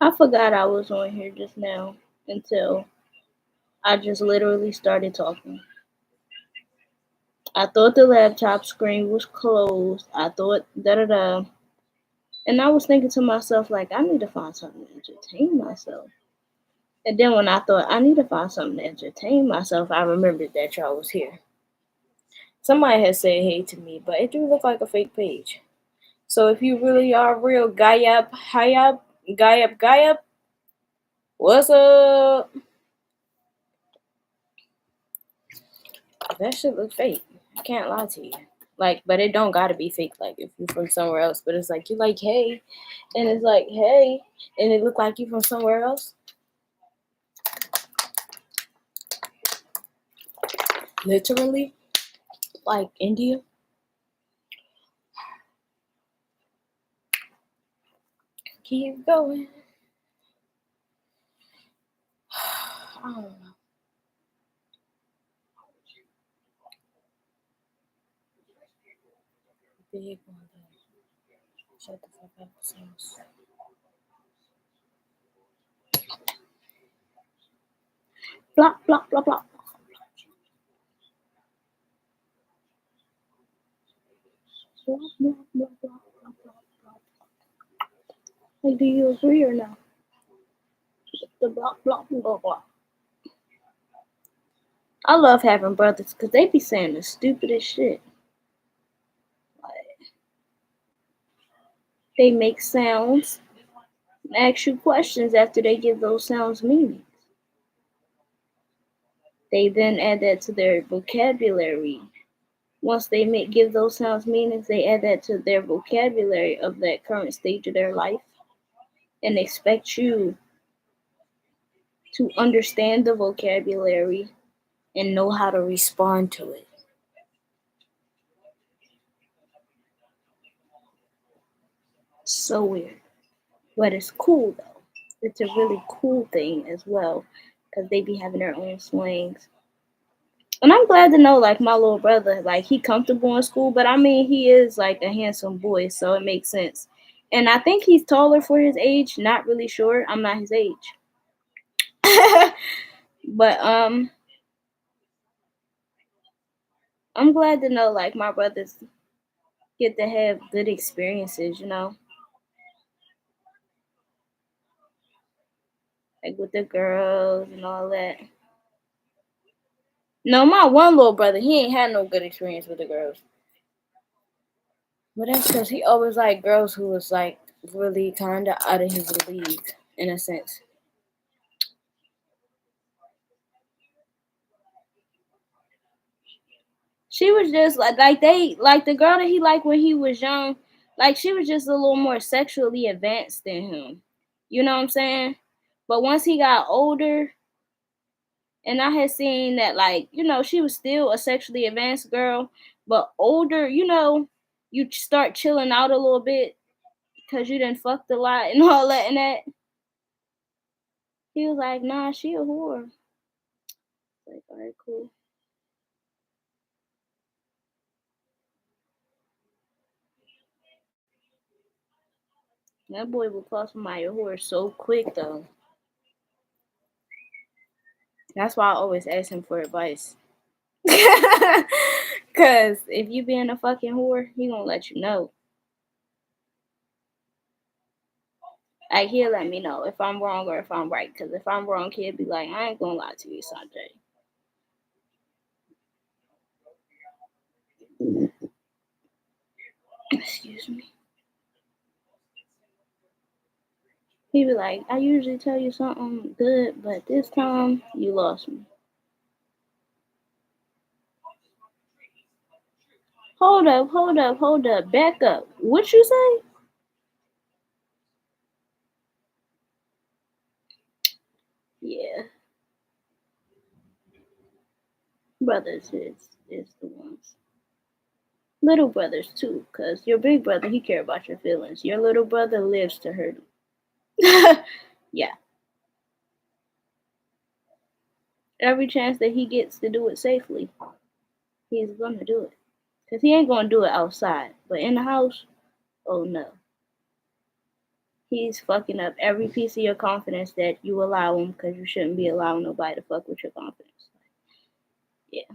I forgot I was on here just now until I just literally started talking. I thought the laptop screen was closed. I thought da da da. And I was thinking to myself, like, I need to find something to entertain myself. And then when I thought I need to find something to entertain myself, I remembered that y'all was here. Somebody has said hey to me, but it do look like a fake page. So if you really are real, guy up, high up, guy up, what's up? That shit look fake. I can't lie to you. Like, but it don't gotta be fake. Like, if you from somewhere else, but it's like you like hey, and it's like hey, and it look like you from somewhere else. Literally, like India. Keep going. I don't know. Big one. Shut the fuck up, Sims. Blah blah blah blah. Blah blah blah blah blah blah. Like, do you agree or no? The blah blah blah blah. I love having brothers because they be saying the stupidest shit. Like, they make sounds and ask you questions after they give those sounds meanings. They then add that to their vocabulary. Once they give those sounds meanings, they add that to their vocabulary of that current stage of their life and expect you to understand the vocabulary and know how to respond to it. So weird. But it's cool though. It's a really cool thing as well because they be having their own slangs. And I'm glad to know, like, my little brother, like, he comfortable in school, but I mean, he is like a handsome boy, so it makes sense. And I think he's taller for his age. Not really sure. I'm not his age. But I'm glad to know, like, my brothers get to have good experiences, like with the girls and all that. No, my one little brother, he ain't had no good experience with the girls. But that's because he always liked girls who was like really kind of out of his league, in a sense. She was just like the girl that he liked when he was young, like she was just a little more sexually advanced than him. You know what I'm saying? But once he got older, and I had seen that, like, she was still a sexually advanced girl, but older, you start chilling out a little bit. Cause you done fucked a lot and all that and that. He was like, nah, she a whore. Like, alright, cool. That boy will call somebody a whore so quick though. That's why I always ask him for advice. Cause if you being a fucking whore, he gonna let you know. Like he'll let me know if I'm wrong or if I'm right. Cause if I'm wrong, he'll be like, I ain't gonna lie to you, Sanjay. Excuse me. He be like, I usually tell you something good, but this time you lost me. Hold up. Back up. What you say? Yeah. Brothers is the ones. Little brothers too, cause your big brother he care about your feelings. Your little brother lives to hurt him. Yeah. Every chance that he gets to do it safely, he's gonna do it. Cause he ain't gonna do it outside, but in the house, oh no. He's fucking up every piece of your confidence that you allow him, cause you shouldn't be allowing nobody to fuck with your confidence. Yeah.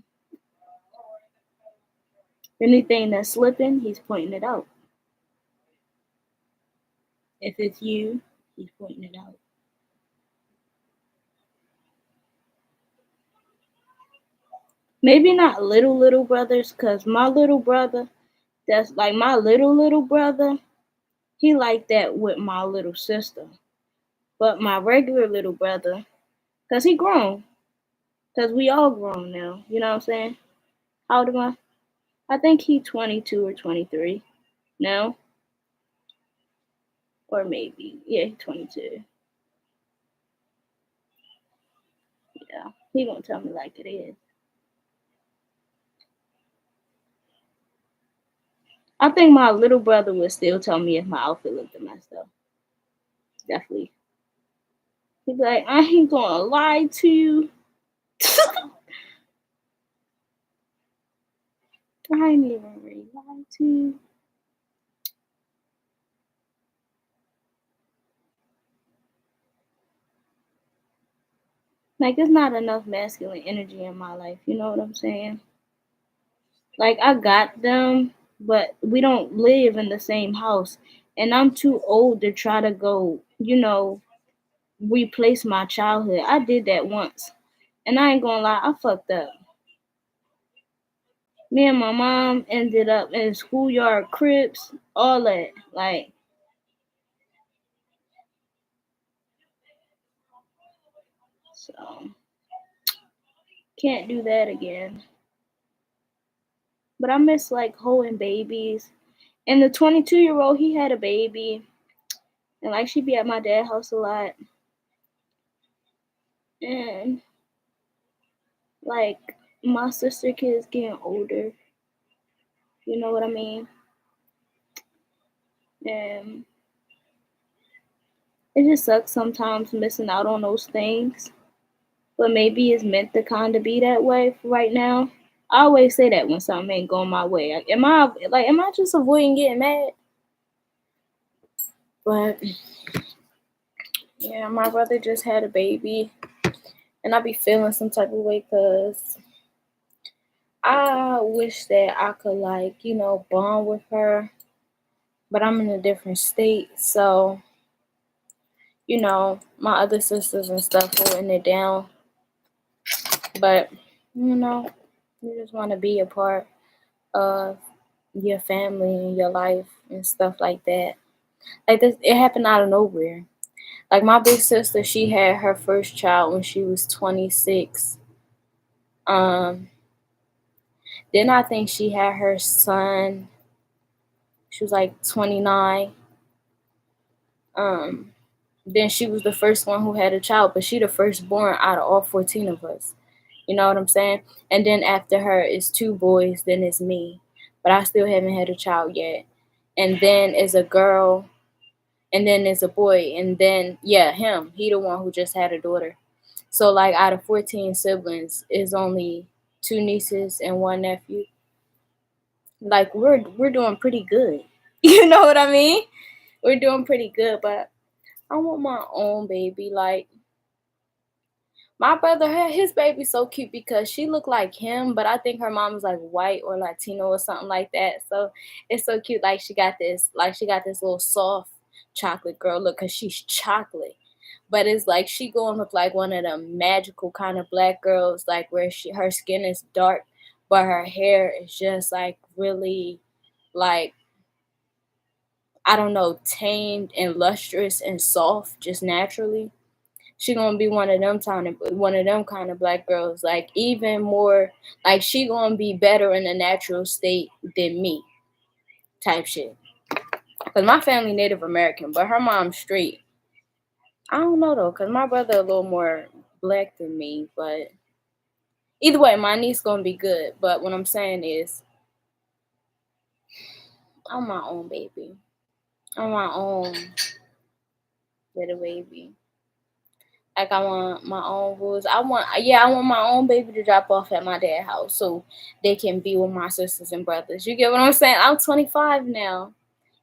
Anything that's slipping, he's pointing it out. If it's you, he's pointing it out. Maybe not little brothers, cause my little brother, that's like my little brother, he like that with my little sister. But my regular little brother, cause he grown, cause we all grown now. You know what I'm saying? How old am I? I think he 22 or 23 now, or maybe yeah, 22. Yeah, he gonna tell me like it is. I think my little brother would still tell me if my outfit looked a mess though. Definitely. He'd be like, I ain't gonna lie to you. I ain't even really lie to you. Like, there's not enough masculine energy in my life. You know what I'm saying? Like, I got them, but we don't live in the same house. And I'm too old to try to go, replace my childhood. I did that once. And I ain't gonna lie, I fucked up. Me and my mom ended up in schoolyard cribs, all that. Like, so, can't do that again. But I miss, like, holding babies. And the 22-year-old, he had a baby. And, like, she be at my dad's house a lot. And, like, my sister kids getting older. You know what I mean? And it just sucks sometimes missing out on those things. But maybe it's meant to kind of be that way for right now. I always say that when something ain't going my way. Am I just avoiding getting mad? But yeah, my brother just had a baby, and I be feeling some type of way because I wish that I could bond with her, but I'm in a different state, so my other sisters and stuff holding it down, but you just want to be a part of your family and your life and stuff like that. Like this, it happened out of nowhere. Like my big sister, she had her first child when she was 26. Um, then I think she had her son. She was like 29. Um, then she was the first one who had a child, but she the firstborn out of all 14 of us. You know what I'm saying? And then after her is two boys, then it's me. But I still haven't had a child yet. And then is a girl and then there's a boy, and then yeah, him. He the one who just had a daughter. So like out of 14 siblings, is only two nieces and one nephew. Like we're doing pretty good. You know what I mean? We're doing pretty good, but I want my own baby. Like my brother, his baby's so cute because she looked like him, but I think her mom was like white or Latino or something like that. So it's so cute. Like she got this little soft chocolate girl look, cause she's chocolate. But it's like she gonna look like one of the magical kind of black girls, like where her skin is dark, but her hair is just like really, like, I don't know, tamed and lustrous and soft just naturally. She gonna be one of them kind of black girls, like even more, like she gonna be better in a natural state than me, type shit. Cause my family Native American, but her mom's straight. I don't know though, cause my brother a little more black than me, but either way, my niece gonna be good. But what I'm saying is, I'm my own baby. I'm my own little baby. Like I want my own rules. I want my own baby to drop off at my dad's house so they can be with my sisters and brothers. You get what I'm saying? I'm 25 now.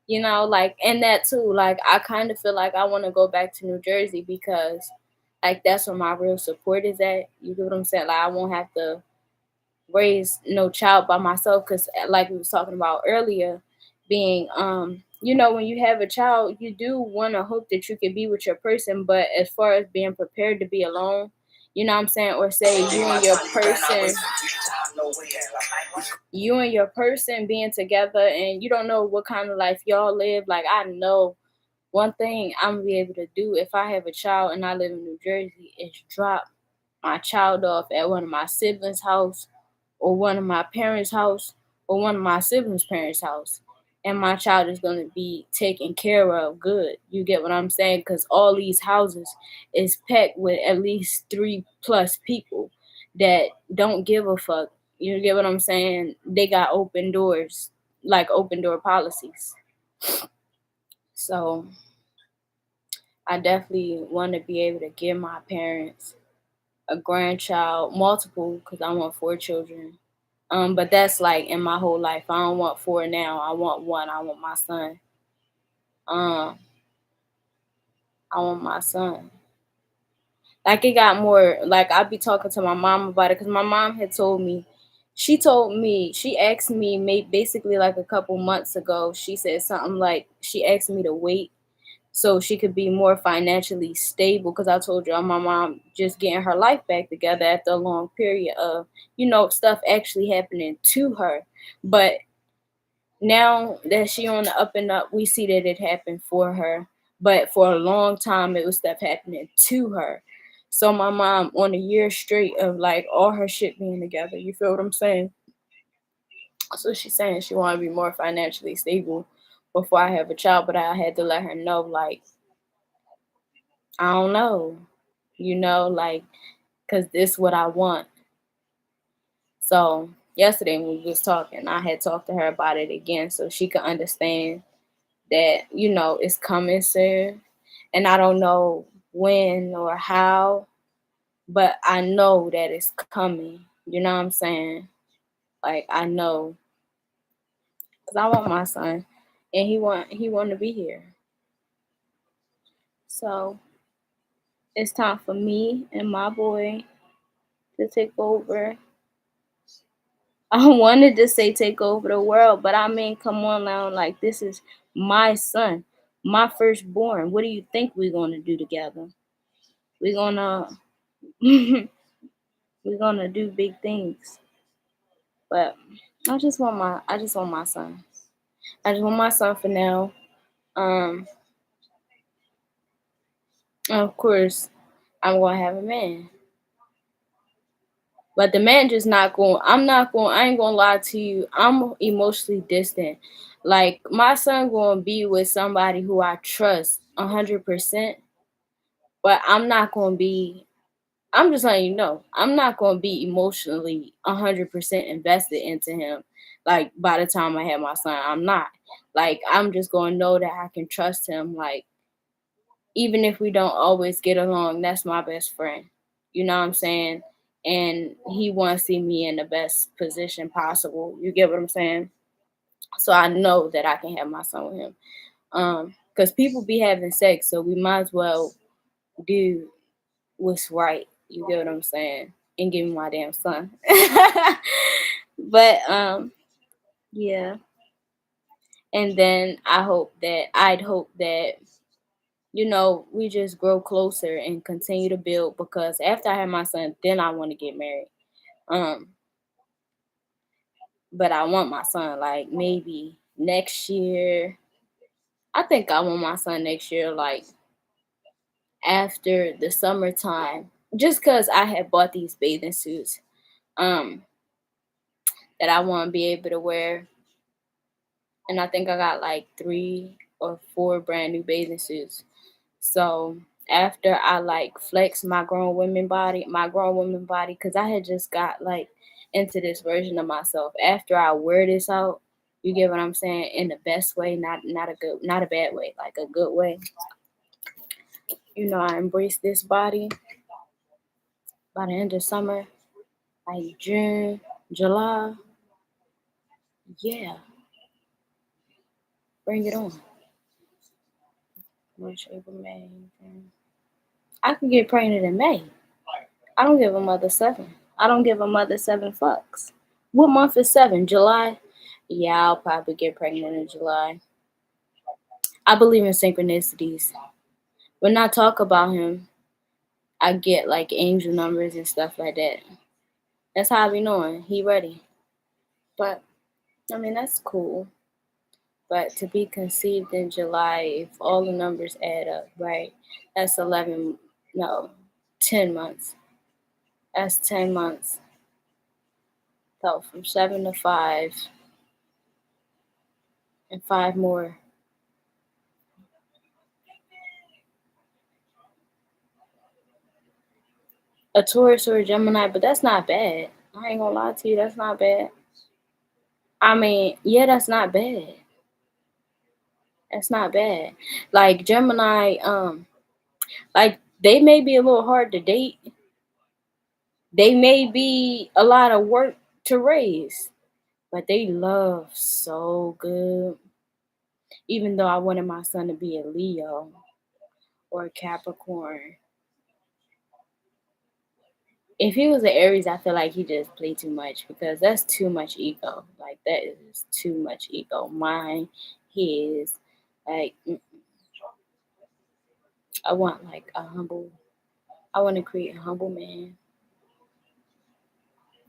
You know, like, and that too. Like I kind of feel like I want to go back to New Jersey because like that's where my real support is at. You get what I'm saying? Like I won't have to raise no child by myself because like we was talking about earlier, being you know, when you have a child you do want to hope that you can be with your person, but as far as being prepared to be alone, you know what I'm saying, or say you and your person being together and you don't know what kind of life y'all live. Like I know one thing I'm gonna be able to do if I have a child and I live in New Jersey is drop my child off at one of my siblings' house or one of my parents' house or one of my siblings' parents' house. And my child is going to be taken care of good. You get what I'm saying? Because all these houses is packed with at least 3+ people that don't give a fuck. You get what I'm saying? They got open doors, like open door policies. So I definitely want to be able to give my parents a grandchild, multiple, because I want 4 children. But that's like in my whole life. I don't want 4 now. I want one. I want my son. Um, I want my son. Like it got more. Like I'd be talking to my mom about it because my mom had told me. She told me. She asked me, basically like a couple months ago. She said something like she asked me to wait so she could be more financially stable because I told you my mom just getting her life back together after a long period of, you know, stuff actually happening to her. But now that she on the up and up, we see that it happened for her. But for a long time it was stuff happening to her. So my mom on a year straight of like all her shit being together, you feel what I'm saying? So she's saying she wanna be more financially stable before I have a child, but I had to let her know like I don't know, you know, like, cause this what I want. So yesterday when we was talking, I had talked to her about it again, so she could understand that you know it's coming soon, and I don't know when or how, but I know that it's coming. You know what I'm saying? Like I know, cause I want my son, and he want to be here. So it's time for me and my boy to take over. I wanted to say take over the world, but I mean, come on now, like this is my son, my firstborn. What do you think we're gonna do together? We're gonna we're gonna do big things. But I just want my son. I just want my son for now. Um, and of course, I'm gonna have a man. But the man just not going. I ain't gonna lie to you. I'm emotionally distant. Like my son gonna be with somebody who I trust 100%. But I'm not gonna be. I'm just letting you know. I'm not gonna be emotionally 100% invested into him. Like by the time I have my son, I'm not. Like I'm just gonna know that I can trust him. Like even if we don't always get along, that's my best friend. You know what I'm saying? And he wants to see me in the best position possible. You get what I'm saying? So I know that I can have my son with him. Because people be having sex, so we might as well do what's right. You get what I'm saying? And give me my damn son. But yeah. And then I'd hope that we just grow closer and continue to build, because after I have my son, then I want to get married. Um, but I want my son like maybe next year. I think I want my son next year, like after the summertime, just cause I had bought these bathing suits, um, that I want to be able to wear, and I think I got like 3 or 4 brand new bathing suits. So after I like flex my grown woman body, because I had just got like into this version of myself. After I wear this out, you get what I'm saying, in the best way, not a bad way, like a good way. I embrace this body by the end of summer, like June, July. Yeah, bring it on. March, April, May, June. I can get pregnant in May. I don't give a mother 7. I don't give a mother 7 fucks. What month is 7? July? Yeah, I'll probably get pregnant in July. I believe in synchronicities. When I talk about him, I get like angel numbers and stuff like that. That's how I be knowing he ready. But I mean, that's cool. But to be conceived in July, if all the numbers add up, right? That's 11, no, 10 months. That's 10 months. So from 7 to 5 and 5 more. A Taurus or a Gemini, but that's not bad. I ain't gonna lie to you, that's not bad. I mean, yeah, that's not bad. That's not bad. Like Gemini, like they may be a little hard to date. They may be a lot of work to raise, but they love so good. Even though I wanted my son to be a Leo or a Capricorn. If he was an Aries, I feel like he just played too much, because that's too much ego. Like that is too much ego. Mine, his, like I want like a humble. I want to create a humble man.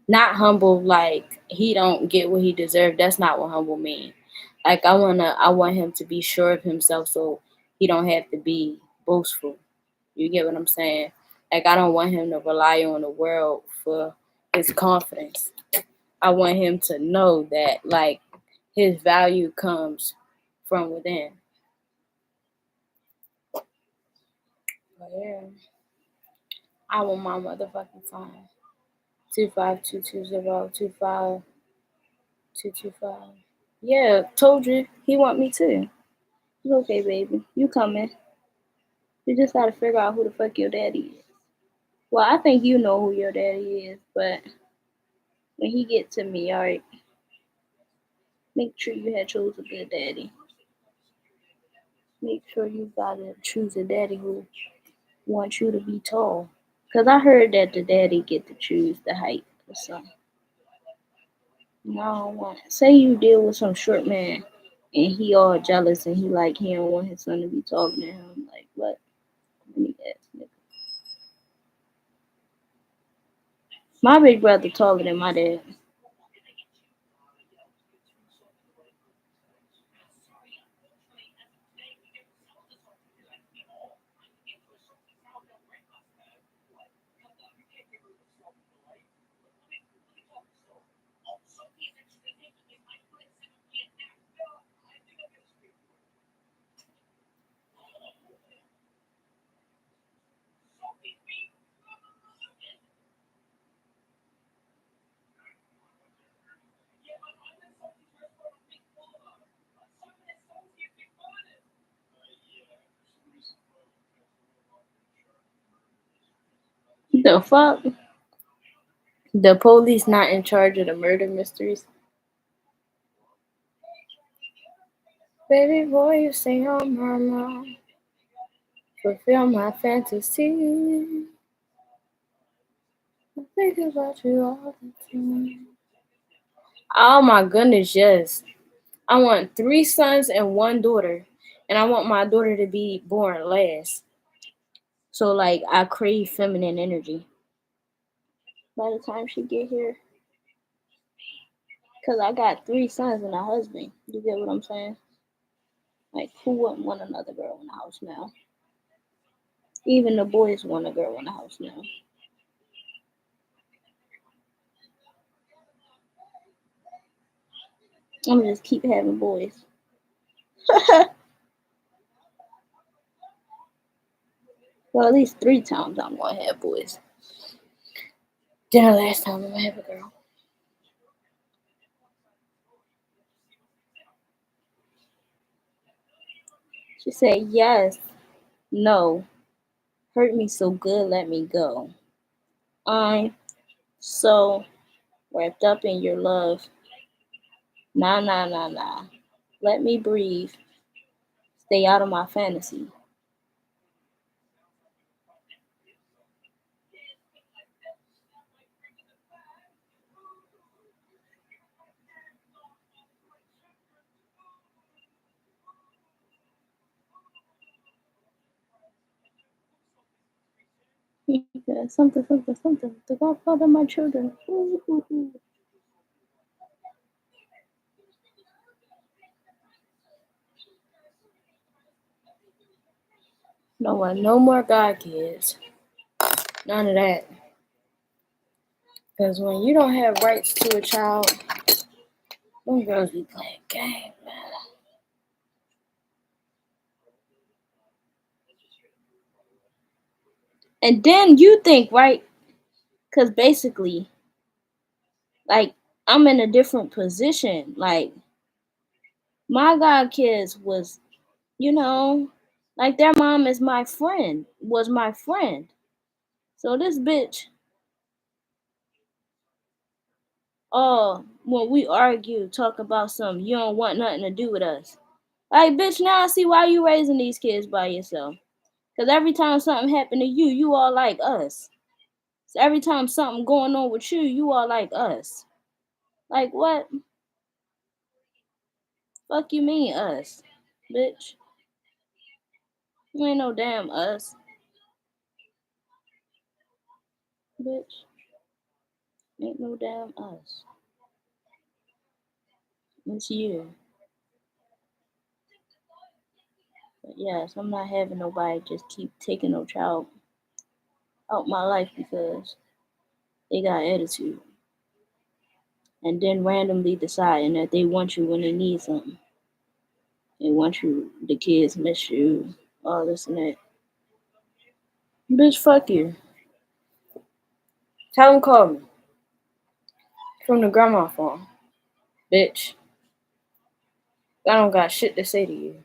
Not humble like he don't get what he deserved. That's not what humble mean. Like I want him to be sure of himself, so he don't have to be boastful. You get what I'm saying? Like I don't want him to rely on the world for his confidence. I want him to know that like his value comes from within. But yeah, I want my motherfucking son. 25220 Yeah, told you he want me too. It's okay, baby. You coming? You just gotta figure out who the fuck your daddy is. Well, I think you know who your daddy is, but when he get to me, alright, make sure you had chose a good daddy. Make sure you gotta choose a daddy who wants you to be tall. Cause I heard that the daddy get to choose the height or something. No, I don't want. Say you deal with some short man, and he all jealous, and he don't want his son to be talking to him. Like what? Funny ass nigga. My big brother taller than my dad. The fuck? The police not in charge of the murder mysteries. Baby boy, you say I'm mama. Fulfill my fantasy. I think about you all the time. Oh my goodness, yes. I want 3 sons and 1 daughter. And I want my daughter to be born last. So like I crave feminine energy. By the time she get here, cause I got 3 sons and a husband. You get what I'm saying? Like, who wouldn't want another girl in the house now? Even the boys want a girl in the house now. I'm gonna just keep having boys. Well, at least 3 times I'm gonna have boys. Then the last time I'm gonna have a girl. She said, yes, no, hurt me so good, let me go. I'm so wrapped up in your love. Nah, nah, nah, nah. Let me breathe. Stay out of my fantasy. Yeah, something, something, something. The godfather of my children. Ooh, ooh, ooh. No one, no more God kids. None of that. Because when you don't have rights to a child, them girls be playing games, man. And then you think, right? Because basically, like, I'm in a different position. Like, my god kids was, like, their mom is my friend, was my friend. So this bitch, oh, when we argue, talk about something, you don't want nothing to do with us. Like, bitch, now I see why you raising these kids by yourself. Because every time something happen to you, you all like us. So every time something going on with you, you all like us. Like, what? Fuck you mean us, bitch? You ain't no damn us, bitch. Ain't no damn us. It's you. But yes, I'm not having nobody just keep taking no child out my life because they got attitude. And then randomly deciding that they want you when they need something. They want you, the kids miss you, all this and that. Bitch, fuck you. Tell them call me. From the grandma phone. Bitch. I don't got shit to say to you.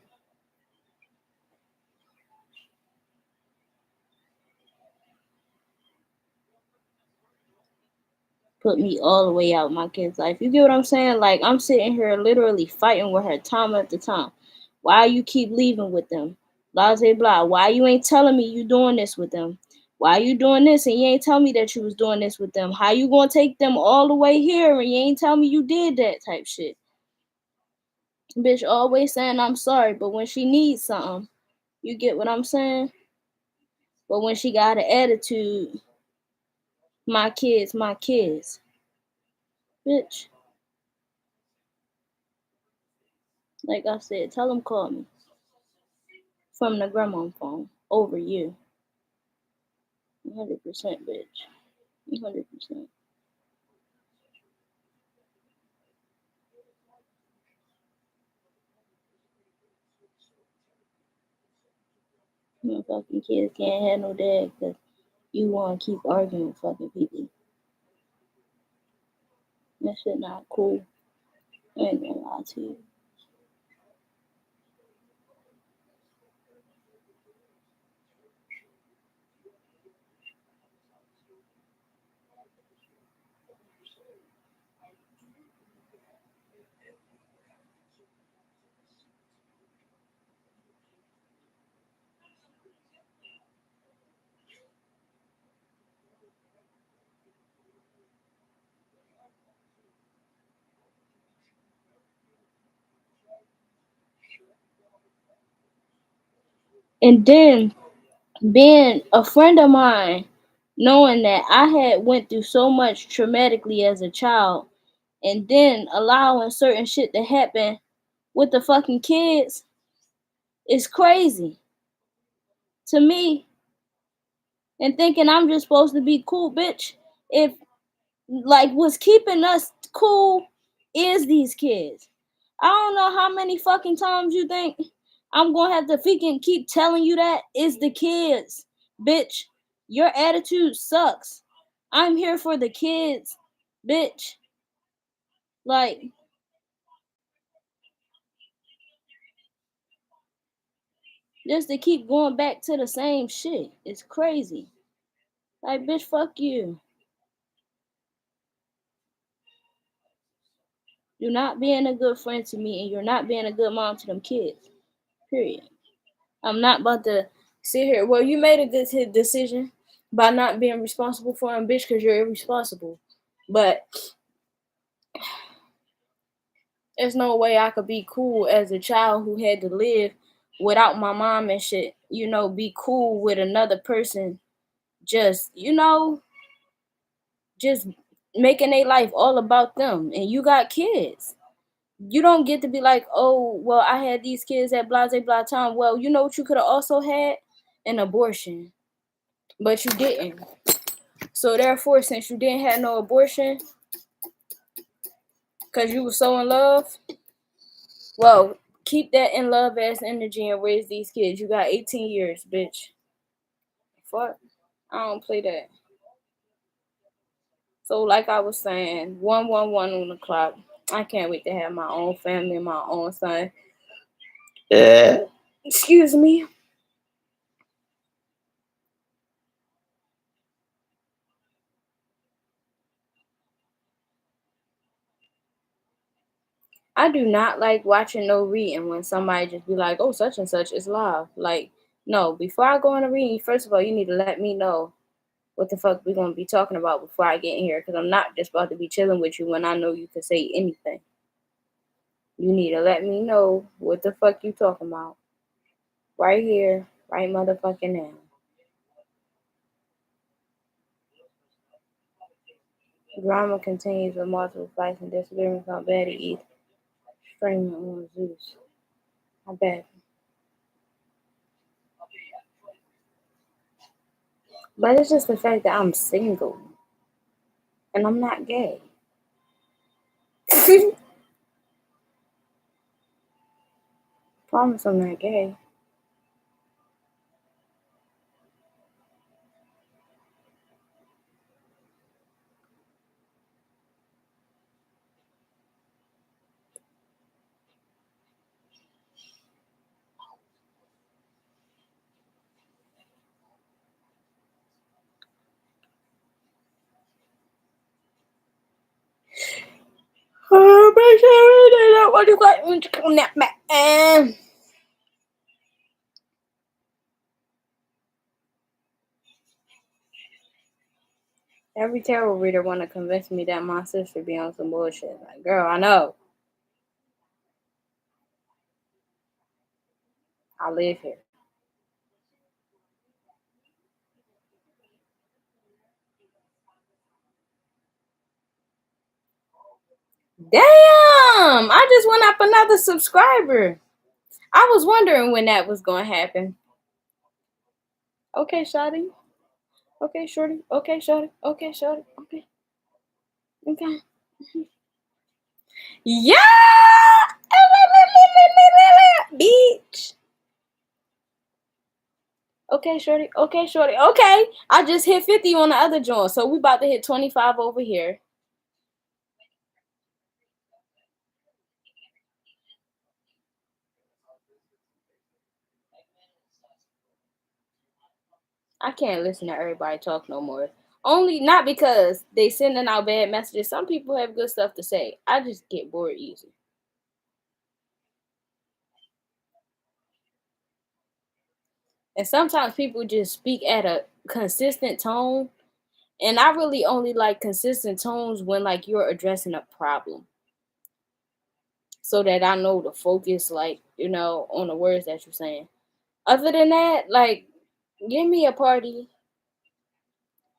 Put me all the way out my kid's life. You get what I'm saying? Like, I'm sitting here literally fighting with her time after time. Why you keep leaving with them? Blah, blah, blah. Why you ain't telling me you doing this with them? Why you doing this and you ain't tell me that you was doing this with them? How you gonna take them all the way here and you ain't tell me you did that type shit? Bitch always saying I'm sorry, but when she needs something, you get what I'm saying? But when she got an attitude, my kids, my kids. Bitch, like I said, tell them call me from the grandma phone over you. 100%, bitch. 100%. You fucking kids can't have no dad because you want to keep arguing with fucking people. That shit not cool. I ain't gonna lie to you. And then being a friend of mine, knowing that I had went through so much traumatically as a child, and then allowing certain shit to happen with the fucking kids is crazy to me. And thinking I'm just supposed to be cool, bitch. If like what's keeping us cool is these kids. I don't know how many fucking times you think I'm gonna have to freaking keep telling you that is the kids, bitch. Your attitude sucks. I'm here for the kids, bitch. Like, just to keep going back to the same shit. It's crazy. Like, bitch, fuck you. You're not being a good friend to me, and you're not being a good mom to them kids. Period. I'm not about to sit here. Well, you made a good decision by not being responsible for them, bitch, because you're irresponsible. But there's no way I could be cool as a child who had to live without my mom and shit. You know, be cool with another person. Just, just making their life all about them. And you got kids. You don't get to be like, oh, well, I had these kids at blah, blah time. Well, you know what you could have also had? An abortion. But you didn't. So therefore, since you didn't have no abortion, because you were so in love, well, keep that in love ass energy and raise these kids. You got 18 years, bitch. Fuck. I don't play that. So like I was saying, 111 on the clock. I can't wait to have my own family, my own son. Excuse me. I do not like watching no reading when somebody just be like, oh, such and such is live. Like, no, before I go on a reading, first of all, you need to let me know what the fuck we gonna be talking about before I get in here, because I'm not just about to be chilling with you when I know you can say anything. You need to let me know what the fuck you talking about. Right here, right motherfucking now. Drama continues with multiple fights and disagreements on Betty East, streaming on Zeus. I bet. But it's just the fact that I'm single. And I'm not gay. Promise I'm not gay. Oh, make sure they don't want to go on that man. Every tarot reader want to convince me that my sister be on some bullshit. Like, girl, I know. I live here. Damn! I just went up another subscriber. I was wondering when that was going to happen. Okay, shawty. Okay, shorty. Okay, shorty. Okay, shorty. Okay. Okay. Yeah! Bitch. Okay, shorty. Okay, shorty. Okay. I just hit 50 on the other joint, so we about to hit 25 over here. I can't listen to everybody talk no more. Only not because they sending out bad messages. Some people have good stuff to say. I just get bored easy. And sometimes people just speak at a consistent tone. And I really only like consistent tones when like you're addressing a problem. So that I know to focus like, on the words that you're saying. Other than that, like, give me a party.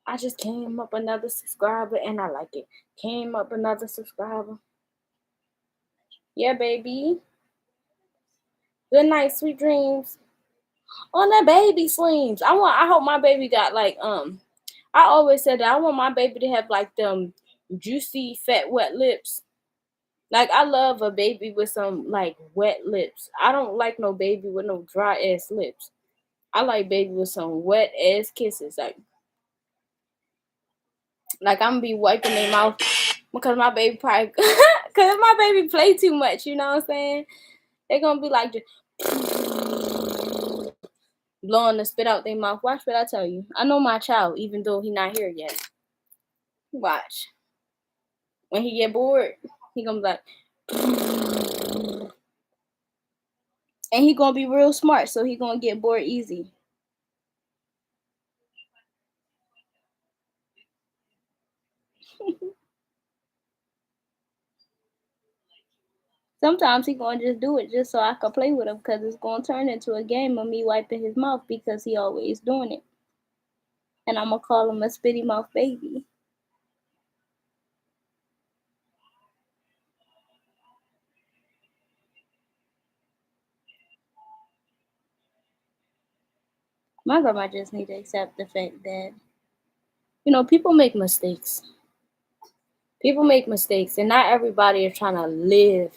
I just came up another subscriber and I like it. Came up another subscriber. Yeah, baby. Good night, sweet dreams. On that baby slims. I hope my baby got like I always said that I want my baby to have like them juicy, fat, wet lips. Like I love a baby with some like wet lips. I don't like no baby with no dry ass lips. I like baby with some wet ass kisses. Like I'm gonna be wiping their mouth because my baby probably because my baby play too much. You know what I'm saying? They're gonna be like just blowing the spit out their mouth. Watch what I tell you. I know my child, even though he not here yet. Watch. When he get bored, he gonna be like, and he gonna be real smart, so he gonna get bored easy. Sometimes he gonna just do it just so I can play with him, cause it's gonna turn into a game of me wiping his mouth because he always doing it, and I'm gonna call him a spitty mouth baby. My grandma just need to accept the fact that people make mistakes. People make mistakes, and not everybody is trying to live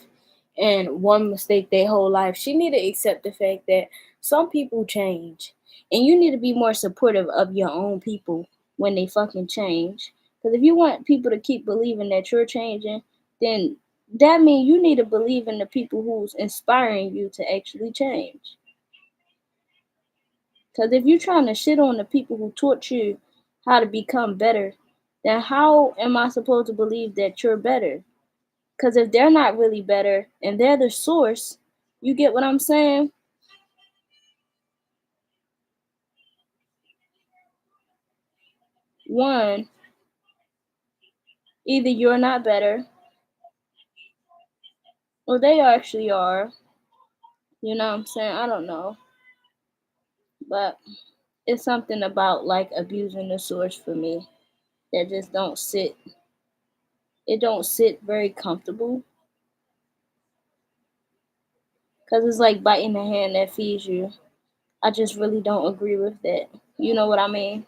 in one mistake their whole life. She need to accept the fact that some people change, and you need to be more supportive of your own people when they fucking change. Because if you want people to keep believing that you're changing, then that means you need to believe in the people who's inspiring you to actually change. Because if you're trying to shit on the people who taught you how to become better, then how am I supposed to believe that you're better? Because if they're not really better and they're the source, you get what I'm saying? One, either you're not better or they actually are. You know what I'm saying? I don't know. But it's something about like abusing the source for me that just don't sit. It don't sit very comfortable. Because it's like biting the hand that feeds you. I just really don't agree with that. You know what I mean?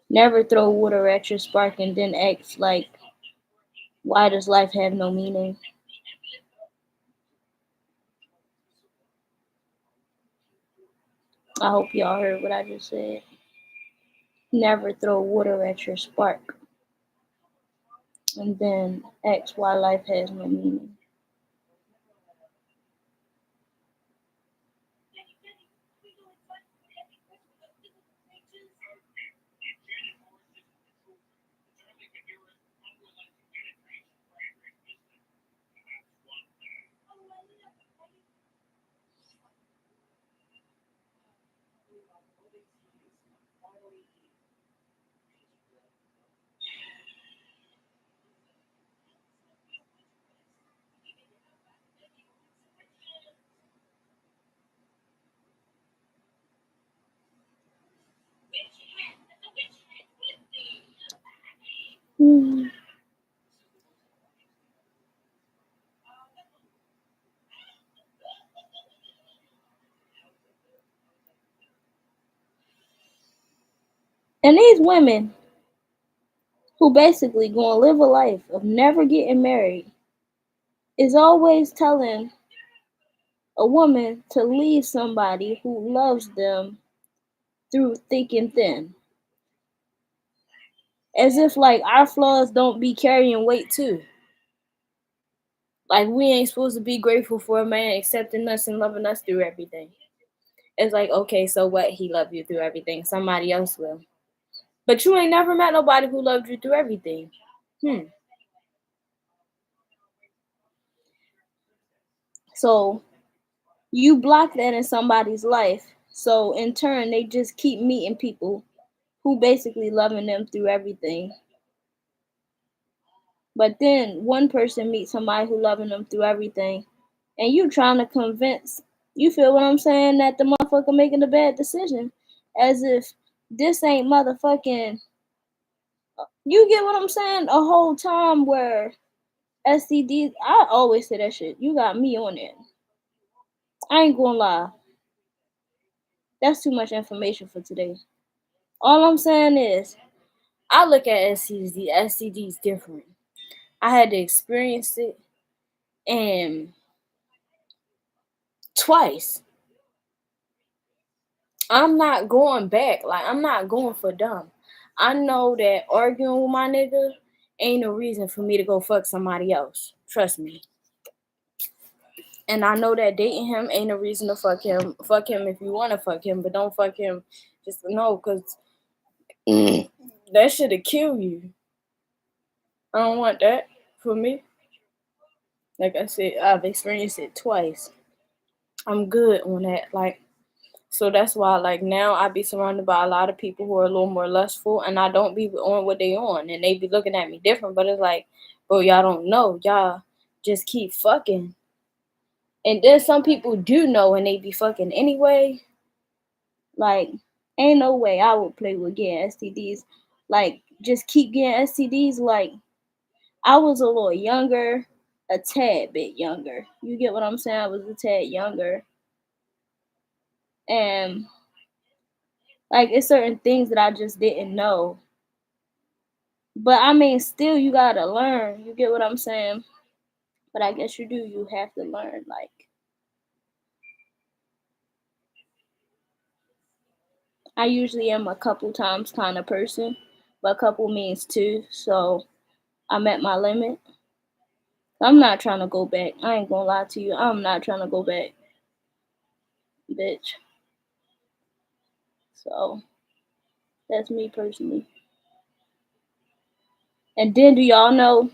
Never throw water at your spark and then ask like, why does life have no meaning? I hope y'all heard what I just said. Never throw water at your spark and then ask why life has no meaning. Hmm. And these women who basically gonna live a life of never getting married is always telling a woman to leave somebody who loves them through thick and thin. As if like our flaws don't be carrying weight too. Like we ain't supposed to be grateful for a man accepting us and loving us through everything. It's like, okay, so what? He loved you through everything. Somebody else will. But you ain't never met nobody who loved you through everything. So you block that in somebody's life. So in turn, they just keep meeting people who basically loving them through everything. But then one person meets somebody who loving them through everything, and you trying to convince, you feel what I'm saying, that the motherfucker making a bad decision, as if this ain't motherfucking, you get what I'm saying, a whole time where STDs, I always say that shit, you got me on it. I ain't gonna lie, that's too much information for today. All I'm saying is, I look at STDs different. I had to experience it, and twice. I'm not going back. Like, I'm not going for dumb. I know that arguing with my nigga ain't no reason for me to go fuck somebody else. Trust me. And I know that dating him ain't a reason to fuck him. Fuck him if you want to fuck him, but don't fuck him just no, because that shit'll kill you. I don't want that for me. Like I said, I've experienced it twice. I'm good on that. Like, so that's why, like, now I be surrounded by a lot of people who are a little more lustful, and I don't be on what they on, and they be looking at me different. But it's like, bro, y'all don't know. Y'all just keep fucking. And then some people do know, and they be fucking anyway. like, ain't no way I would play with getting STDs. Like, just keep getting STDs. Like, I was a little younger, a tad bit younger. You get what I'm saying? I was a tad younger. And, like, it's certain things that I just didn't know. But, I mean, still, you gotta learn. You get what I'm saying? But I guess you do. You have to learn. Like, I usually am a couple times kind of person, but a couple means two. So I'm at my limit. I'm not trying to go back. I ain't gonna lie to you. I'm not trying to go back, bitch. So that's me personally. And then do y'all know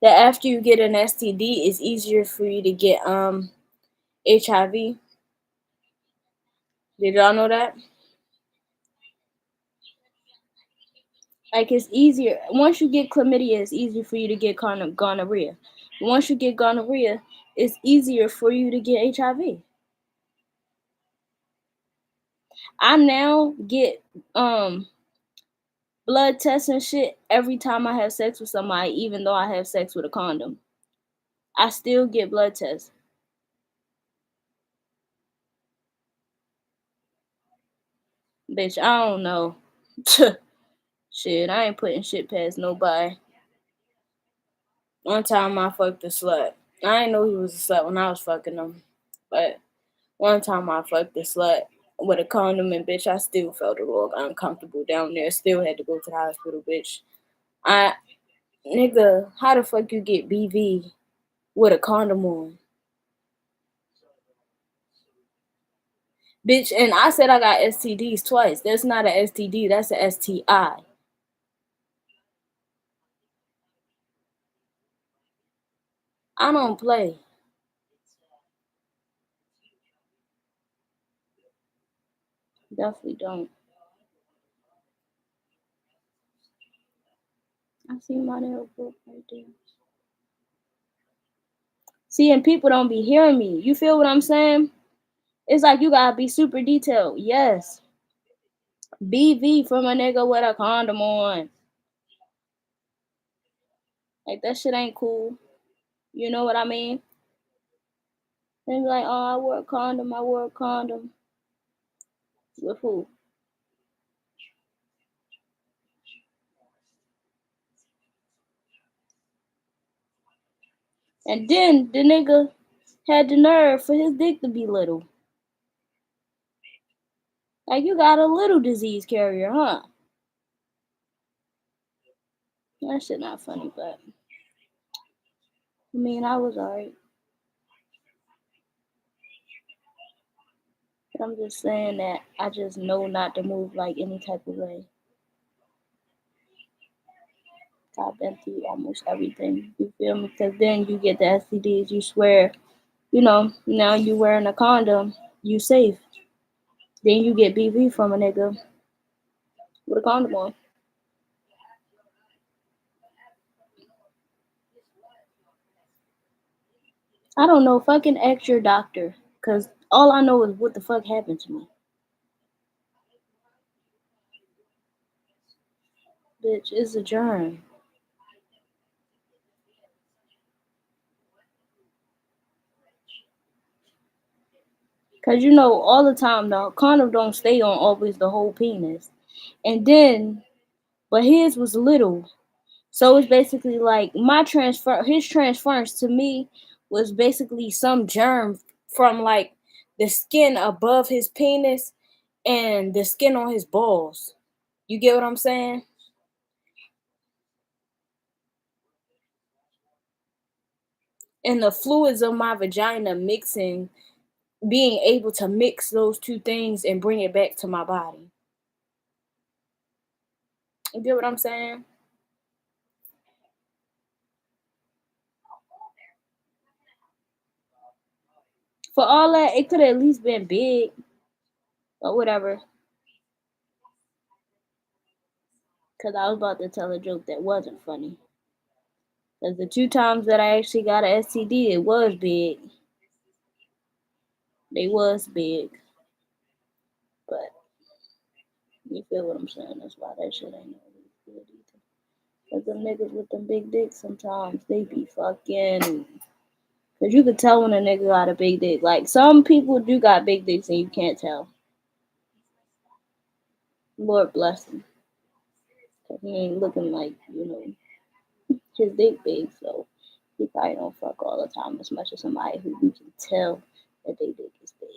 that after you get an STD, it's easier for you to get HIV? Did y'all know that? Like, it's easier once you get chlamydia. It's easier for you to get gonorrhea. Once you get gonorrhea, it's easier for you to get HIV. I now get blood tests and shit every time I have sex with somebody, even though I have sex with a condom. I still get blood tests. Bitch, I don't know. Shit, I ain't putting shit past nobody. One time I fucked a slut. I didn't know he was a slut when I was fucking him. But one time I fucked a slut with a condom, and bitch, I still felt a little uncomfortable down there. Still had to go to the hospital, bitch. Nigga, how the fuck you get BV with a condom on? Bitch, and I said I got STDs twice. That's not an STD, that's an STI. I don't play. Definitely don't. I see my nail book right there. See, and people don't be hearing me. You feel what I'm saying? It's like you gotta be super detailed. Yes. BV from a nigga with a condom on. Like, that shit ain't cool. You know what I mean? They be like, oh, I wore a condom. I wore a condom. With who? And then the nigga had the nerve for his dick to be little. Like, you got a little disease carrier, huh? That shit not funny, but I mean, I was alright. But I'm just saying that I just know not to move like any type of way. I've been through almost everything. You feel me? Because then you get the STDs, you swear, now you wearing a condom, you safe. Then you get BV from a nigga with a condom on. I don't know. Fucking ask your doctor. Because all I know is what the fuck happened to me. Bitch, it's a germ. Because you know, all the time, the condom don't stay on always the whole penis. And then, but his was little. So it's basically like his transference to me was basically some germ from like the skin above his penis and the skin on his balls. You get what I'm saying? And the fluids of my vagina mixing, being able to mix those two things and bring it back to my body. You get what I'm saying? For all that, it could have at least been big, but whatever. Because I was about to tell a joke that wasn't funny. Because the two times that I actually got an STD, it was big. They was big. But you feel what I'm saying? That's why that shit ain't always good either. Because them niggas with them big dicks, sometimes they be fucking. Because you could tell when a nigga got a big dick. Like, some people do got big dicks and you can't tell. Lord bless him. Because he ain't looking like, his dick big. So he probably don't fuck all the time as much as somebody who you can tell that they dick is big.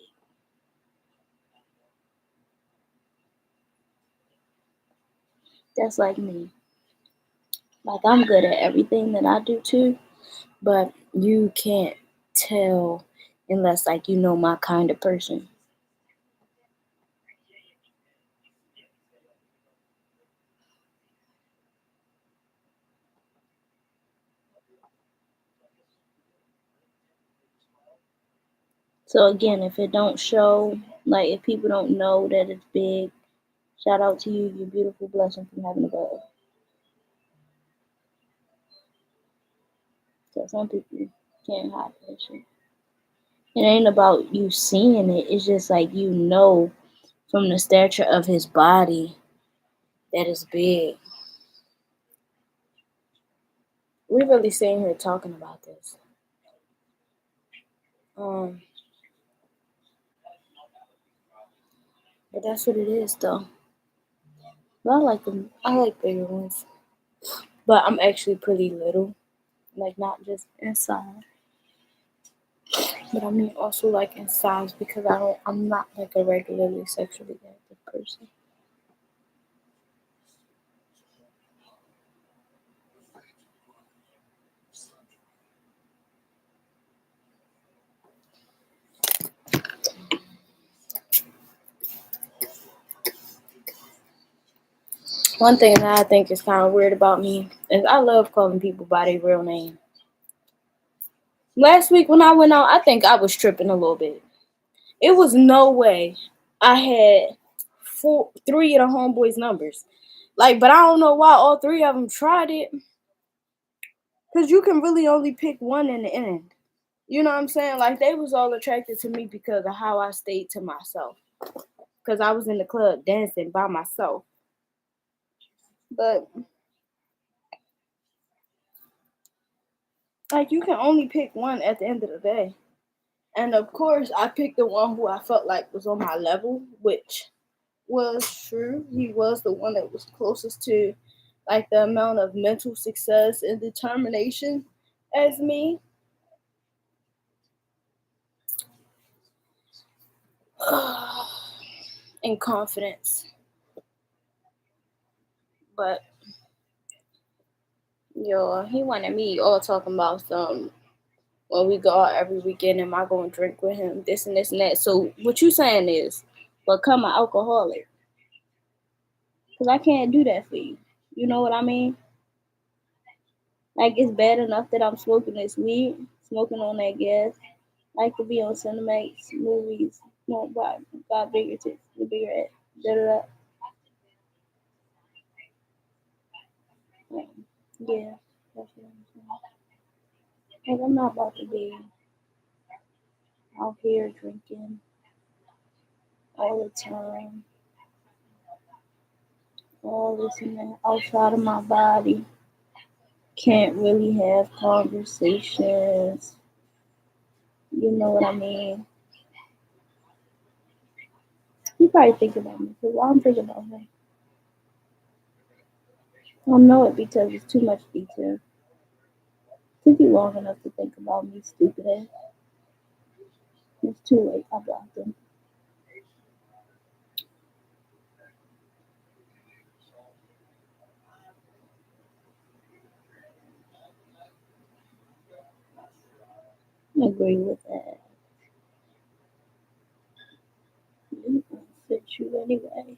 That's like me. Like, I'm good at everything that I do too, but you can't tell unless, like, you know my kind of person. So again, if it don't show, like, if people don't know that it's big, shout out to you, you beautiful blessing from heaven above. So some people can't hide that shit. It ain't about you seeing it. It's just like from the stature of his body that is big. We really sitting here talking about this. But that's what it is, though. But I like them. I like bigger ones. But I'm actually pretty little, like not just inside, but I mean also like in size because I'm not like a regularly sexually active person. One thing that I think is kind of weird about me is I love calling people by their real name. Last week when I went out, I think I was tripping a little bit. It was no way I had three of the homeboys' numbers. Like, but I don't know why all three of them tried it. Because you can really only pick one in the end. You know what I'm saying? Like, they was all attracted to me because of how I stayed to myself. Because I was in the club dancing by myself. But, like, you can only pick one at the end of the day. And, of course, I picked the one who I felt like was on my level, which was true. He was the one that was closest to, like, the amount of mental success and determination as me. And confidence. But he wanted me all talking about some when we go out every weekend, am I going to drink with him, this and this and that. So what you saying is become an alcoholic. Because I can't do that for you. You know what I mean? Like, it's bad enough that I'm smoking this weed, smoking on that gas. I could be on Cinemax, movies, smoke got bigger tits, the bigger ass, da da da. Yeah, that's what I'm saying. Like, I'm not about to be. out here drinking all the time, all this and that outside of my body. Can't really have conversations. You know what I mean? You probably think about me, but why I'm thinking about him. I don't know it because it's too much detail. Took you long enough to think about me, stupid ass. It's too late. I blocked him. I agree with that. It won't fit you anyway.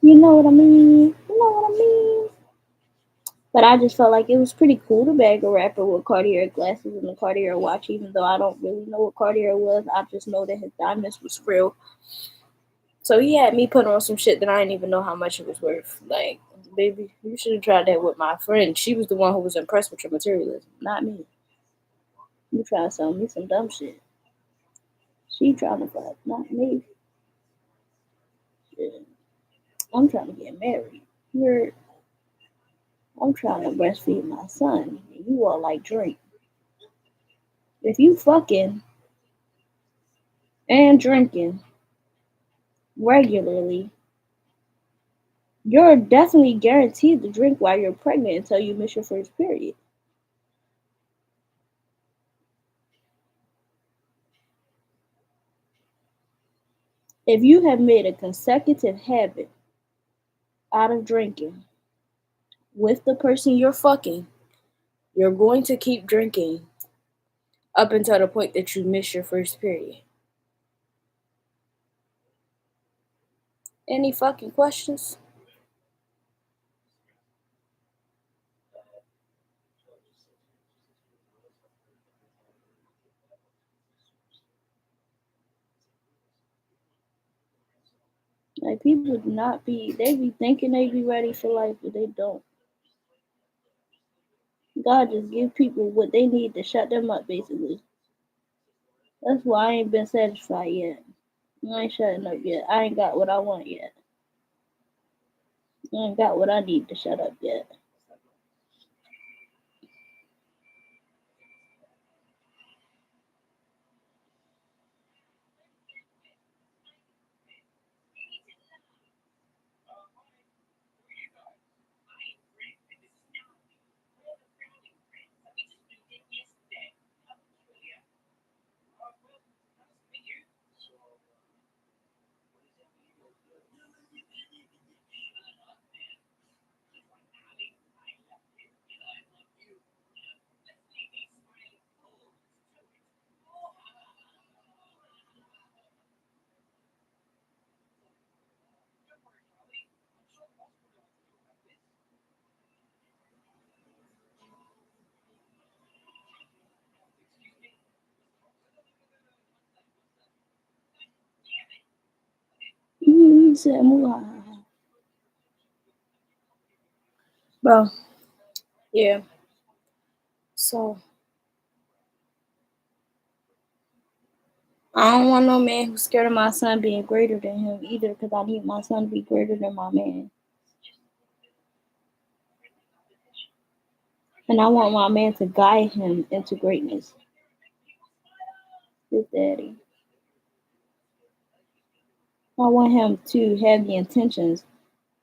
You know what I mean? You know what I mean? But I just felt like it was pretty cool to bag a rapper with Cartier glasses and a Cartier watch, even though I don't really know what Cartier was. I just know that his diamonds was real. So he had me put on some shit that I didn't even know how much it was worth. Like, baby, you should have tried that with my friend. She was the one who was impressed with your materialism, not me. You trying to sell me some dumb shit. She trying to fuck, not me. Shit. I'm trying to get married. You're, I'm trying to breastfeed my son. You all like drink. If you fucking and drinking regularly, you're definitely guaranteed to drink while you're pregnant until you miss your first period. If you have made a consecutive habit out of drinking with the person you're fucking, you're going to keep drinking up until the point that you miss your first period. Any fucking questions? Like people do not be, they be thinking they be ready for life, but they don't. God just give people what they need to shut them up, basically. That's why I ain't been satisfied yet. I ain't shutting up yet. I ain't got what I want yet. I ain't got what I need to shut up yet. Bro, yeah. So I don't want no man who's scared of my son being greater than him either, because I need my son to be greater than my man. And I want my man to guide him into greatness. His daddy. I want him to have the intentions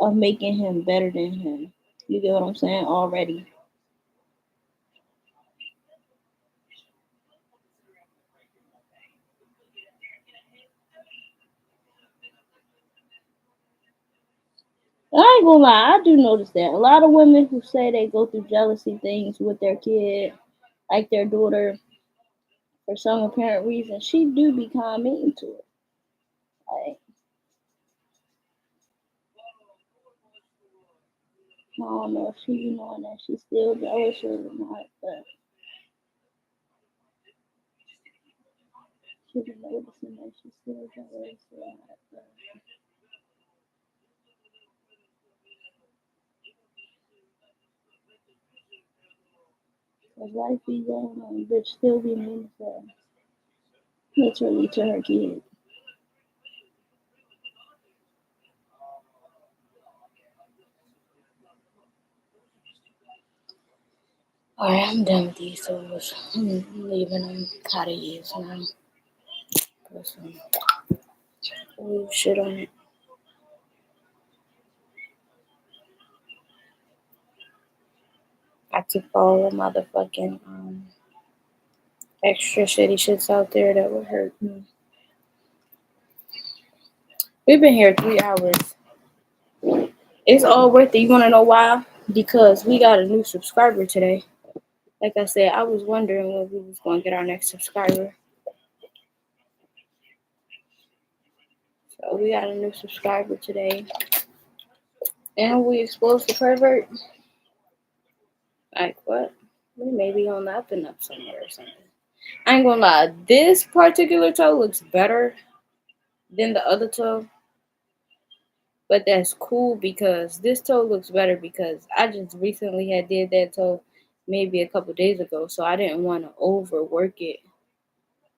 of making him better than him. You get what I'm saying? Already. I ain't gonna lie, I do notice that. A lot of women who say they go through jealousy things with their kid, like their daughter, for some apparent reason, she do be commenting to it. Like, I don't know if she be knowing that she's still jealous or not, but she be noticing that she's still jealous or not. But Cause life be going on, bitch still be mean to literally to her kid. Alright, I'm done with these toes. I'm leaving them how they is now. Put some blue shit on it. I took all the motherfucking extra shitty shits out there that would hurt me. We've been here 3 hours. It's all worth it. You wanna know why? Because we got a new subscriber today. Like I said, I was wondering when we was gonna get our next subscriber. So we got a new subscriber today. And we exposed the pervert. Like what? We may be on the up and up somewhere or something. I ain't gonna lie, this particular toe looks better than the other toe. But that's cool because this toe looks better because I just recently had did that toe maybe a couple days ago. So I didn't want to overwork it.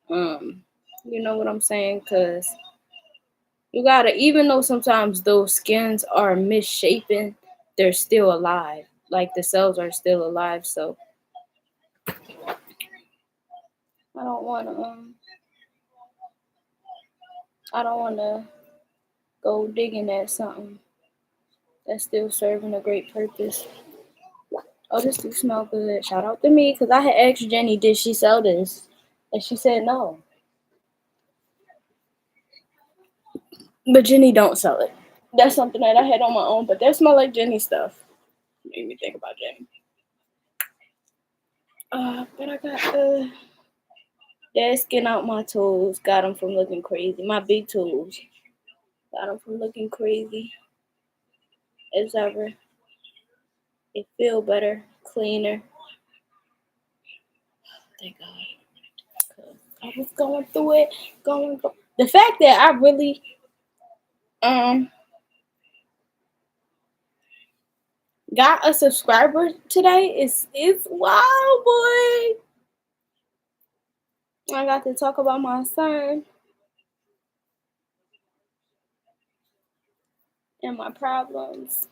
You know what I'm saying? Cause you gotta, even though sometimes those skins are misshapen, they're still alive. Like the cells are still alive. So I don't wanna go digging at something that's still serving a great purpose. Oh, this do smell good. Shout out to me, because I had asked Jenny, did she sell this? And she said no. But Jenny don't sell it. That's something that I had on my own, but that smell like Jenny stuff. Made me think about Jenny. But I got that skin out my toes. Got them from looking crazy. My big toes. Got them from looking crazy as ever. It feel better, cleaner. Thank God. I was going through it, going. The fact that I really got a subscriber today is wild, boy. I got to talk about my son and my problems.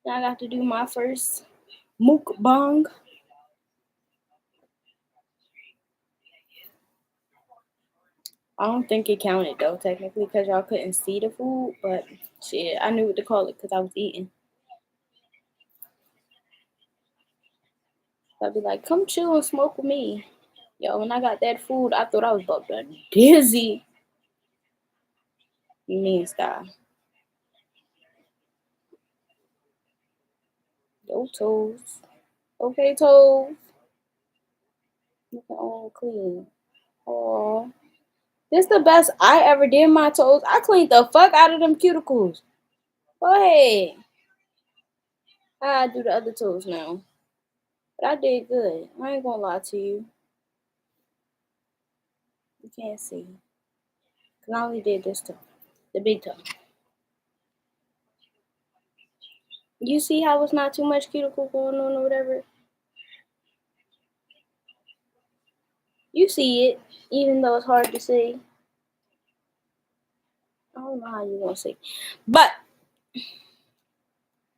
And I got to do my first mukbang. I don't think it counted though, technically, because y'all couldn't see the food. But shit, I knew what to call it because I was eating. I'd be like, come chill and smoke with me. Yo, when I got that food, I thought I was about to dizzy. You mean style. Yo, toes. Okay, toes. Looking all clean. Oh, this the best I ever did my toes. I cleaned the fuck out of them cuticles. Go ahead. I do the other toes now. But I did good. I ain't gonna lie to you. You can't see. Cause I only did this toe. The big toe. You see how it's not too much cuticle going on or whatever? You see it, even though it's hard to see. I don't know how you gonna see. But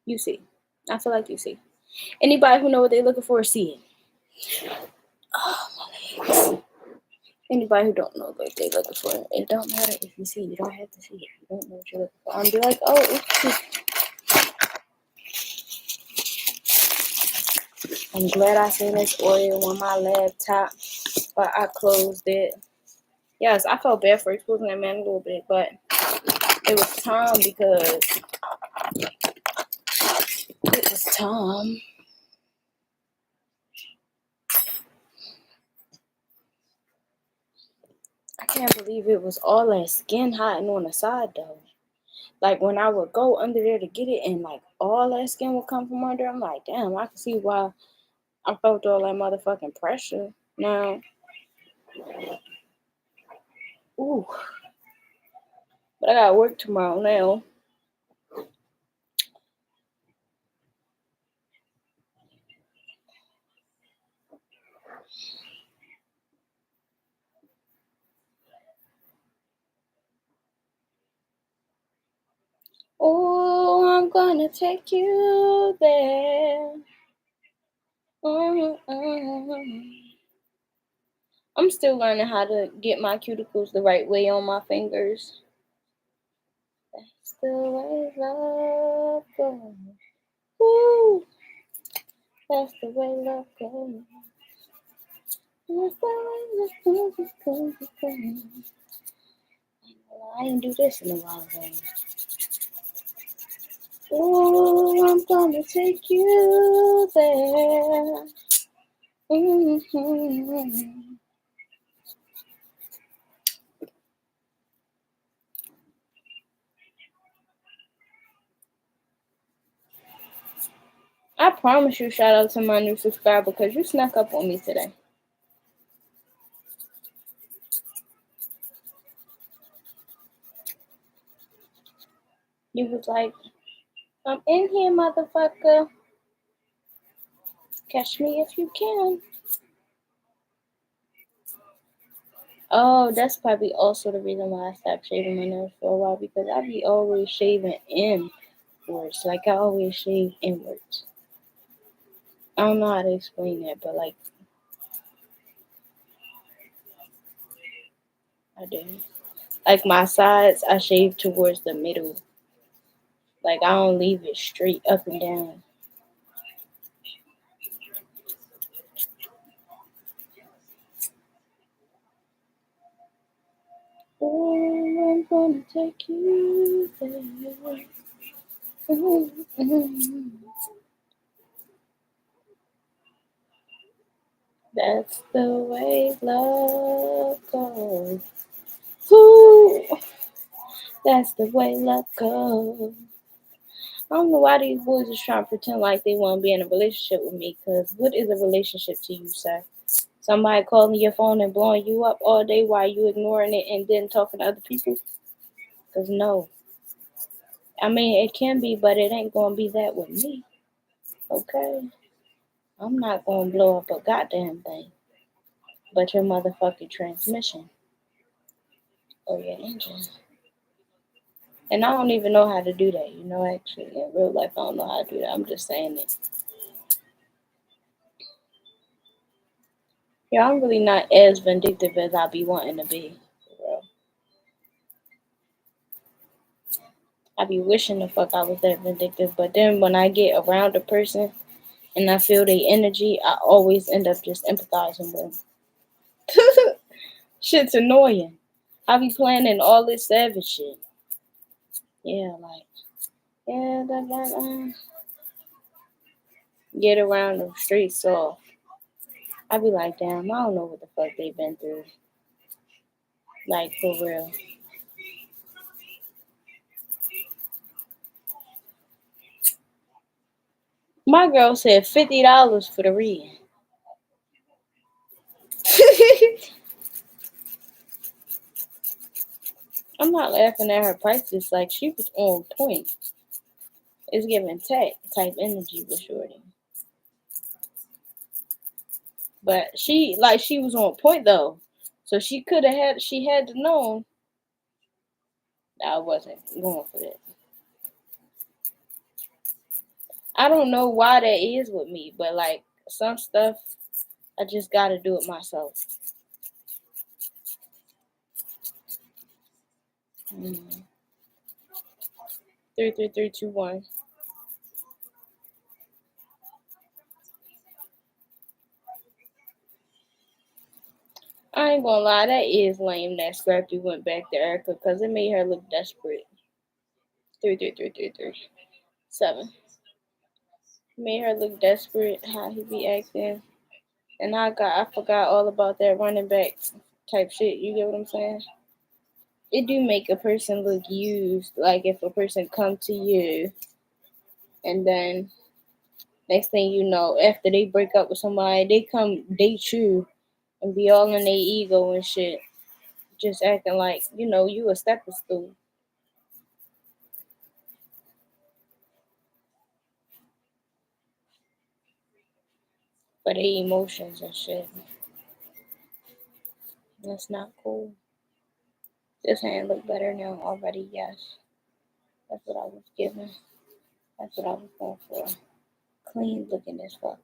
you see. I feel like you see. Anybody who know what they're looking for, see it. Oh, my legs. Anybody who don't know what they're looking for, it don't matter if you see. You don't have to see it. You don't know what you're looking for. I'm be like, oh, oops. I'm glad I seen this oil on my laptop, but I closed it. Yes, I felt bad for exposing that man a little bit, but it was time because it was time. I can't believe it was all that skin hiding on the side though. Like when I would go under there to get it and like all that skin would come from under, I'm like, damn, I can see why I felt all that motherfucking pressure. Now, ooh, but I gotta work tomorrow now. gonna take you there. Mm-hmm. I'm still learning how to get my cuticles the right way on my fingers. That's the way love goes. Woo! That's the way love goes. That's the way love goes. I ain't do this in a while, though. Oh, I'm gonna take you there. Mm-hmm. I promise you, shout out to my new subscriber because you snuck up on me today. You was like, I'm in here, motherfucker. Catch me if you can. Oh, that's probably also the reason why I stopped shaving my nails for a while because I be always shaving inwards. Like I always shave inwards. I don't know how to explain that, but like I do. Like my sides, I shave towards the middle. Like I don't leave it straight up and down. Oh, I'm gonna take you there. That's the way love goes. Ooh, that's the way love goes. I don't know why these boys is trying to pretend like they want to be in a relationship with me. Cause what is a relationship to you, sir? Somebody calling your phone and blowing you up all day while you ignoring it and then talking to other people? Cause no. I mean, it can be, but it ain't gonna be that with me. Okay? I'm not gonna blow up a goddamn thing. But your motherfucking transmission or your engine. And I don't even know how to do that. You know, actually, in real life, I don't know how to do that. I'm just saying it. Yeah, I'm really not as vindictive as I be wanting to be. For real. I be wishing the fuck I was that vindictive. But then when I get around a person and I feel their energy, I always end up just empathizing with them. Shit's annoying. I be planning all this savage shit. Yeah, like, yeah, get around them straight soft. I be like, damn, I don't know what the fuck they been through. Like, for real. My girl said $50 for the read. I'm not laughing at her prices. Like, she was on point. It's giving tech type energy with Shorty. But she was on point though. So she had to know that I wasn't going for that. I don't know why that is with me, but like some stuff I just gotta do it myself. 33321. I ain't gonna lie, that is lame that Scrappy went back to Erica because it made her look desperate. 33333. Made her look desperate how he be acting. And I forgot all about that running back type shit. You get what I'm saying? It do make a person look used. Like if a person come to you and then next thing you know, after they break up with somebody, they come date you and be all in their ego and shit. Just acting like, you a stepping stool. For their emotions and shit. That's not cool. This hand look better now already, yes. That's what I was given. That's what I was going for. Clean looking as fuck.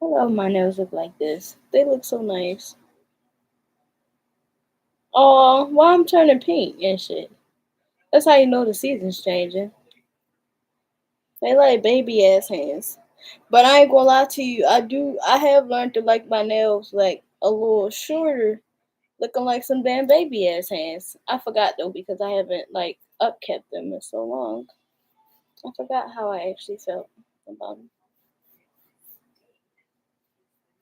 I love my nails look like this. They look so nice. Oh, why I'm turning pink and shit. That's how you know the season's changing. They like baby ass hands. But I ain't gonna lie to you, I have learned to like my nails like a little shorter, looking like some damn baby ass hands. I forgot though because I haven't like upkept them in so long. I forgot how I actually felt about them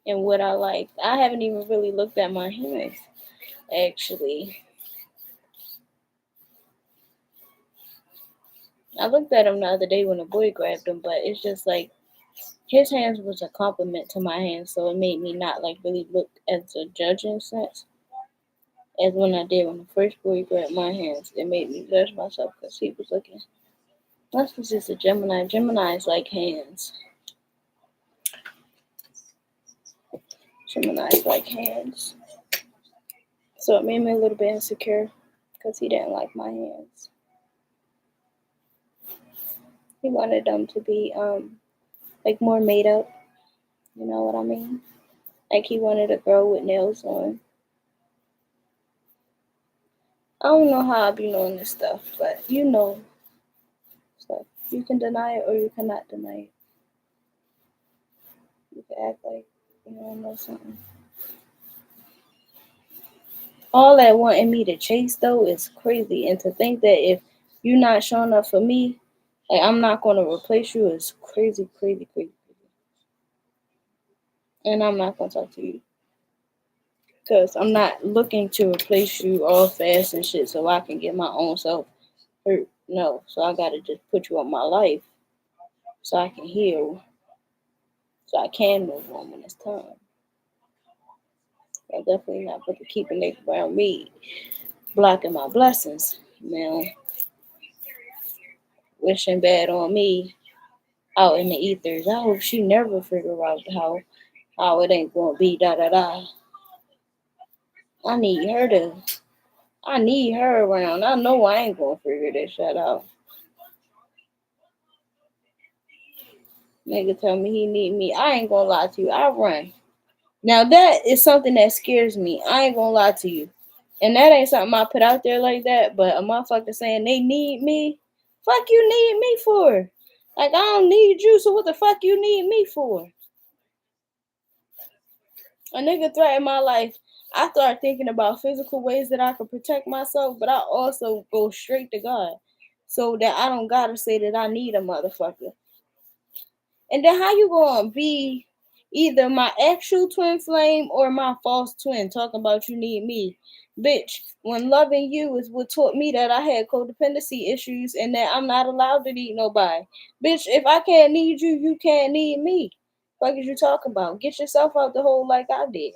and what I liked. I haven't even really looked at my hands actually. I looked at them the other day when a boy grabbed them, but it's just like his hands was a compliment to my hands, so it made me not like really look as a judging sense as when I did when the first boy grabbed my hands. It made me judge myself because he was looking. That's just a Gemini. Gemini's like hands. Gemini's like hands. So it made me a little bit insecure because he didn't like my hands. He wanted them to be like more made up. You know what I mean? Like he wanted a girl with nails on. I don't know how I be knowing this stuff, but you know stuff. You can deny it or you cannot deny it. You can act like you don't know something. All that wanting me to chase though is crazy, and to think that if you're not showing up for me, like I'm not gonna replace you is crazy, crazy, crazy, crazy. And I'm not gonna talk to you because I'm not looking to replace you all fast and shit so I can get my own self hurt. No, so I gotta just put you on my life so I can heal, so I can move on when it's time. I definitely not put to keep a nigga around me, blocking my blessings. Now, wishing bad on me out in the ethers. I hope she never figure out how it ain't gonna be da da da. I need her to I need her around. I know I ain't gonna figure this shit out. Nigga tell me he need me. I ain't gonna lie to you. I run. Now that is something that scares me. I ain't gonna lie to you. And that ain't something I put out there like that, but a motherfucker saying they need me. Fuck you need me for? Like I don't need you, so what the fuck you need me for? A nigga threatened my life. I started thinking about physical ways that I could protect myself, but I also go straight to God. So that I don't gotta say that I need a motherfucker. And then how you gonna be either my actual twin flame or my false twin talking about you need me? Bitch, when loving you is what taught me that I had codependency issues and that I'm not allowed to need nobody. Bitch, if I can't need you, you can't need me. What is you talking about? Get yourself out the hole like I did.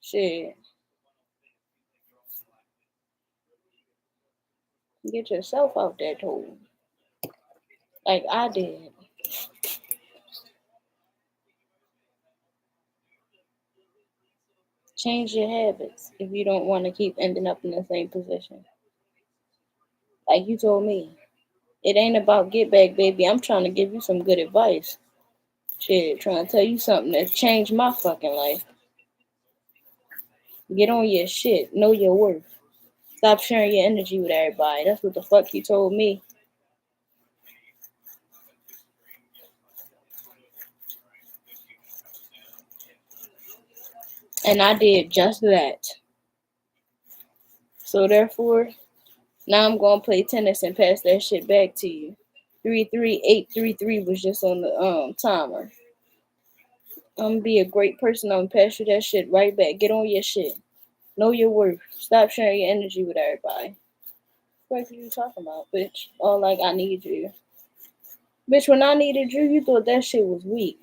Shit. Get yourself out that hole. Like I did. Change your habits if you don't want to keep ending up in the same position. Like you told me. It ain't about get back, baby. I'm trying to give you some good advice. Shit, trying to tell you something that changed my fucking life. Get on your shit. Know your worth. Stop sharing your energy with everybody. That's what the fuck he told me. And I did just that. So therefore, now I'm gonna play tennis and pass that shit back to you. 33833 was just on the timer. I'm gonna be a great person. I'm gonna pass you that shit right back. Get on your shit. Know your worth. Stop sharing your energy with everybody. What are you talking about, bitch? Oh, like I need you. Bitch, when I needed you, you thought that shit was weak.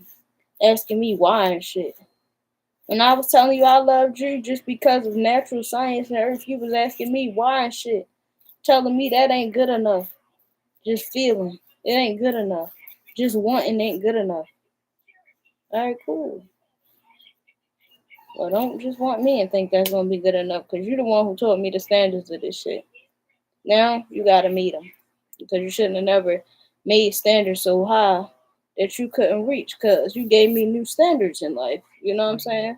Asking me why and shit. When I was telling you I loved you just because of natural science and earth, you was asking me why and shit. Telling me that ain't good enough. Just feeling. It ain't good enough. Just wanting ain't good enough. Alright, cool. Well, don't just want me and think that's gonna be good enough, because you're the one who taught me the standards of this shit. Now you gotta meet them, because you shouldn't have never made standards so high that you couldn't reach because you gave me new standards in life. You know what I'm saying?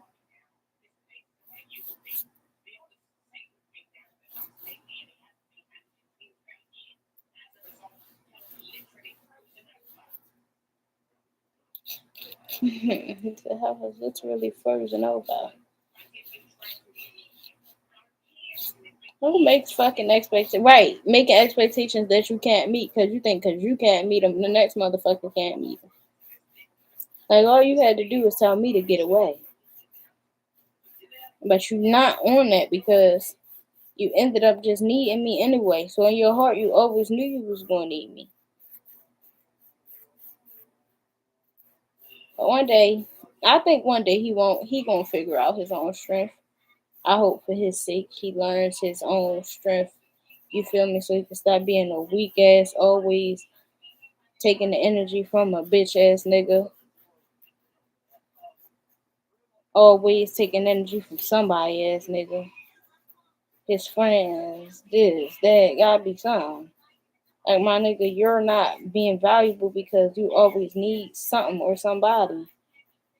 The hell was literally frozen over. Who makes fucking expectations? Right, making expectations that you can't meet because you think because you can't meet them, the next motherfucker can't meet them. Like all you had to do was tell me to get away, but you not on that because you ended up just needing me anyway. So in your heart, you always knew you was gonna need me. But one day, I think one day he won't. He gonna figure out his own strength. I hope for his sake he learns his own strength. You feel me? So he can stop being a weak ass, always taking the energy from a bitch ass nigga, always taking energy from somebody ass nigga. His friends, this, that, gotta be something. Like my nigga, you're not being valuable because you always need something or somebody.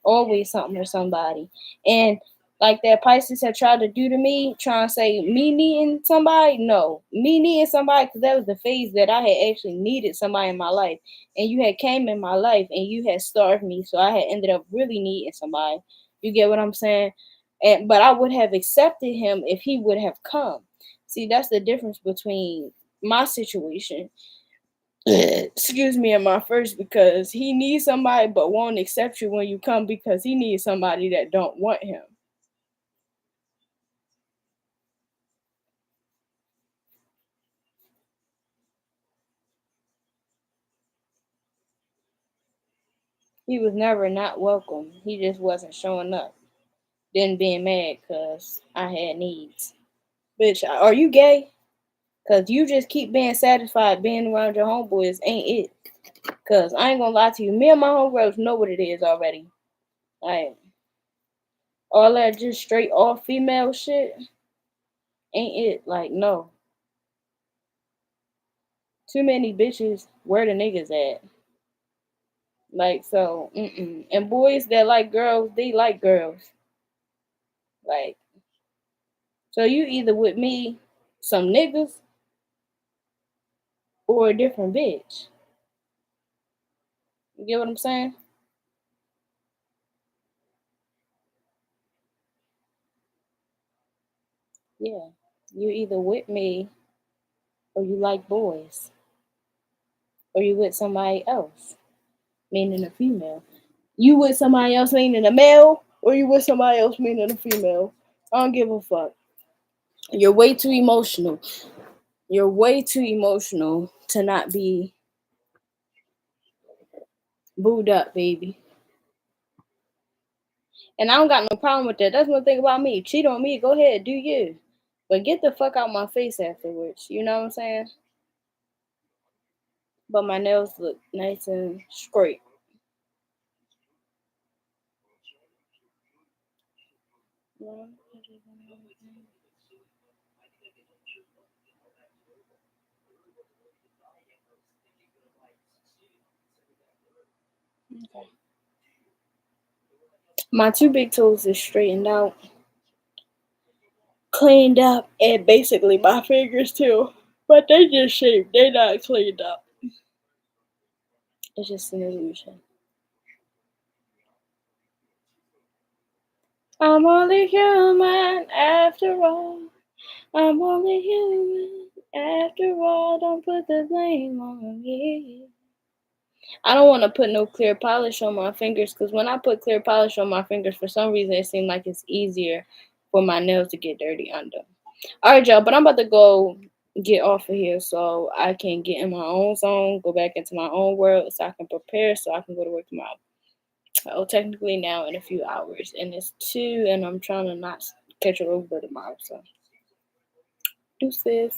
Always something or somebody. And like that Pisces had tried to do to me, trying to say me needing somebody, no, me needing somebody because that was the phase that I had actually needed somebody in my life, and you had came in my life and you had starved me, so I had ended up really needing somebody. You get what I'm saying? And but I would have accepted him if he would have come. See, that's the difference between my situation, excuse me, in my first, because he needs somebody but won't accept you when you come because he needs somebody that don't want him. He was never not welcome. He just wasn't showing up. Then being mad because I had needs. Bitch, are you gay? Because you just keep being satisfied being around your homeboys ain't it. Because I ain't gonna lie to you. Me and my homegirls know what it is already. Like, all that just straight off female shit ain't it. Like, no. Too many bitches. Where the niggas at? Like, so, mm-mm. And boys that like girls, they like girls. Like, so you either with me, some niggas, or a different bitch. You get what I'm saying? Yeah. You either with me, or you like boys, or you with somebody else, meaning a female. You with somebody else, meaning a male, or you with somebody else, meaning a female. I don't give a fuck. You're way too emotional. You're way too emotional to not be booed up, baby. And I don't got no problem with that. That's one thing about me. Cheat on me, go ahead, do you. But get the fuck out my face afterwards. You know what I'm saying? But my nails look nice and straight. Okay. My two big toes is straightened out, cleaned up, and basically my fingers too. But they just shaved. They not cleaned up. It's just an illusion. I'm only human after all. I'm only human after all. Don't put the blame on me. I don't want to put no clear polish on my fingers because when I put clear polish on my fingers, for some reason it seems like it's easier for my nails to get dirty under. All right, y'all, but I'm about to go get off of here so I can get in my own zone, go back into my own world so I can prepare so I can go to work tomorrow. Oh, technically now in a few hours, and it's 2, and I'm trying to not catch a Uber tomorrow, so deuces.